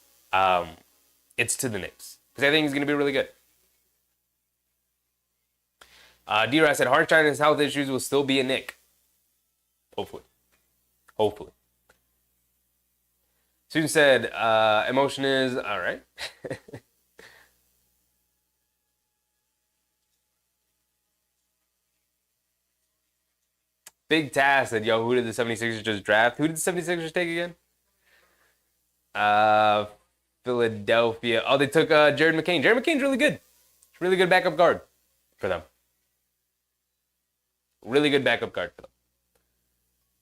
it's to the Knicks. Because I think he's going to be really good. D-Rat said, Hartenstein and his health issues will still be a Knick. Hopefully. Susan said, emotion is, all right. Big Task said, yo, who did the 76ers just draft? Who did the 76ers take again? Philadelphia. Oh, they took Jared McCain. Jared McCain's really good. Really good backup guard for them. Really good backup guard for them.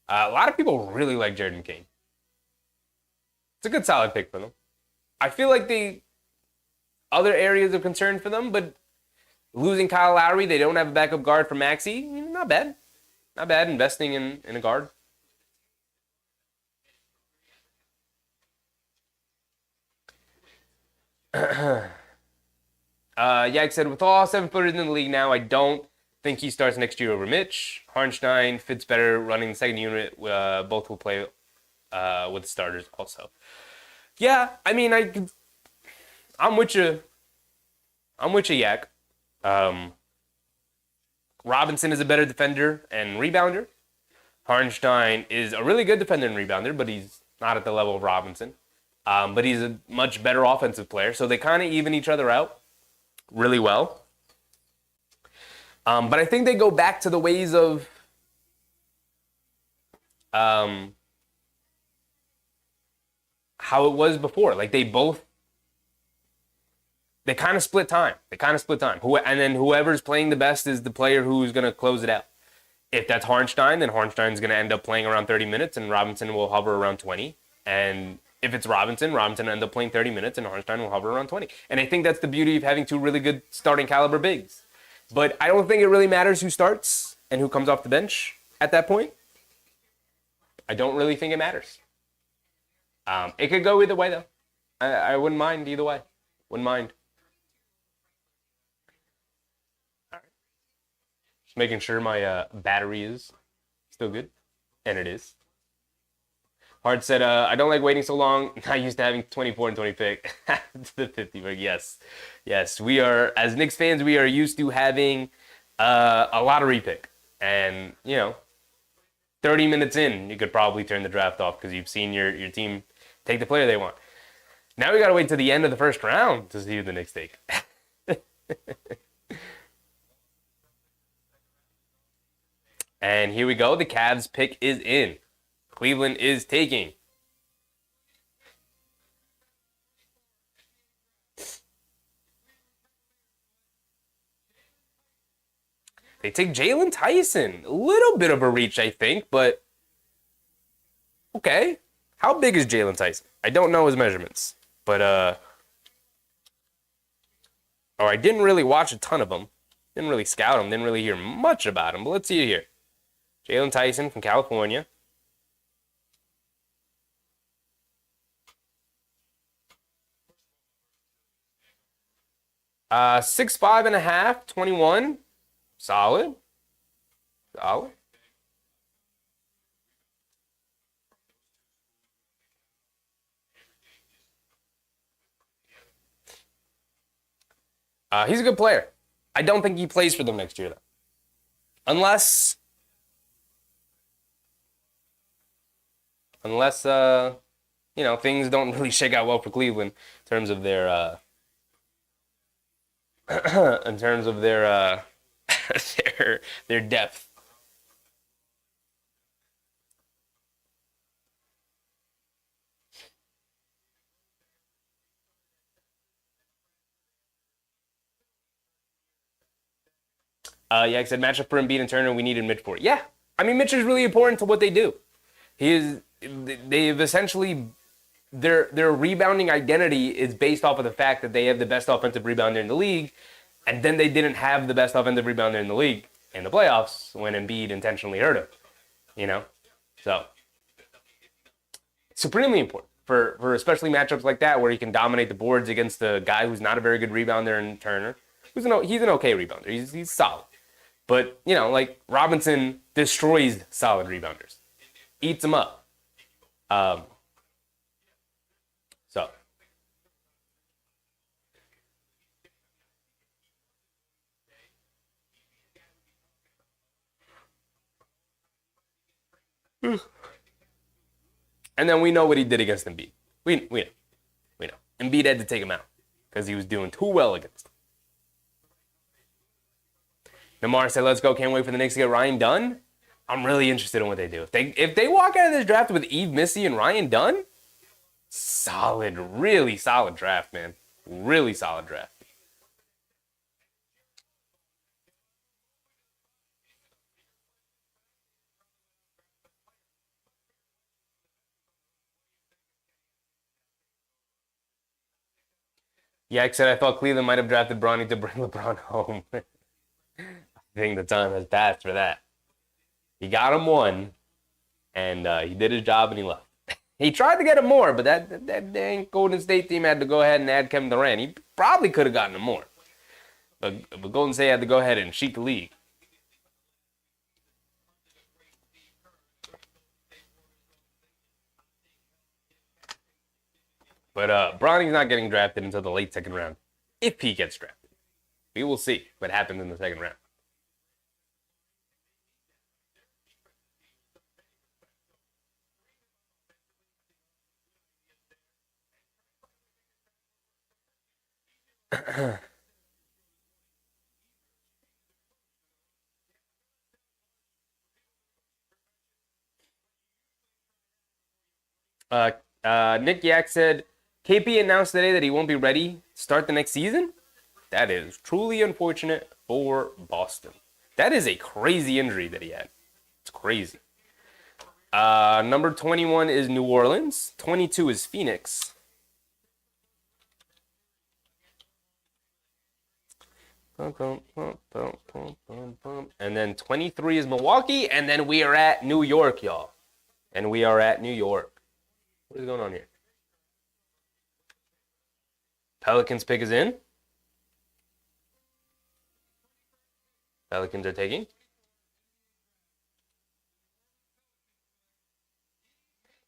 A lot of people really like Jared McCain. It's a good solid pick for them. I feel like the other areas of concern for them, but losing Kyle Lowry, they don't have a backup guard for Maxey. Not bad. Not bad investing in a guard. Yak said, with all 7-footers in the league now, I don't think he starts next year over Mitch. Hartenstein fits better running the second unit. Both will play with the starters also. Yeah, I mean, I'm with you. Yak. Robinson is a better defender and rebounder. Hartenstein is a really good defender and rebounder, but he's not at the level of Robinson. But he's a much better offensive player, so they kind of even each other out really well. But I think they go back to the ways of how it was before. Like they kind of split time. And then whoever's playing the best is the player who's going to close it out. If that's Hartenstein, then Hartenstein's going to end up playing around 30 minutes and Robinson will hover around 20. And if it's Robinson will end up playing 30 minutes and Hartenstein will hover around 20. And I think that's the beauty of having two really good starting caliber bigs. But I don't think it really matters who starts and who comes off the bench at that point. I don't really think it matters. It could go either way, though. I wouldn't mind either way. Wouldn't mind. Making sure my battery is still good, and it is. Hart said, I don't like waiting so long. Not used to having 24 and 20 pick to the 50 pick. Yes, we are, as Knicks fans, we are used to having a lottery pick. And, 30 minutes in, you could probably turn the draft off because you've seen your team take the player they want. Now we got to wait to the end of the first round to see who the Knicks take. And here we go. The Cavs pick is in. Cleveland is taking. They take Jalen Tyson. A little bit of a reach, I think, but okay. How big is Jalen Tyson? I don't know his measurements, but I didn't really watch a ton of them. Didn't really scout him. Didn't really hear much about him, but let's see it here. Jalen Tyson from California. Uh, 6'5.5", 21. Solid. He's a good player. I don't think he plays for them next year, though. Unless things don't really shake out well for Cleveland in terms of their in terms of their their depth. Yeah, I said matchup for Embiid and Turner. We needed Mitch for it. Yeah, I mean Mitch is really important to what they do. He is. They've essentially their rebounding identity is based off of the fact that they have the best offensive rebounder in the league, and then they didn't have the best offensive rebounder in the league in the playoffs when Embiid intentionally hurt him. So supremely important for especially matchups like that where he can dominate the boards against a guy who's not a very good rebounder in Turner. He's an okay rebounder. He's solid. But, like Robinson destroys solid rebounders, eats them up. So. And then we know what he did against Embiid. We know. Embiid had to take him out because he was doing too well against him. Namar said, let's go. Can't wait for the Knicks to get Ryan Dunn. I'm really interested in what they do. If they walk out of this draft with Yves Missi and Ryan Dunn, solid, really solid draft, man. Really solid draft. Yeah, I said I thought Cleveland might have drafted Bronny to bring LeBron home. I think the time has passed for that. He got him one, and he did his job, and he left. He tried to get him more, but that dang Golden State team had to go ahead and add Kevin Durant. He probably could have gotten him more. But Golden State had to go ahead and cheat the league. But Bronny's not getting drafted until the late second round. If he gets drafted. We will see what happens in the second round. Nick Yak said, KP announced today that he won't be ready to start the next season. That is truly unfortunate for Boston. That is a crazy injury that he had. It's crazy. Number 21 is New Orleans. 22 is Phoenix. And then 23 is Milwaukee. And then we are at New York, y'all. And we are at New York. What is going on here? Pelicans pick is in. Pelicans are taking.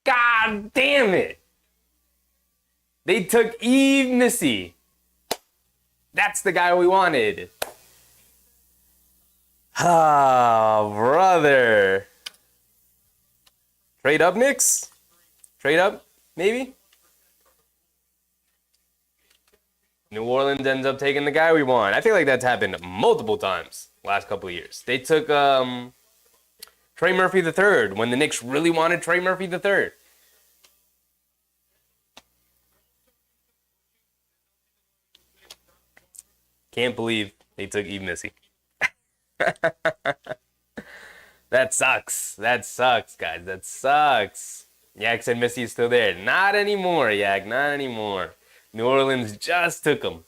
God damn it. They took Yves Missi. That's the guy we wanted. Oh, brother. Trade up, Knicks? Trade up, maybe? New Orleans ends up taking the guy we want. I feel like that's happened multiple times last couple of years. They took Trey Murphy III when the Knicks really wanted Trey Murphy III. Can't believe they took Yves Missi. That sucks. That sucks, guys. That sucks. Yak said Missi is still there. Not anymore, Yak. Not anymore. New Orleans just took him.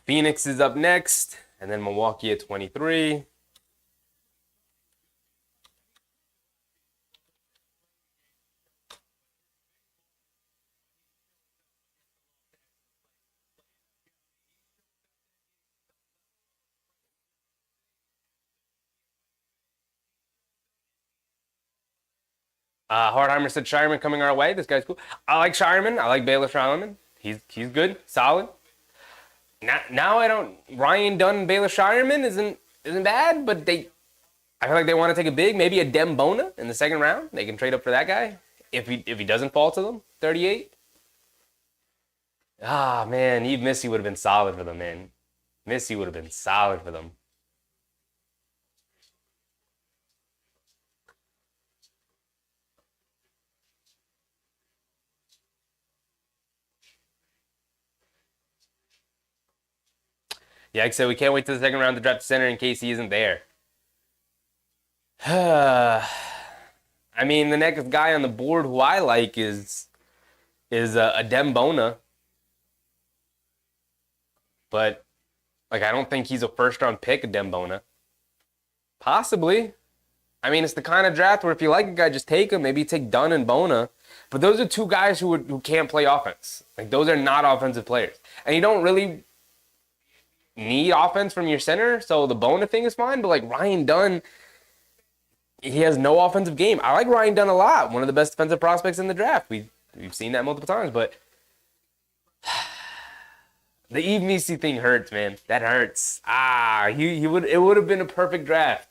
Phoenix is up next, and then Milwaukee at 23. Hardheimer said Shireman coming our way. This guy's cool. I like Shireman. I like Baylor Shireman. He's good, solid. Now I don't. Ryan Dunn and Baylor Shireman isn't bad, but I feel like they want to take a big, maybe a Dem Bona in the second round. They can trade up for that guy if he doesn't fall to them. 38. Ah man, Eve Missy would have been solid for them, man. Missy would have been solid for them. Yeah, like I said, we can't wait till the second round to draft the center in case he isn't there. I mean, the next guy on the board who I like is a Dembona, but like I don't think he's a first round pick, a Dembona. Possibly. I mean, it's the kind of draft where if you like a guy, just take him. Maybe take Dunn and Bona. But those are two guys who can't play offense. Like those are not offensive players, and you don't really need offense from your center. So the Bona thing is fine. But like Ryan Dunn, he has no offensive game. I like Ryan Dunn a lot. One of the best defensive prospects in the draft. We've seen that multiple times. But the Eve Misi thing hurts, man. That hurts. It would have been a perfect draft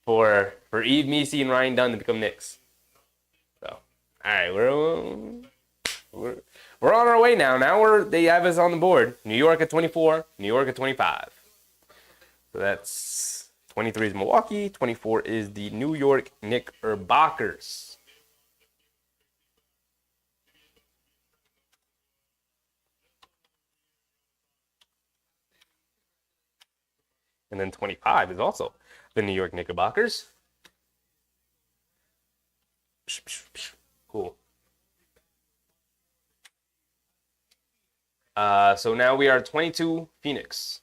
for Eve Misi and Ryan Dunn to become Knicks. So, all right, we're on our way now. Now they have us on the board. New York at 24, New York at 25. So that's 23 is Milwaukee, 24 is the New York Knickerbockers. And then 25 is also the New York Knickerbockers. Cool. So now we are 22 Phoenix.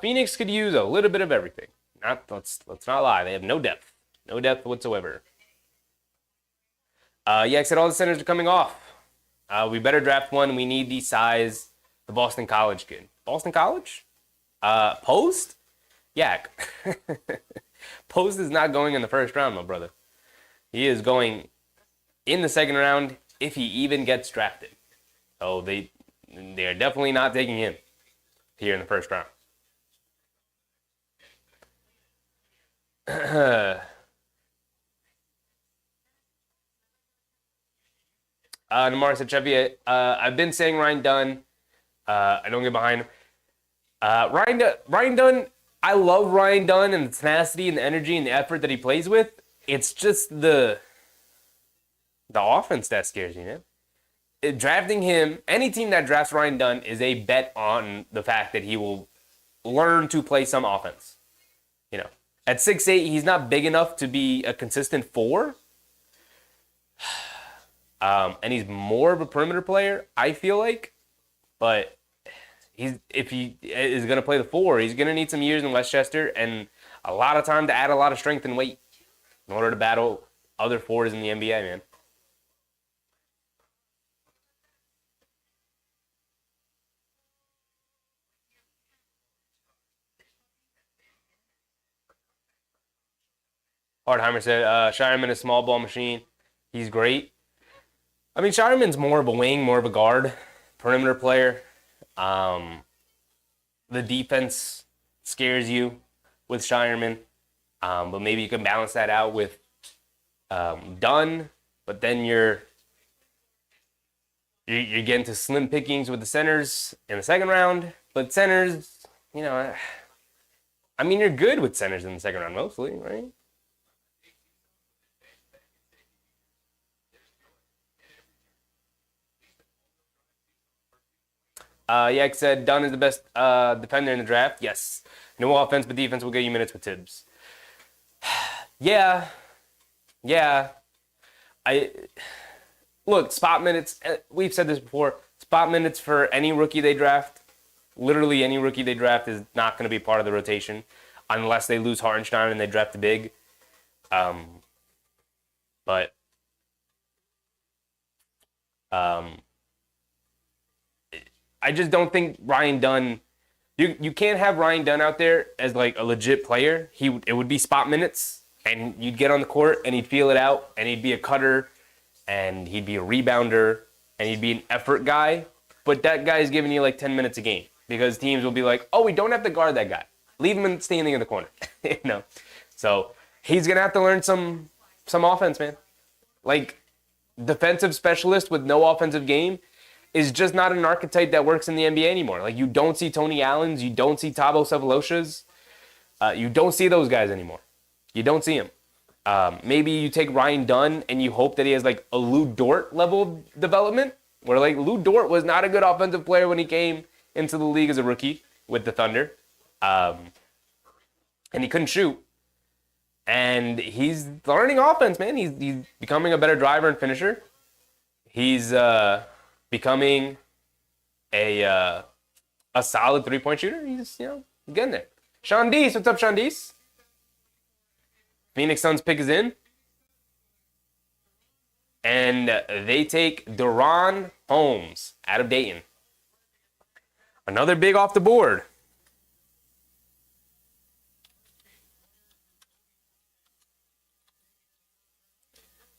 Phoenix could use a little bit of everything. Let's not lie. They have no depth whatsoever. Yeah, I said all the centers are coming off. We better draft one. We need the size. The Boston College kid. Boston College? Post? Yak. Post is not going in the first round, my brother. He is going in the second round if he even gets drafted. So they're definitely not taking him here in the first round. Namar said, Cheffy, I've been saying Ryan Dunn. I don't get behind him. Ryan Dunn, I love Ryan Dunn and the tenacity and the energy and the effort that he plays with. It's just the offense that scares me, man. Drafting him, any team that drafts Ryan Dunn is a bet on the fact that he will learn to play some offense. You know, at 6'8", he's not big enough to be a consistent 4. And he's more of a perimeter player, I feel like. But if he is going to play the 4, he's going to need some years in Westchester and a lot of time to add a lot of strength and weight in order to battle other 4s in the NBA, man. Hardheimer said, Shireman is a small ball machine. He's great. I mean, Shireman's more of a wing, more of a guard, perimeter player. The defense scares you with Shireman, but maybe you can balance that out with Dunn. But then you're getting to slim pickings with the centers in the second round. But centers, I mean, you're good with centers in the second round mostly, right? Yak said Dunn is the best defender in the draft. Yes. No offense, but defense will get you minutes with Tibbs. Yeah. Look, spot minutes. We've said this before. Spot minutes for any rookie they draft, literally any rookie they draft, is not going to be part of the rotation unless they lose Hartenstein and they draft a big. But I just don't think Ryan Dunn. You can't have Ryan Dunn out there as like a legit player. It would be spot minutes. And you'd get on the court and he'd feel it out and he'd be a cutter and he'd be a rebounder and he'd be an effort guy. But that guy's giving you like 10 minutes a game because teams will be like, oh, we don't have to guard that guy. Leave him standing in the corner. So he's going to have to learn some offense, man. Like, defensive specialist with no offensive game is just not an archetype that works in the NBA anymore. Like, you don't see Tony Allen's, you don't see Thabo Sefolosha's, you don't see those guys anymore. You don't see him. Maybe you take Ryan Dunn and you hope that he has like a Lou Dort level of development, where like Lou Dort was not a good offensive player when he came into the league as a rookie with the Thunder, and he couldn't shoot. And he's learning offense, man. He's becoming a better driver and finisher. He's becoming a solid 3-point shooter. He's getting there. Sean Deese, what's up, Sean Deese? Phoenix Suns pick is in. And they take Deron Holmes out of Dayton. Another big off the board.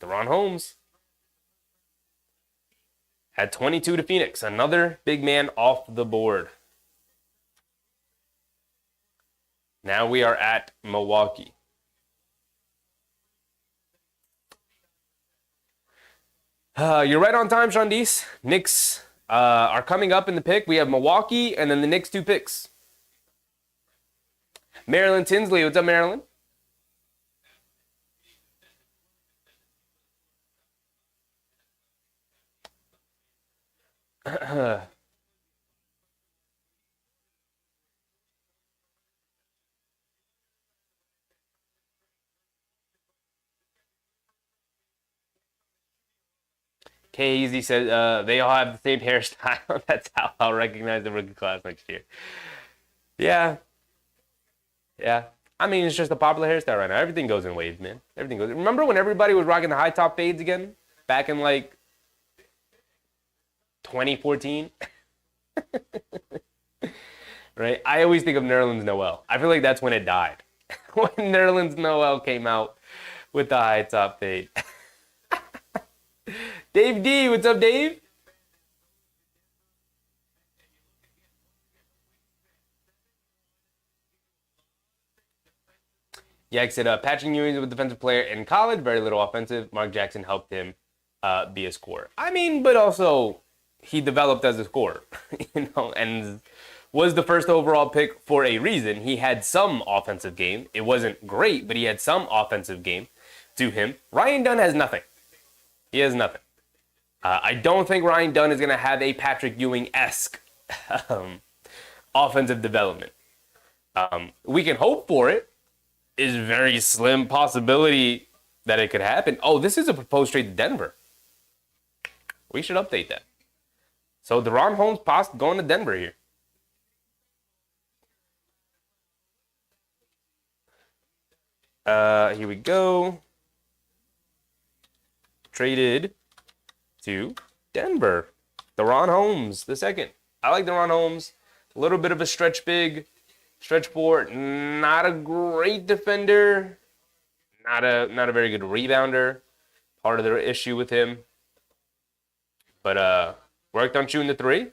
Deron Holmes had 22 to Phoenix. Another big man off the board. Now we are at Milwaukee. You're right on time, Sean Deese. Knicks are coming up in the pick. We have Milwaukee and then the Knicks 2 picks. Marilyn Tinsley. What's up, Marilyn? K-Easy says they all have the same hairstyle. That's how I'll recognize the rookie class next year. Yeah. I mean, it's just a popular hairstyle right now. Everything goes in waves, man. Everything goes. Remember when everybody was rocking the high top fades again? Back in like 2014? Right? I always think of Nerlens Noel. I feel like that's when it died. When Nerlens Noel came out with the high top fade. Dave D, what's up, Dave? Yak said, Patrick Ewing was a defensive player in college, very little offensive. Mark Jackson helped him be a scorer. I mean, but also he developed as a scorer, and was the first overall pick for a reason. He had some offensive game. It wasn't great, but he had some offensive game to him. Ryan Dunn has nothing. He has nothing. I don't think Ryan Dunn is going to have a Patrick Ewing-esque offensive development. We can hope for it. Is very slim possibility that it could happen. Oh, this is a proposed trade to Denver. We should update that. So Deron Holmes going to Denver here. Here we go. Traded to Denver. Deron Holmes, the second. I like Deron Holmes. A little bit of a stretch big, stretch four. Not a great defender. Not a very good rebounder. Part of the issue with him. But worked on shooting the three.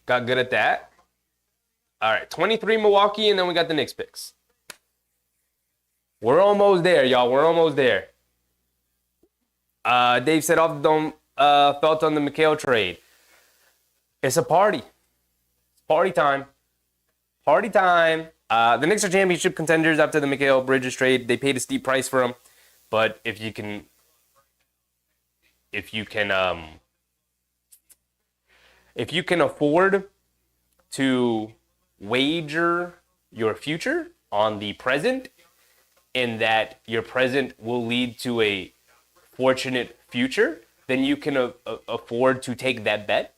Got good at that. All right, 23 Milwaukee, and then we got the Knicks picks. We're almost there, y'all. We're almost there. Dave said off the dome, thoughts on the Mikal trade. It's a party. It's party time. Party time. The Knicks are championship contenders after the Mikal Bridges trade. They paid a steep price for him, but if you can afford to wager your future on the present, in that your present will lead to a fortunate future, then you can afford to take that bet.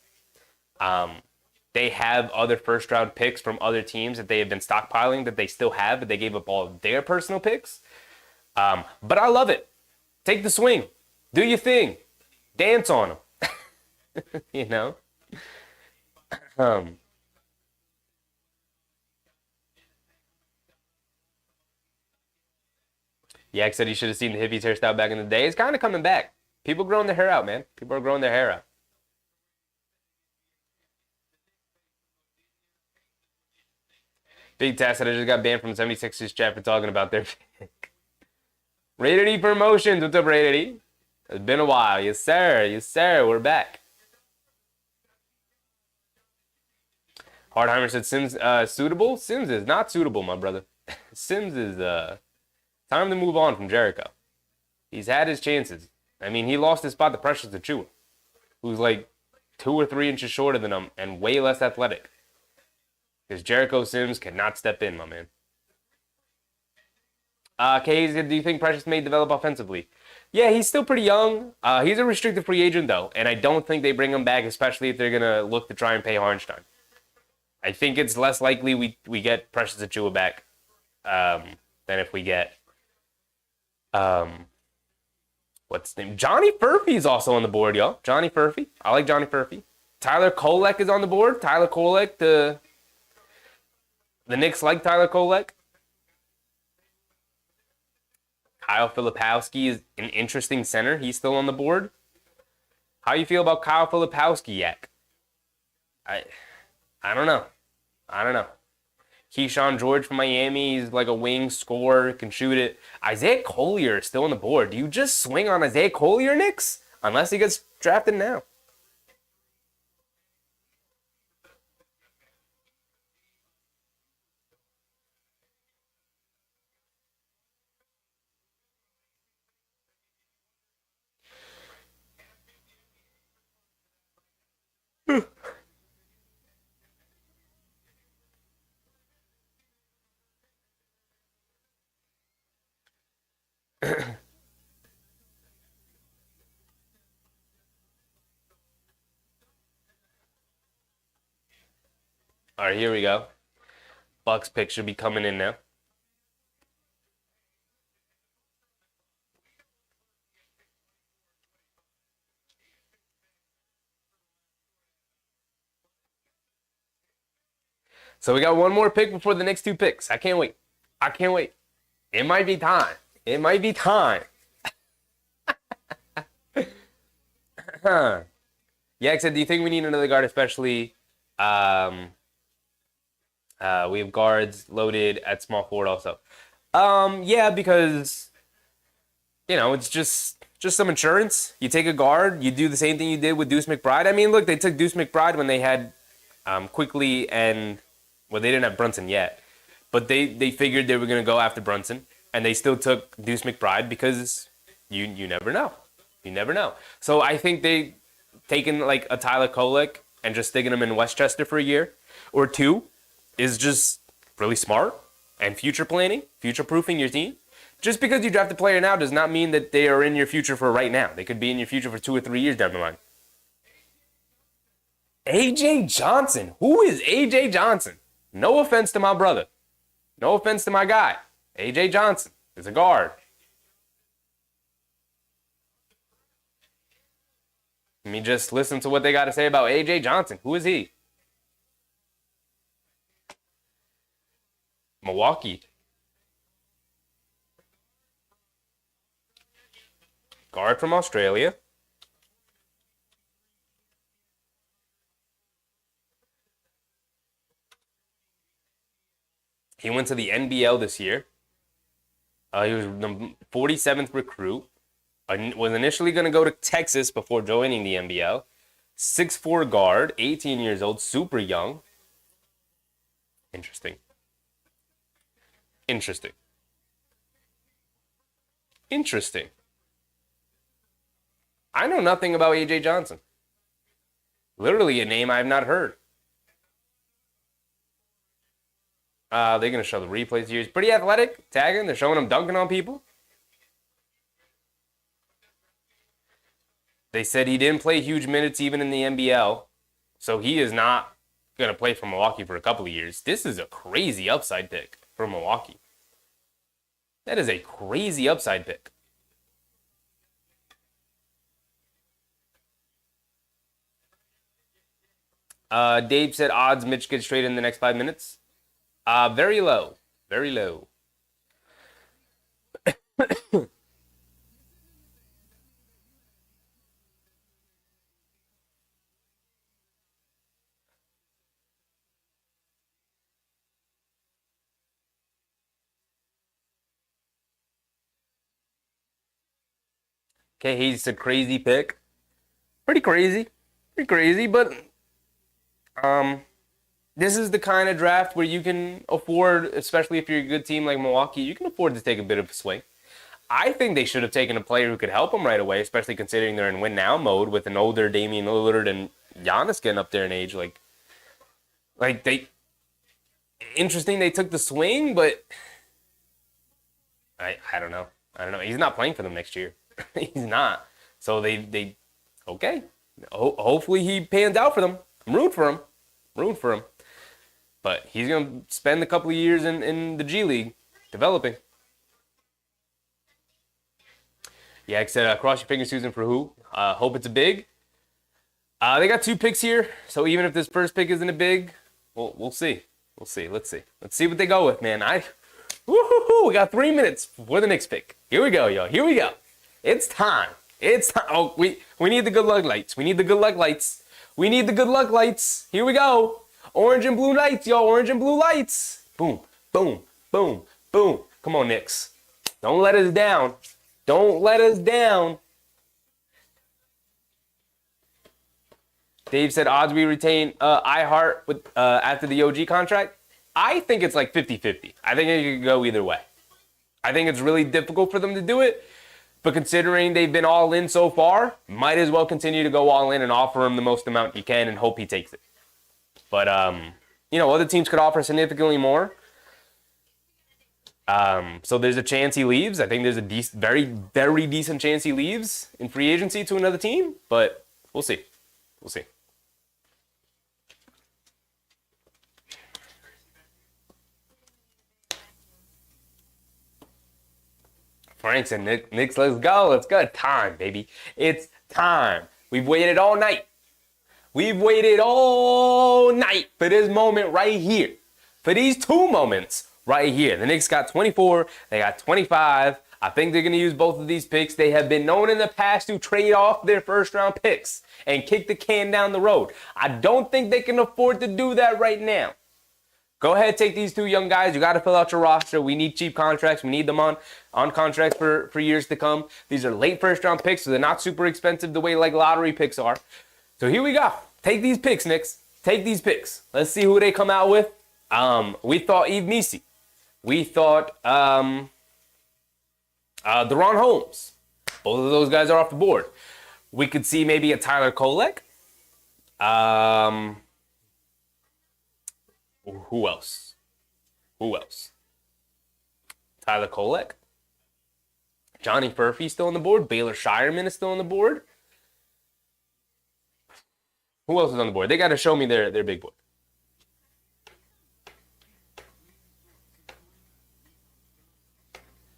They have other first-round picks from other teams that they have been stockpiling that they still have, but they gave up all of their personal picks. But I love it. Take the swing. Do your thing. Dance on them. Yak said he should have seen the hippies hairstyle back in the day. It's kind of coming back. People growing their hair out, man. People are growing their hair out. Big Task said I just got banned from 76ers chat for talking about their pick. Rated E Promotions. What's up, Rated E? It's been a while. Yes, sir. Yes, sir. We're back. Hardheimer said Sims suitable. Sims is not suitable, my brother. Sims is time to move on from Jericho. He's had his chances. I mean, he lost his spot to Precious Achiuwa, who's like 2 or 3 inches shorter than him and way less athletic. Because Jericho Sims cannot step in, my man. Kay, do you think Precious may develop offensively? Yeah, he's still pretty young. He's a restricted free agent, though, and I don't think they bring him back, especially if they're going to look to try and pay Harnstein. I think it's less likely we get Precious Achiuwa back than if we get... what's his name? Johnny Furphy's also on the board, y'all. Johnny Furphy. I like Johnny Furphy. Tyler Kolek is on the board. Tyler Kolek, the Knicks like Tyler Kolek. Kyle Filipowski is an interesting center. He's still on the board. How you feel about Kyle Filipowski, Yak? I don't know. I don't know. Keyshawn George from Miami, he's like a wing scorer, can shoot it. Isaiah Collier is still on the board. Do you just swing on Isaiah Collier, Knicks? Unless he gets drafted now. All right, here we go. Bucks pick should be coming in now. So we got one more pick before the next 2 picks. I can't wait. I can't wait. It might be time. It might be time. Yak said, do you think we need another guard, especially we have guards loaded at small forward also? Yeah, because, it's just some insurance. You take a guard, you do the same thing you did with Deuce McBride. I mean, look, they took Deuce McBride when they had Quickly and, well, they didn't have Brunson yet. But they figured they were going to go after Brunson, and they still took Deuce McBride because you never know. You never know. So I think they taking like a Tyler Kolek and just sticking him in Westchester for a year or 2 is just really smart and future planning, future-proofing your team. Just because you draft a player now does not mean that they are in your future for right now. They could be in your future for 2 or 3 years down the line. A.J. Johnson. Who is A.J. Johnson? No offense to my brother. No offense to my guy. A.J. Johnson is a guard. Let me just listen to what they got to say about A.J. Johnson. Who is he? Milwaukee. Guard from Australia. He went to the NBL this year. He was the 47th recruit. Was initially going to go to Texas before joining the NBL. 6'4" guard, 18 years old, super young. Interesting. Interesting. Interesting. I know nothing about A.J. Johnson. Literally a name I have not heard. They're going to show the replays here. He's pretty athletic, tagging. They're showing him dunking on people. They said he didn't play huge minutes even in the NBL, so he is not going to play for Milwaukee for a couple of years. This is a crazy upside pick for Milwaukee. That is a crazy upside pick. Dave said odds Mitch gets traded in the next 5 minutes. Very low. Very low. Okay, he's a crazy pick. Pretty crazy. Pretty crazy, but um this is the kind of draft where you can afford, especially if you're a good team like Milwaukee, you can afford to take a bit of a swing. I think they should have taken a player who could help them right away, especially considering they're in win now mode with an older Damian Lillard and Giannis getting up there in age. Like they interesting they took the swing, but I don't know. I don't know. He's not playing for them next year. He's not. So they okay. Hopefully he pans out for them. I'm rooting for him. Rooting for him. But he's gonna spend a couple of years in the G League developing. Yeah, except cross your fingers, Susan, for who? Hope it's a big. They got 2 picks here, so even if this first pick isn't a big, we'll see. We'll see. Let's see what they go with, man. We got 3 minutes for the next pick. Here we go, yo. Here we go. It's time. It's time. Oh, we need the good luck lights. We need the good luck lights. We need the good luck lights. Here we go. Orange and blue lights, yo. Orange and blue lights. Boom, boom, boom, boom. Come on, Knicks. Don't let us down. Don't let us down. Dave said odds we retain iHeart with after the OG contract. I think it's like 50-50. I think it could go either way. I think it's really difficult for them to do it, but considering they've been all in so far, might as well continue to go all in and offer him the most amount you can and hope he takes it. But other teams could offer significantly more. So there's a chance he leaves. I think there's a very, very decent chance he leaves in free agency to another team, but we'll see. We'll see. Frank said, Knicks, let's go. Let's go. Time, baby. It's time. We've waited all night. We've waited all night for this moment right here. For these 2 moments right here. The Knicks got 24. They got 25. I think they're going to use both of these picks. They have been known in the past to trade off their first-round picks and kick the can down the road. I don't think they can afford to do that right now. Go ahead, take these 2 young guys. You got to fill out your roster. We need cheap contracts. We need them on contracts for years to come. These are late first-round picks, so they're not super expensive the way like lottery picks are. So here we go. Take these picks, Knicks. Take these picks. Let's see who they come out with. We thought Yves Missi. We thought Deron Holmes. Both of those guys are off the board. We could see maybe a Tyler Kolek. Who else? Tyler Kolek. Johnny Furphy's still on the board. Baylor Shireman is still on the board. Who else is on the board? They got to show me their big board.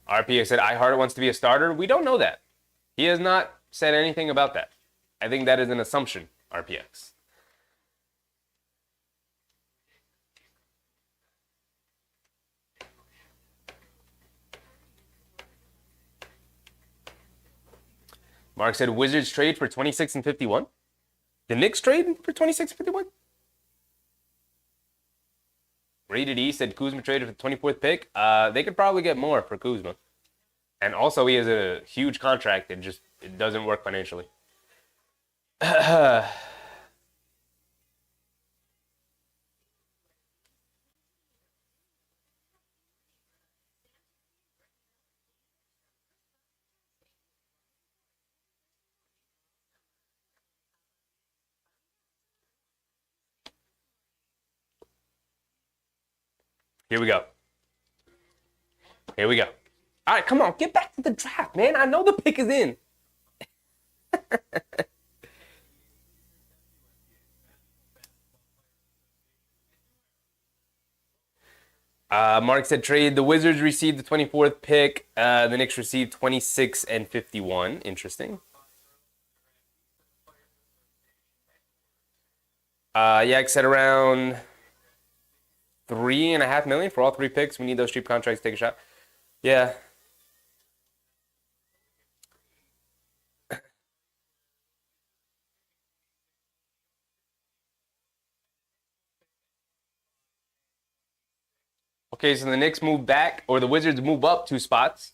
RPX said iHeart wants to be a starter. We don't know that. He has not said anything about that. I think that is an assumption, RPX. Mark said Wizards trade for 26 and 51. The Knicks trade for 26 and 51? Rated E said Kuzma traded for the 24th pick. They could probably get more for Kuzma. And also he has a huge contract and it doesn't work financially. Here we go. Here we go. All right, come on. Get back to the draft, man. I know the pick is in. Mark said trade. The Wizards received the 24th pick. The Knicks received 26 and 51. Interesting. Yeah, said around $3.5 million for all 3 picks. We need those cheap contracts to take a shot. Yeah. Okay, so the Knicks move back, or the Wizards move up 2 spots.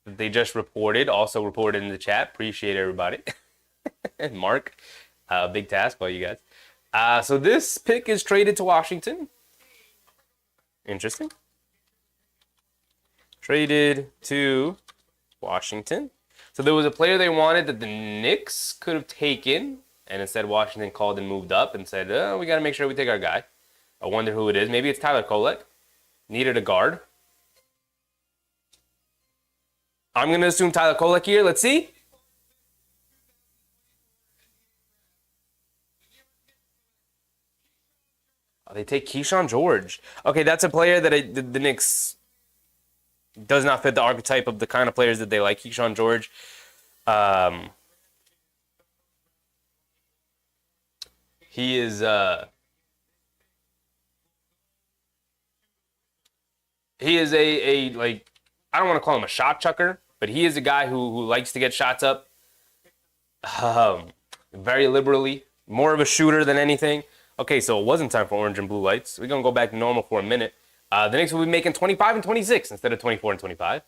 They just reported, also reported in the chat. Appreciate everybody. Mark, big task by you guys. So this pick is traded to Washington. Interesting. Traded to Washington. So there was a player they wanted that the Knicks could have taken, and instead Washington called and moved up and said, oh, we got to make sure we take our guy. I wonder who it is. Maybe it's Tyler Kolek. Needed a guard. I'm going to assume Tyler Kolek here. Let's see. Oh, they take Keyshawn George. Okay, that's a player that the Knicks does not fit the archetype of the kind of players that they like. Keyshawn George. He is a like, I don't want to call him a shot chucker, but he is a guy who likes to get shots up very liberally. More of a shooter than anything. Okay, so it wasn't time for orange and blue lights. We're going to go back to normal for a minute. The Knicks will be making 25 and 26 instead of 24 and 25.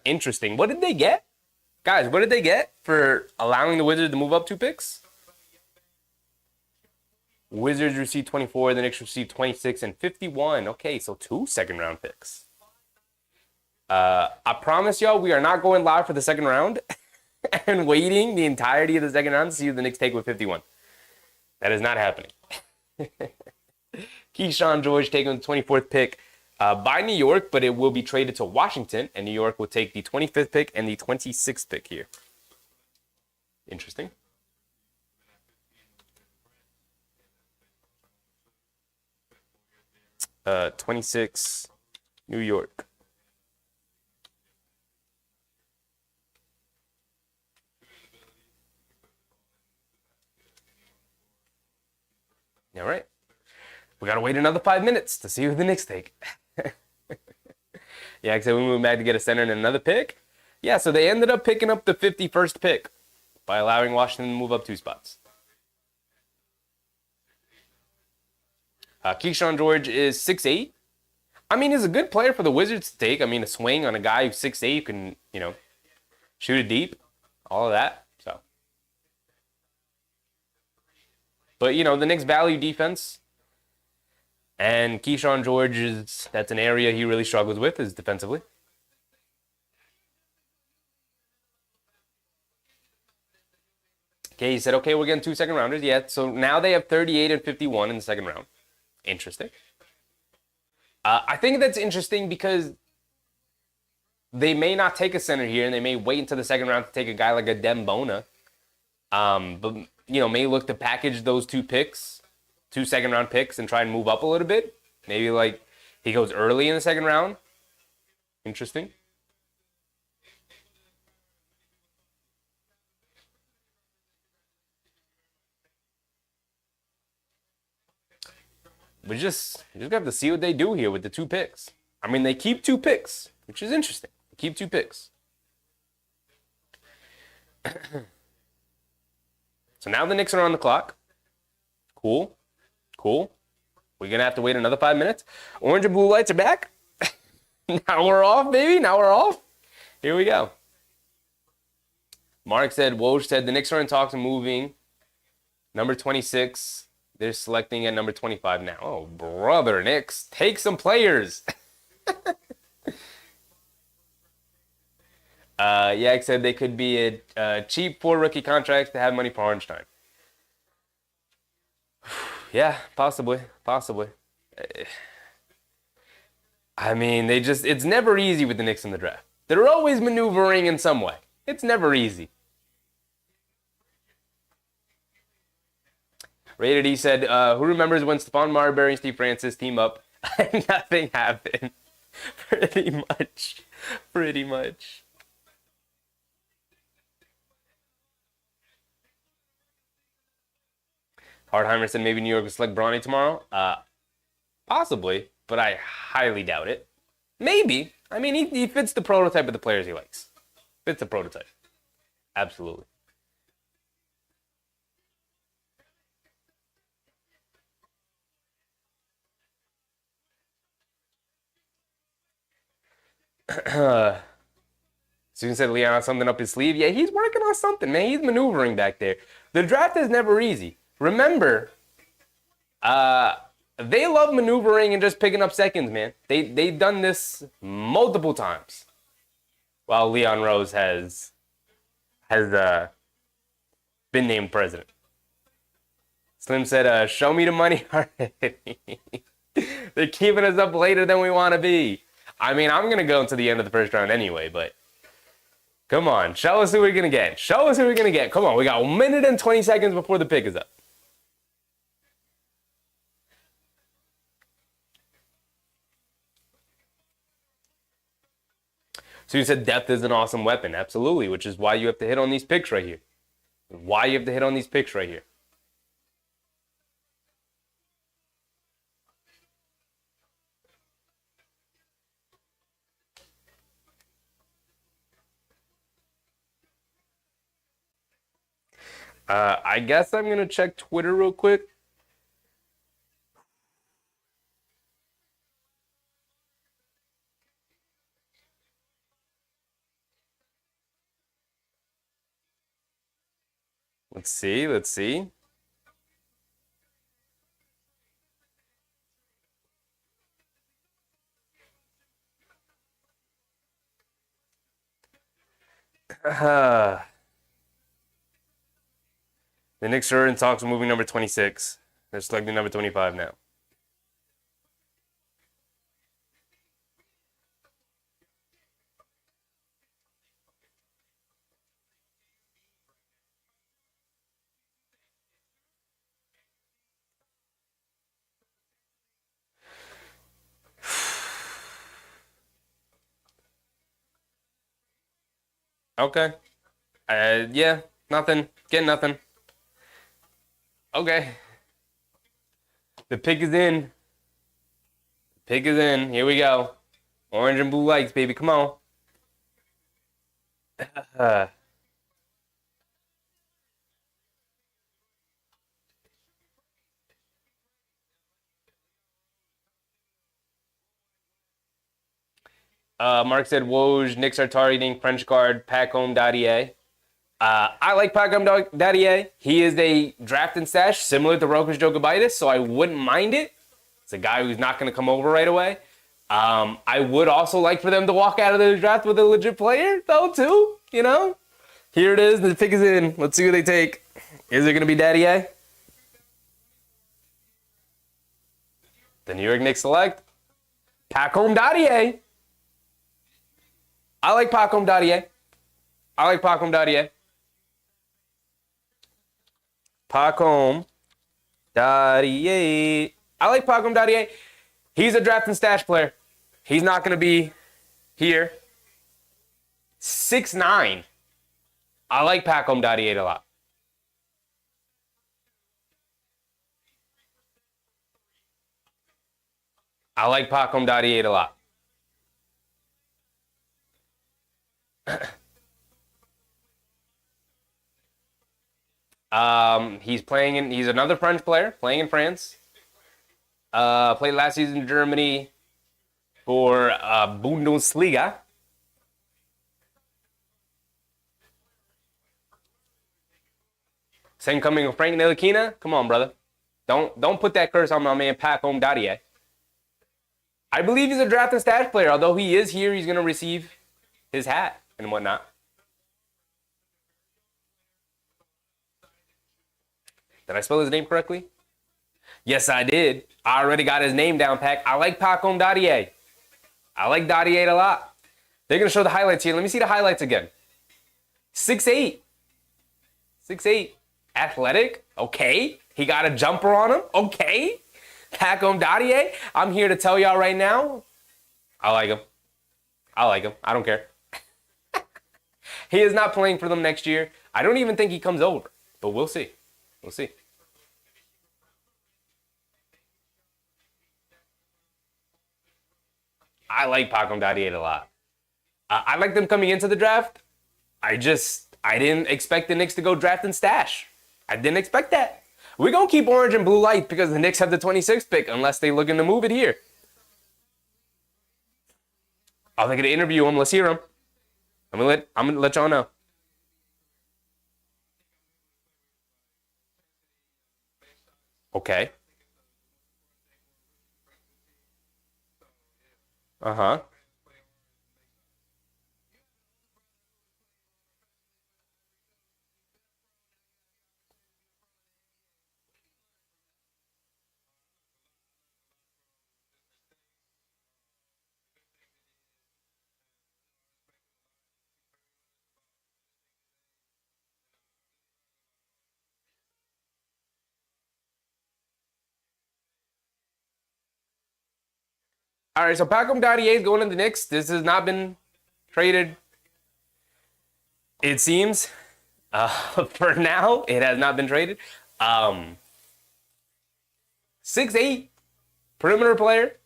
Interesting. What did they get? Guys, what did they get for allowing the Wizards to move up 2 picks? Wizards received 24, the Knicks received 26 and 51. Okay, so 2 second-round picks. I promise y'all we are not going live for the second round and waiting the entirety of the second round to see who the Knicks take with 51. That is not happening. Keyshawn George taking the 24th pick by New York, but it will be traded to Washington, and New York will take the 25th pick and the 26th pick here. Interesting. Uh, 26, New York. All right. We got to wait another 5 minutes to see who the Knicks take. Yeah, except we moved back to get a center and another pick. Yeah, so they ended up picking up the 51st pick by allowing Washington to move up 2 spots. Keyshawn George is 6'8". I mean, he's a good player for the Wizards to take. I mean, a swing on a guy who's 6'8", you can, shoot it deep, all of that. So, but the Knicks value defense, and Keyshawn George that's an area he really struggles with is defensively. Okay, he said, okay, we're getting 2 second rounders. Yeah, so now they have 38 and 51 in the second round. Interesting. I think that's interesting because they may not take a center here, and they may wait until the second round to take a guy like a Dembona. But may look to package those 2 picks, 2 second-round picks, and try and move up a little bit. Maybe like he goes early in the second round. Interesting. We just have to see what they do here with the 2 picks. I mean, they keep 2 picks, which is interesting. They keep 2 picks. So now the Knicks are on the clock. Cool. We're going to have to wait another 5 minutes. Orange and blue lights are back. Now we're off, baby. Now we're off. Here we go. Mark said, Woj said, the Knicks are in talks of moving. Number 26. They're selecting at number 25 now. Oh, brother, Knicks. Take some players. Yak said they could be a cheap 4 rookie contracts to have money for Hardenstein. Yeah, possibly. I mean, it's never easy with the Knicks in the draft. They're always maneuvering in some way. It's never easy. Rated E said, who remembers when Stephon Marbury and Steve Francis team up and nothing happened? Pretty much. Hardheimer said maybe New York will select Bronny tomorrow. Possibly, but I highly doubt it. Maybe. I mean, he fits the prototype of the players he likes. Fits the prototype. Absolutely. Soon said Leon has something up his sleeve. Yeah, he's working on something, man. He's maneuvering back there. The draft is never easy. Remember, they love maneuvering and just picking up seconds, man. They've done this multiple times. While Leon Rose has been named president. Slim said, show me the money already. They're keeping us up later than we want to be. I mean, I'm going to go until the end of the first round anyway, but come on. Show us who we're going to get. Show us who we're going to get. Come on. We got 1 minute and 20 seconds before the pick is up. So you said depth is an awesome weapon. Absolutely, which is why you have to hit on these picks right here. Why you have to hit on these picks right here. I guess I'm going to check Twitter real quick. Let's see. Let's see. The Knicks are in talks of moving number 26. They're selecting number 25 now. Okay. Yeah, nothing. Get nothing. Okay. The pick is in. Pick is in. Here we go. Orange and blue lights, baby. Come on. Mark said, Woj, Knicks are targeting French guard Pacome Dadier. I like Pacome Dadier. He is a draft and stash similar to Rokas Jokubaitis, so I wouldn't mind it. It's a guy who's not going to come over right away. I would also like for them to walk out of the draft with a legit player, though, too. You know? Here it is. The pick is in. Let's see who they take. Is it going to be Dadier? The New York Knicks select Pacome Dadier. I like Pacome Dadier. I like Pacome Dadier. Pacome Dadier. I like Pacome Dadier. He's a draft and stash player. He's not going to be here. 6'9". I like Pacome Dadier a lot. I like Pacome Dadier a lot. He's another French player playing in France. Played last season in Germany for Bundesliga. Same coming with Frank Ntilikina. Come on, brother. Don't put that curse on my man Pacome Dadier. I believe he's a draft and stash player. Although he is here, he's going to receive his hat and whatnot. Did I spell his name correctly? Yes, I did. I already got his name down, Pac. I like Pacome Dadier. I like Dadier a lot. They're going to show the highlights here. Let me see the highlights again. 6'8". 6'8". Athletic. Okay. He got a jumper on him. Okay. Pacome Dadier. I'm here to tell y'all right now, I like him. I like him. I don't care. He is not playing for them next year. I don't even think he comes over. But we'll see. We'll see. I like Pacome Dadier a lot. I like them coming into the draft. I didn't expect the Knicks to go draft and stash. I didn't expect that. We're going to keep orange and blue light because the Knicks have the 26th pick unless they looking to move it here. Are they gonna interview him? Let's hear him. I'm gonna let y'all know. Okay. Uh-huh. All right, so Pacom Dottier is going to the Knicks. This has not been traded, it seems. For now, it has not been traded. 6'8", perimeter player.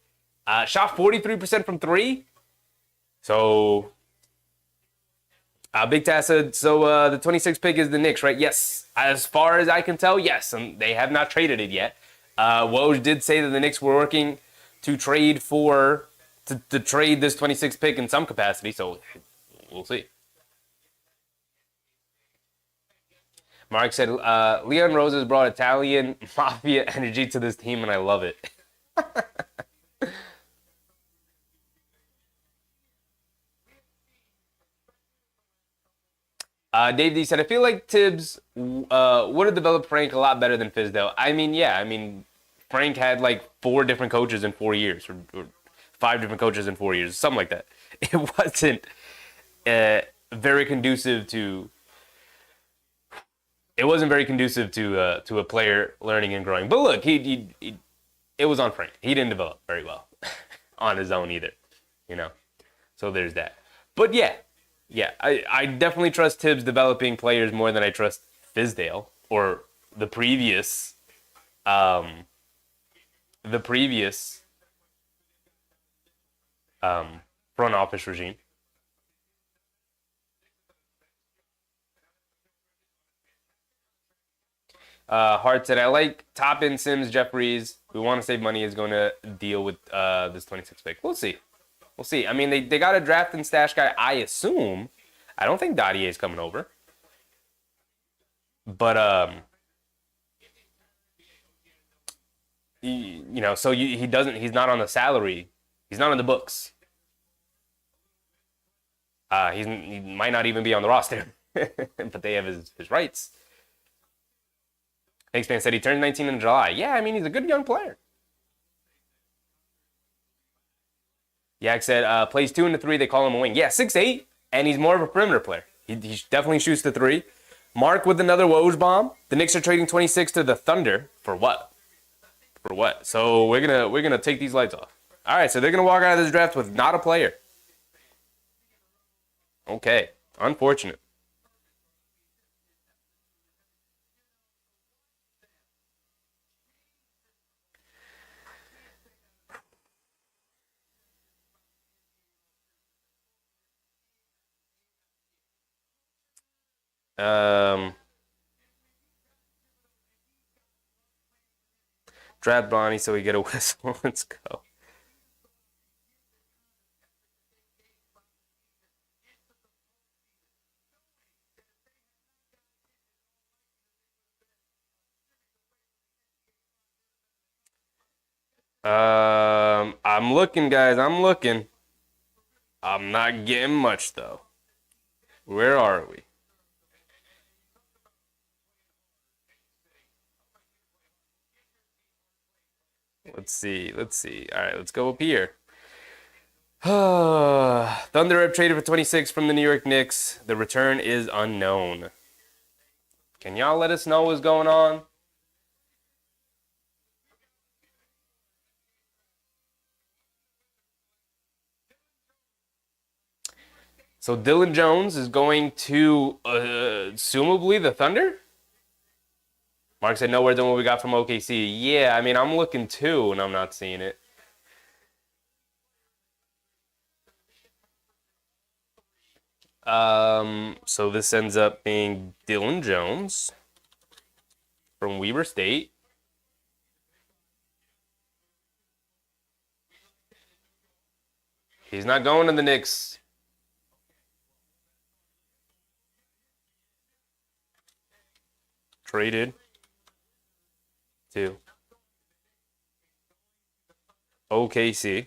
Shot 43% from three. So, Big Tass said, so the 26th pick is the Knicks, right? Yes. As far as I can tell, yes. And they have not traded it yet. Woj did say that the Knicks were working to trade to trade this 26th pick in some capacity. So, we'll see. Mark said, Leon Rose has brought Italian mafia energy to this team, and I love it. Dave D said, I feel like Tibbs would have developed Frank a lot better than Fizdale. I mean, yeah. I mean, Frank had like 4 different coaches in 4 years, or 5 different coaches in 4 years, something like that. It wasn't very conducive to... It wasn't very conducive to a player learning and growing. But look, it was on Frank. He didn't develop very well on his own either, you know. So there's that. But yeah, I definitely trust Tibbs developing players more than I trust Fizdale or the previous front office regime. Hart said, I like top-end Sims, Jeffries. We want to save money is going to deal with this 26 pick. We'll see. We'll see. I mean, they got a draft and stash guy, I assume. I don't think Dottier is coming over. But, you know, so he's not on the salary. He's not on the books. He might not even be on the roster. But they have his rights. Knicks fan said he turned 19 in July. Yeah, I mean, he's a good young player. Yak said, plays 2 and 3, they call him a wing. Yeah, 6'8", and he's more of a perimeter player. He definitely shoots the 3. Mark with another Woj bomb. The Knicks are trading 26 to the Thunder. For what? For what? So we're gonna take these lights off. All right, so they're gonna walk out of this draft with not a player. Okay, unfortunate. Draft Bonnie so we get a whistle. Let's go. I'm looking, guys. I'm looking. I'm not getting much, though. Where are we? Let's see. Let's see. All right, let's go up here. Thunder have traded for 26 from the New York Knicks. The return is unknown. Can y'all let us know what's going on? So Dylan Jones is going to, assumably, the Thunder? Mark said, no, word than what we got from OKC. Yeah, I mean, I'm looking too, and I'm not seeing it. So this ends up being Dylan Jones from Weber State. He's not going to the Knicks. Traded to OKC.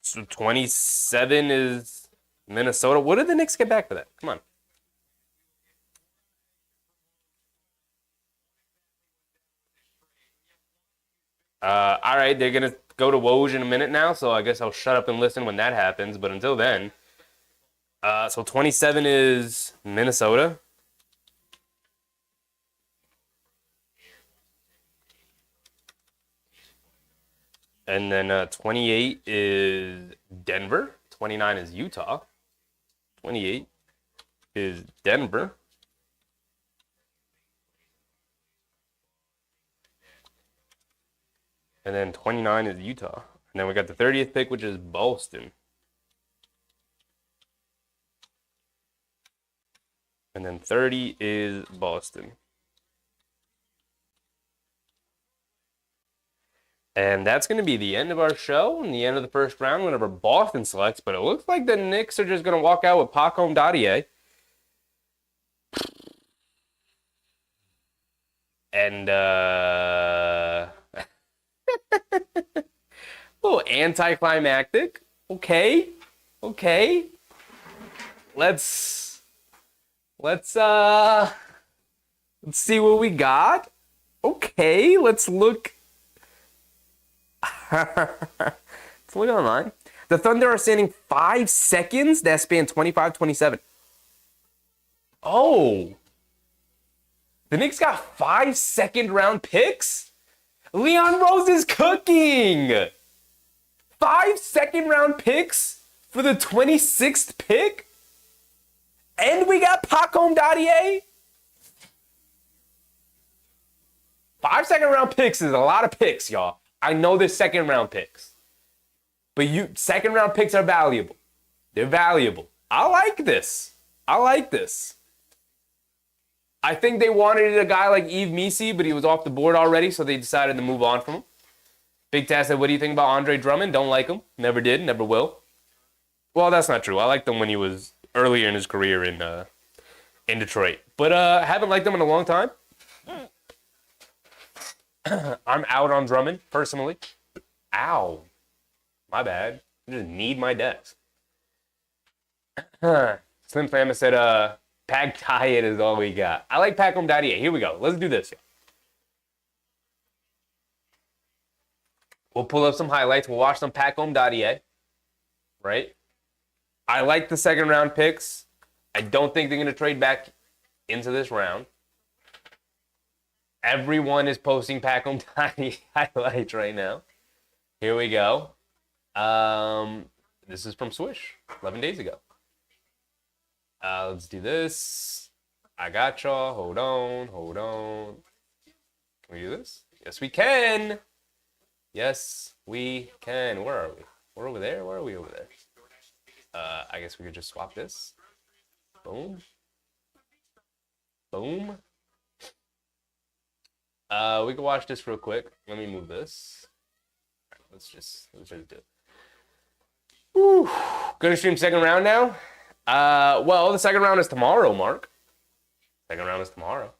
So 27 is Minnesota. What did the Knicks get back for that? Come on. All right, they're going to go to Woj in a minute now, so I guess I'll shut up and listen when that happens. But until then, so 27 is Minnesota. And then 28 is Denver. 29 is Utah. 28 is Denver. And then 29 is Utah. And then we got the 30th pick, which is Boston. And then 30 is Boston. And that's going to be the end of our show and the end of the first round whenever Boston selects. But it looks like the Knicks are just going to walk out with Pacom Dadier. And, a little anticlimactic. Okay. Let's see what we got. Okay, let's look. Let's look online. The Thunder are standing 5 seconds that span 25-27. Oh. The Knicks got 5 second-round picks? Leon Rose is cooking. 5 second-round picks for the 26th pick? And we got Pacom Dadier? 5 second-round picks is a lot of picks, y'all. I know they're second-round picks. But second-round picks are valuable. They're valuable. I like this. I think they wanted a guy like Yves Missi, but he was off the board already, so they decided to move on from him. Big Taz said, what do you think about Andre Drummond? Don't like him. Never did. Never will. Well, that's not true. I liked him when he was earlier in his career in Detroit. But haven't liked him in a long time. I'm out on Drummond, personally. Ow. My bad. I just need my desk. Slim Fama said, Pack Diet is all we got. I like Pacom Dadier. Here we go. Let's do this. We'll pull up some highlights. We'll watch some Pacom Dadier. Right? I like the second-round picks. I don't think they're going to trade back into this round. Everyone is posting Pacom Dadier highlights right now. Here we go. This is from Swish 11 days ago. Let's do this. I got y'all. Hold on. Can we do this? Yes, we can. Where are we? We're over there? Where are we over there? I guess we could just swap this. Boom. We can watch this real quick. Let me move this. Right, let's just do it. Whew. Gonna stream second round now. Well, the second round is tomorrow, Mark. Second round is tomorrow.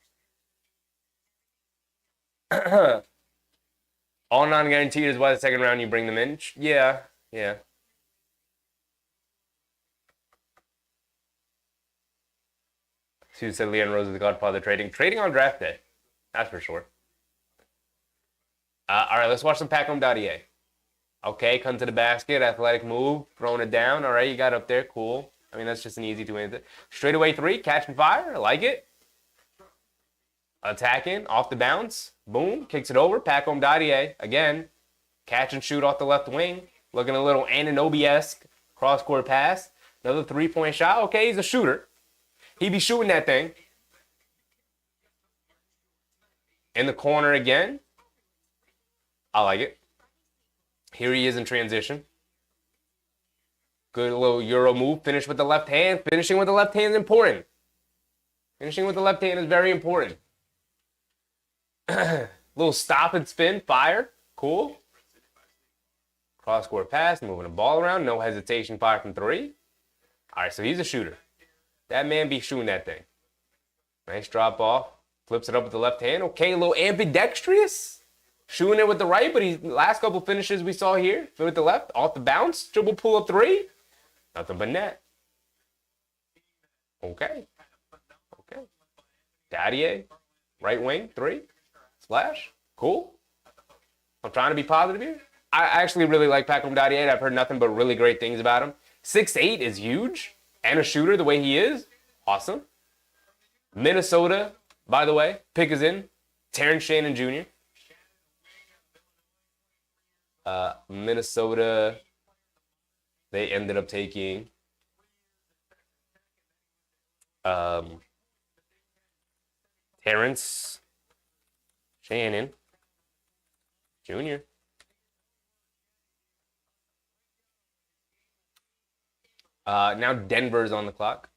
All non-guaranteed is why the second round you bring them in. Yeah. Sue said Leon Rose is the godfather trading. Trading on draft day. That's for sure. All right, let's watch some Pacom Dadier. Okay, come to the basket. Athletic move. Throwing it down. All right, you got up there. Cool. I mean, that's just an easy two-minute. Straightaway three. Catch and fire. I like it. Attacking. Off the bounce. Boom. Kicks it over. Pacom Dadier. Again. Catch and shoot off the left wing. Looking a little Anunoby-esque cross-court pass. Another three-point shot. Okay, he's a shooter. He be shooting that thing. In the corner again. I like it. Here he is in transition. Good little Euro move. Finish with the left hand. Finishing with the left hand is important. Finishing with the left hand is very important. Little stop and spin, fire. Cool. Cross-court pass, moving the ball around. No hesitation, fire from three. All right, so he's a shooter. That man be shooting that thing. Nice drop off. Flips it up with the left hand. Okay, a little ambidextrous. Shooting it with the right, but he's last couple finishes we saw here. With the left, off the bounce. Dribble pull up three. Nothing but net. Okay. Okay. Daddier. Right wing, three. Slash. Cool. I'm trying to be positive here. I actually really like Pacom Daddier. I've heard nothing but really great things about him. 6'8" is huge. And a shooter the way he is. Awesome. Minnesota, by the way. Pick is in. Terrence Shannon Jr. Minnesota, they ended up taking Terrence Shannon Jr. Now Denver's on the clock.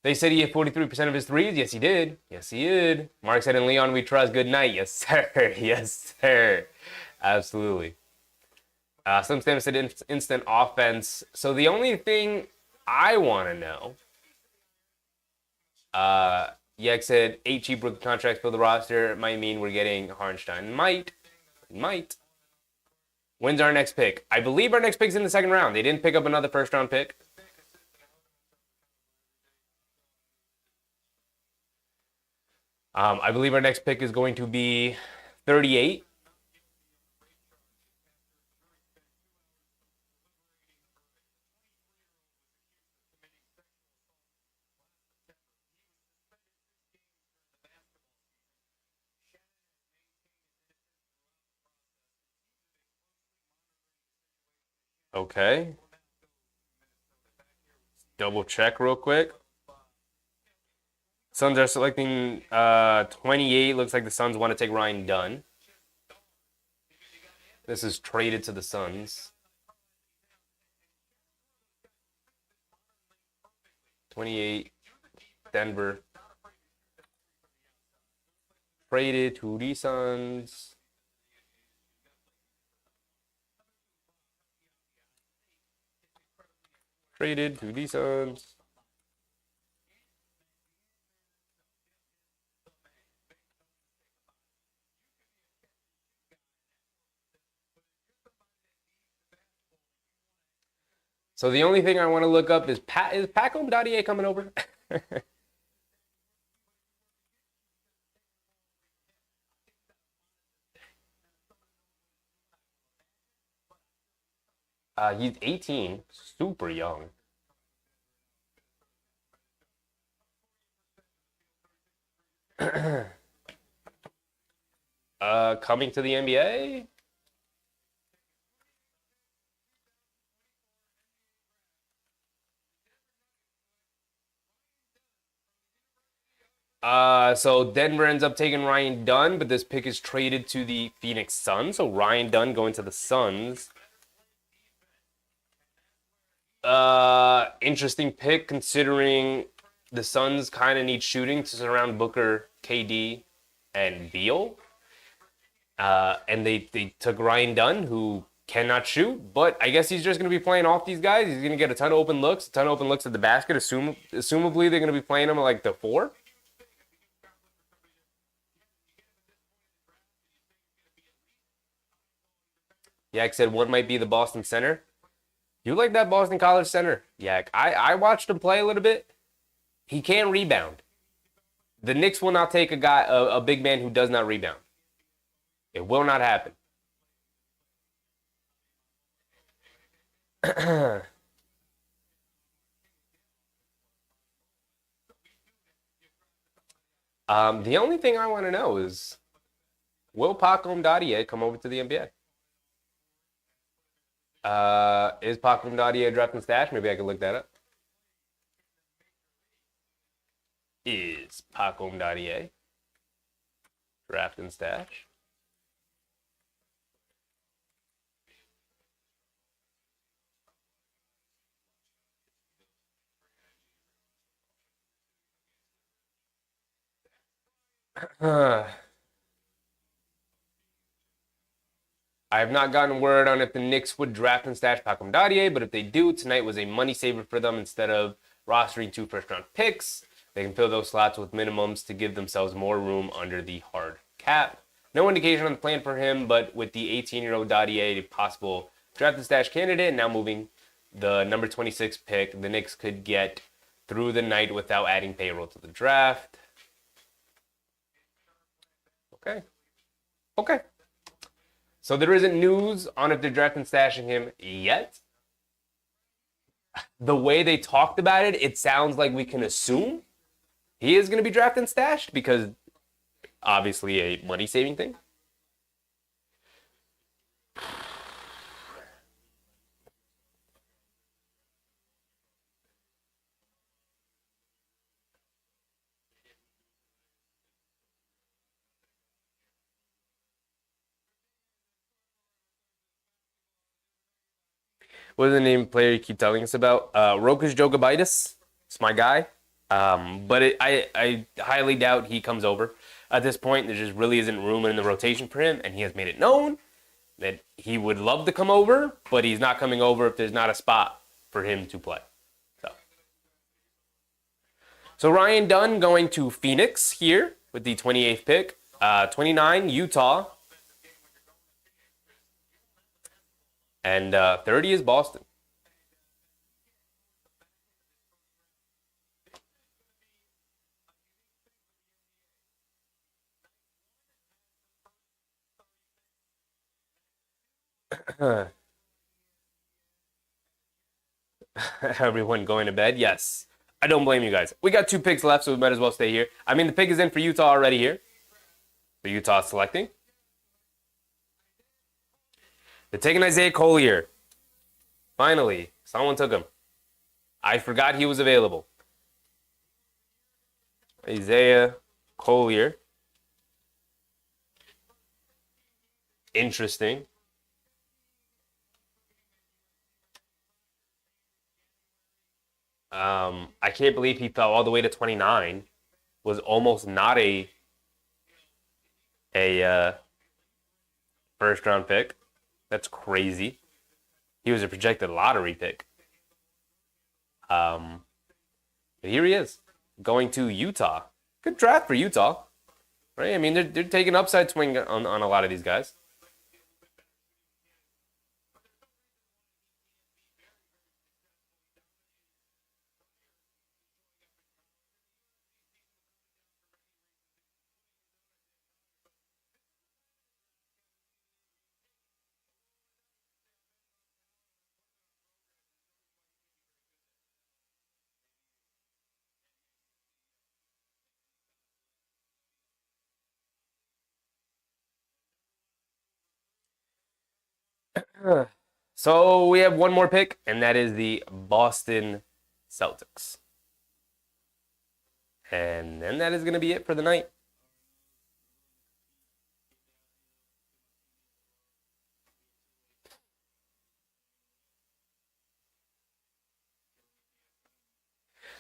They said he hit 43% of his threes. Yes, he did. Yes, he did. Mark said, in Leon, we trust. Good night. Yes, sir. Yes, sir. Absolutely. Some Stem said instant offense. So the only thing I want to know, Yak said 8 cheap rookie contracts for the roster. It might mean we're getting Harnstein. Might. When's our next pick? I believe our next pick's in the second round. They didn't pick up another first-round pick. I believe our next pick is going to be 38. Okay. Double check real quick. Suns are selecting 28. Looks like the Suns want to take Ryan Dunn. This is traded to the Suns. 28, Denver. Traded to the Suns. Traded to the Suns. So the only thing I want to look up is Pacom Daddier coming over? He's 18, super young. Coming to the NBA? So Denver ends up taking Ryan Dunn, but this pick is traded to the Phoenix Suns. So Ryan Dunn going to the Suns. Interesting pick considering the Suns kind of need shooting to surround Booker, KD, and Beal. And they took Ryan Dunn, who cannot shoot, but I guess he's just going to be playing off these guys. He's going to get a ton of open looks at the basket. Assumably, they're going to be playing him at like the 4. Yak said one might be the Boston center. You like that Boston College center, Yak? I watched him play a little bit. He can't rebound. The Knicks will not take a big man who does not rebound. It will not happen. The only thing I want to know is, will Pacom Daddier come over to the NBA? Is Pacom Daddier drafting stash? Maybe I can look that up. Is Pacom Daddier drafting stash? I have not gotten word on if the Knicks would draft and stash Malcolm Dadier, but if they do, tonight was a money saver for them. Instead of rostering 2 first-round picks, they can fill those slots with minimums to give themselves more room under the hard cap. No indication on the plan for him, but with the 18-year-old Dadier, a possible draft and stash candidate, and now moving the number 26 pick, the Knicks could get through the night without adding payroll to the draft. Okay. So there isn't news on if they're drafting stashing him yet. The way they talked about it, it sounds like we can assume he is going to be drafted and stashed because obviously a money-saving thing. What is the name of the player you keep telling us about? Rokas Jogabitis. It's my guy. But I highly doubt he comes over. At this point, there just really isn't room in the rotation for him, and he has made it known that he would love to come over, but he's not coming over if there's not a spot for him to play. So Ryan Dunn going to Phoenix here with the 28th pick. 29, Utah. And 30 is Boston. Everyone going to bed? Yes. I don't blame you guys. We got 2 picks left, so we might as well stay here. I mean, the pick is in for Utah already here. So Utah selecting. They're taking Isaiah Collier. Finally, someone took him. I forgot he was available. Isaiah Collier. Interesting. I can't believe he fell all the way to 29. Was almost not a first round pick. That's crazy. He was a projected lottery pick. But here he is, going to Utah. Good draft for Utah, right? I mean, they're taking upside swing on a lot of these guys. So we have one more pick, and that is the Boston Celtics. And then that is going to be it for the night.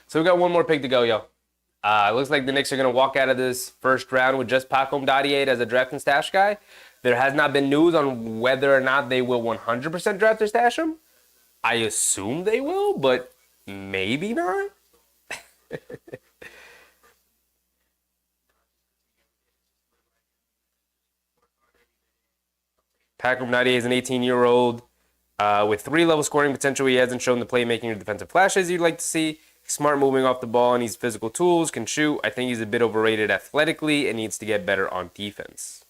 So we got one more pick to go, yo. It looks like the Knicks are going to walk out of this first round with just Malcolm Dadier as a draft and stash guy. There has not been news on whether or not they will 100% draft or stash him. I assume they will, but maybe not. Malcolm Dadier is an 18-year-old with 3-level scoring potential. He hasn't shown the playmaking or defensive flashes you'd like to see. Smart moving off the ball, and he's physical tools, can shoot. I think he's a bit overrated athletically and needs to get better on defense.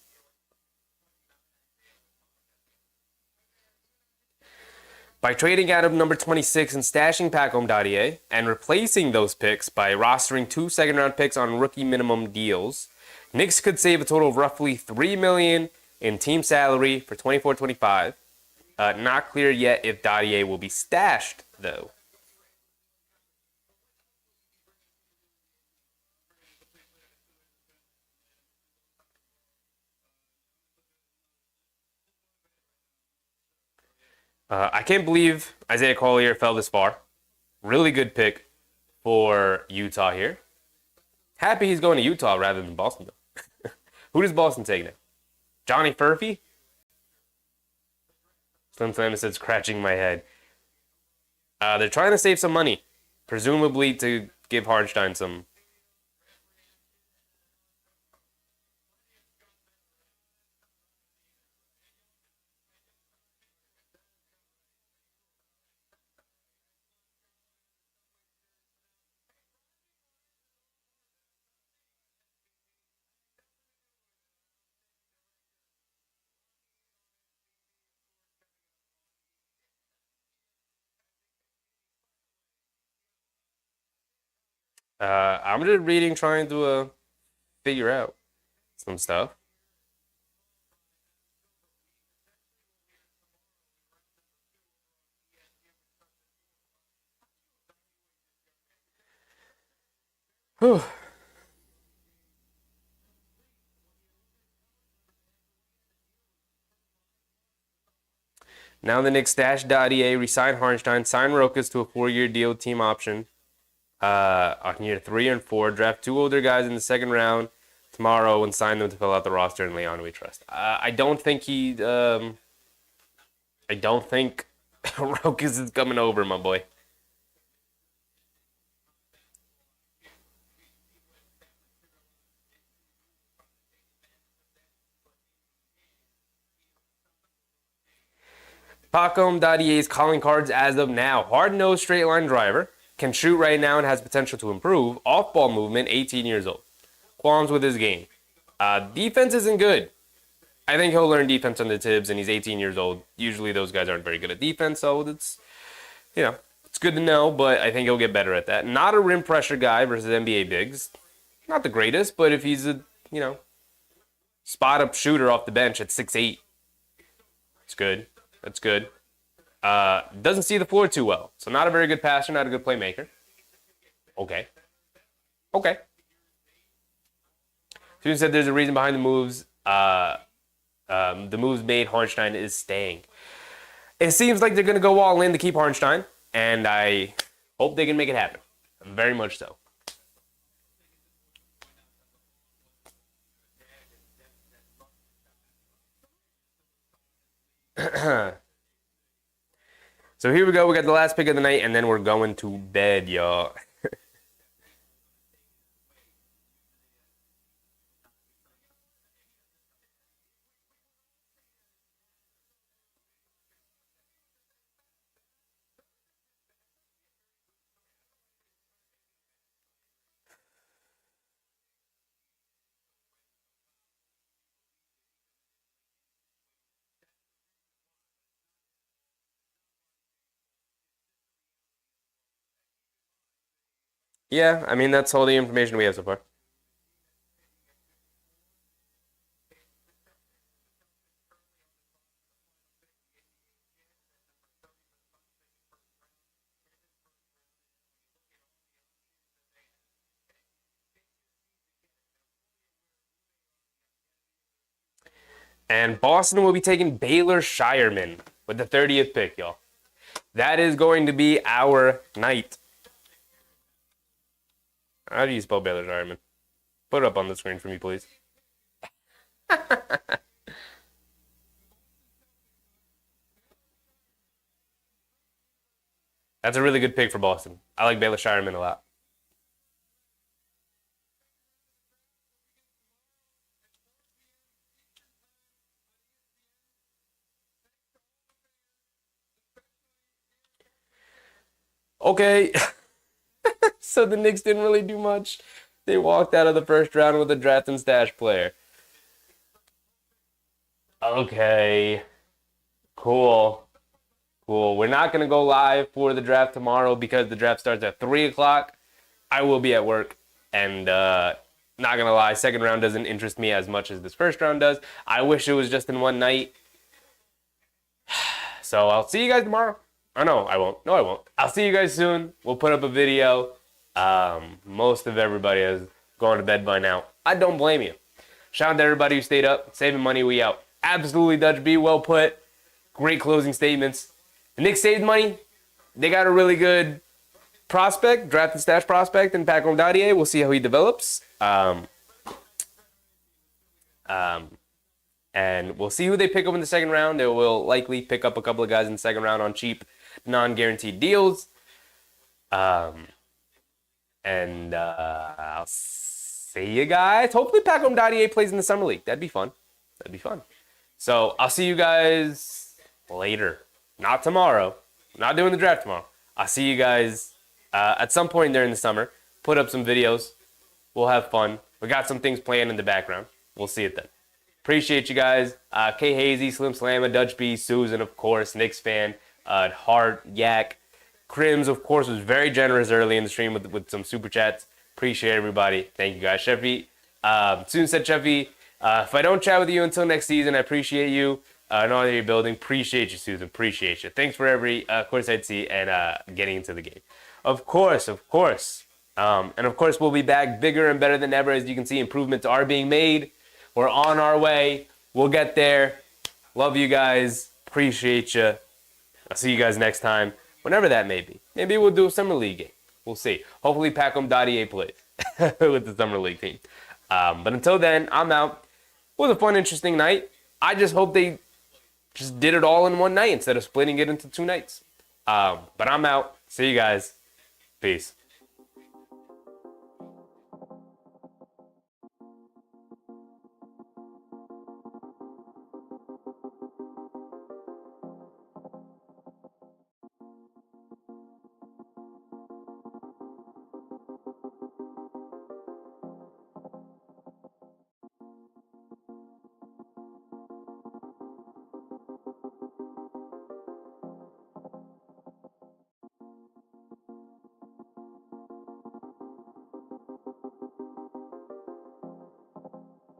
By trading out of number 26 and stashing Malcolm Dadier and replacing those picks by rostering 2 second-round picks on rookie minimum deals, Knicks could save a total of roughly $3 million in team salary for 24-25. Not clear yet if Dadier will be stashed, though. I can't believe Isaiah Collier fell this far. Really good pick for Utah here. Happy he's going to Utah rather than Boston, though. Who does Boston take now? Johnny Furphy? Slim Slam said, scratching my head. They're trying to save some money, presumably to give Hartenstein some. I'm just reading, trying to figure out some stuff. Whew. Now the Knicks stash Dadier, resign Hartenstein, sign Rokas to a 4-year deal, team option. On year 3 and 4, draft 2 older guys in the second round tomorrow and sign them to fill out the roster and Leon we trust. I don't think Rokas is coming over, my boy. Pacom Dadier's calling cards as of now. Hard-nosed straight-line driver. Can shoot right now and has potential to improve. Off-ball movement, 18 years old. Qualms with his game. Defense isn't good. I think he'll learn defense under Tibbs, and he's 18 years old. Usually those guys aren't very good at defense, so it's good to know, but I think he'll get better at that. Not a rim pressure guy versus NBA bigs. Not the greatest, but if he's a, spot-up shooter off the bench at 6'8", it's good. That's good. Doesn't see the floor too well. So not a very good passer, not a good playmaker. Okay. Student said there's a reason behind the moves. The moves made, Hartenstein is staying. It seems like they're going to go all in to keep Hartenstein, and I hope they can make it happen. Very much so. So here we go. We got the last pick of the night, and then we're going to bed, y'all. Yeah, I mean, that's all the information we have so far. And Boston will be taking Baylor Shireman with the 30th pick, y'all. That is going to be our night. How do you spell Baylor Shireman? Put it up on the screen for me, please. That's a really good pick for Boston. I like Baylor Shireman a lot. Okay. So the Knicks didn't really do much. They walked out of the first round with a draft and stash player. Okay. Cool. We're not going to go live for the draft tomorrow because the draft starts at 3 o'clock. I will be at work. And not going to lie, second round doesn't interest me as much as this first round does. I wish it was just in one night. So I'll see you guys tomorrow. Oh, no, I won't. No, I won't. I'll see you guys soon. We'll put up a video. Most of everybody has gone to bed by now. I don't blame you. Shout out to everybody who stayed up. Saving money, we out. Absolutely, Dutch B. Well put. Great closing statements. The Knicks saved money. They got a really good prospect, draft and stash prospect in Pacom Dadier. We'll see how he develops. And we'll see who they pick up in the second round. They will likely pick up a couple of guys in the second round on cheap, non-guaranteed deals. And I'll see you guys. Hopefully Pacom Dadier plays in the Summer League. That'd be fun. That'd be fun. So I'll see you guys later. Not tomorrow. I'm not doing the draft tomorrow. I'll see you guys at some point during the summer. Put up some videos. We'll have fun. We got some things playing in the background. We'll see it then. Appreciate you guys. K Hazy, Slim Slamma, Dutch B, Susan, of course, Knicks fan, Hard Yak. Crims, of course, was very generous early in the stream with some super chats. Appreciate everybody. Thank you guys. Cheffy. Soon said Cheffy, if I don't chat with you until next season, I appreciate you. I know that you're building. Appreciate you, Susan. Appreciate you. Thanks for every courtside seat and getting into the game. Of course, of course. And of course, we'll be back bigger and better than ever. As you can see, improvements are being made. We're on our way. We'll get there. Love you guys. Appreciate you. I'll see you guys next time, whenever that may be. Maybe we'll do a Summer League game. We'll see. Hopefully, Pacom Dadier plays with the Summer League team. But until then, I'm out. It was a fun, interesting night. I just hope they just did it all in one night instead of splitting it into 2 nights. But I'm out. See you guys. Peace.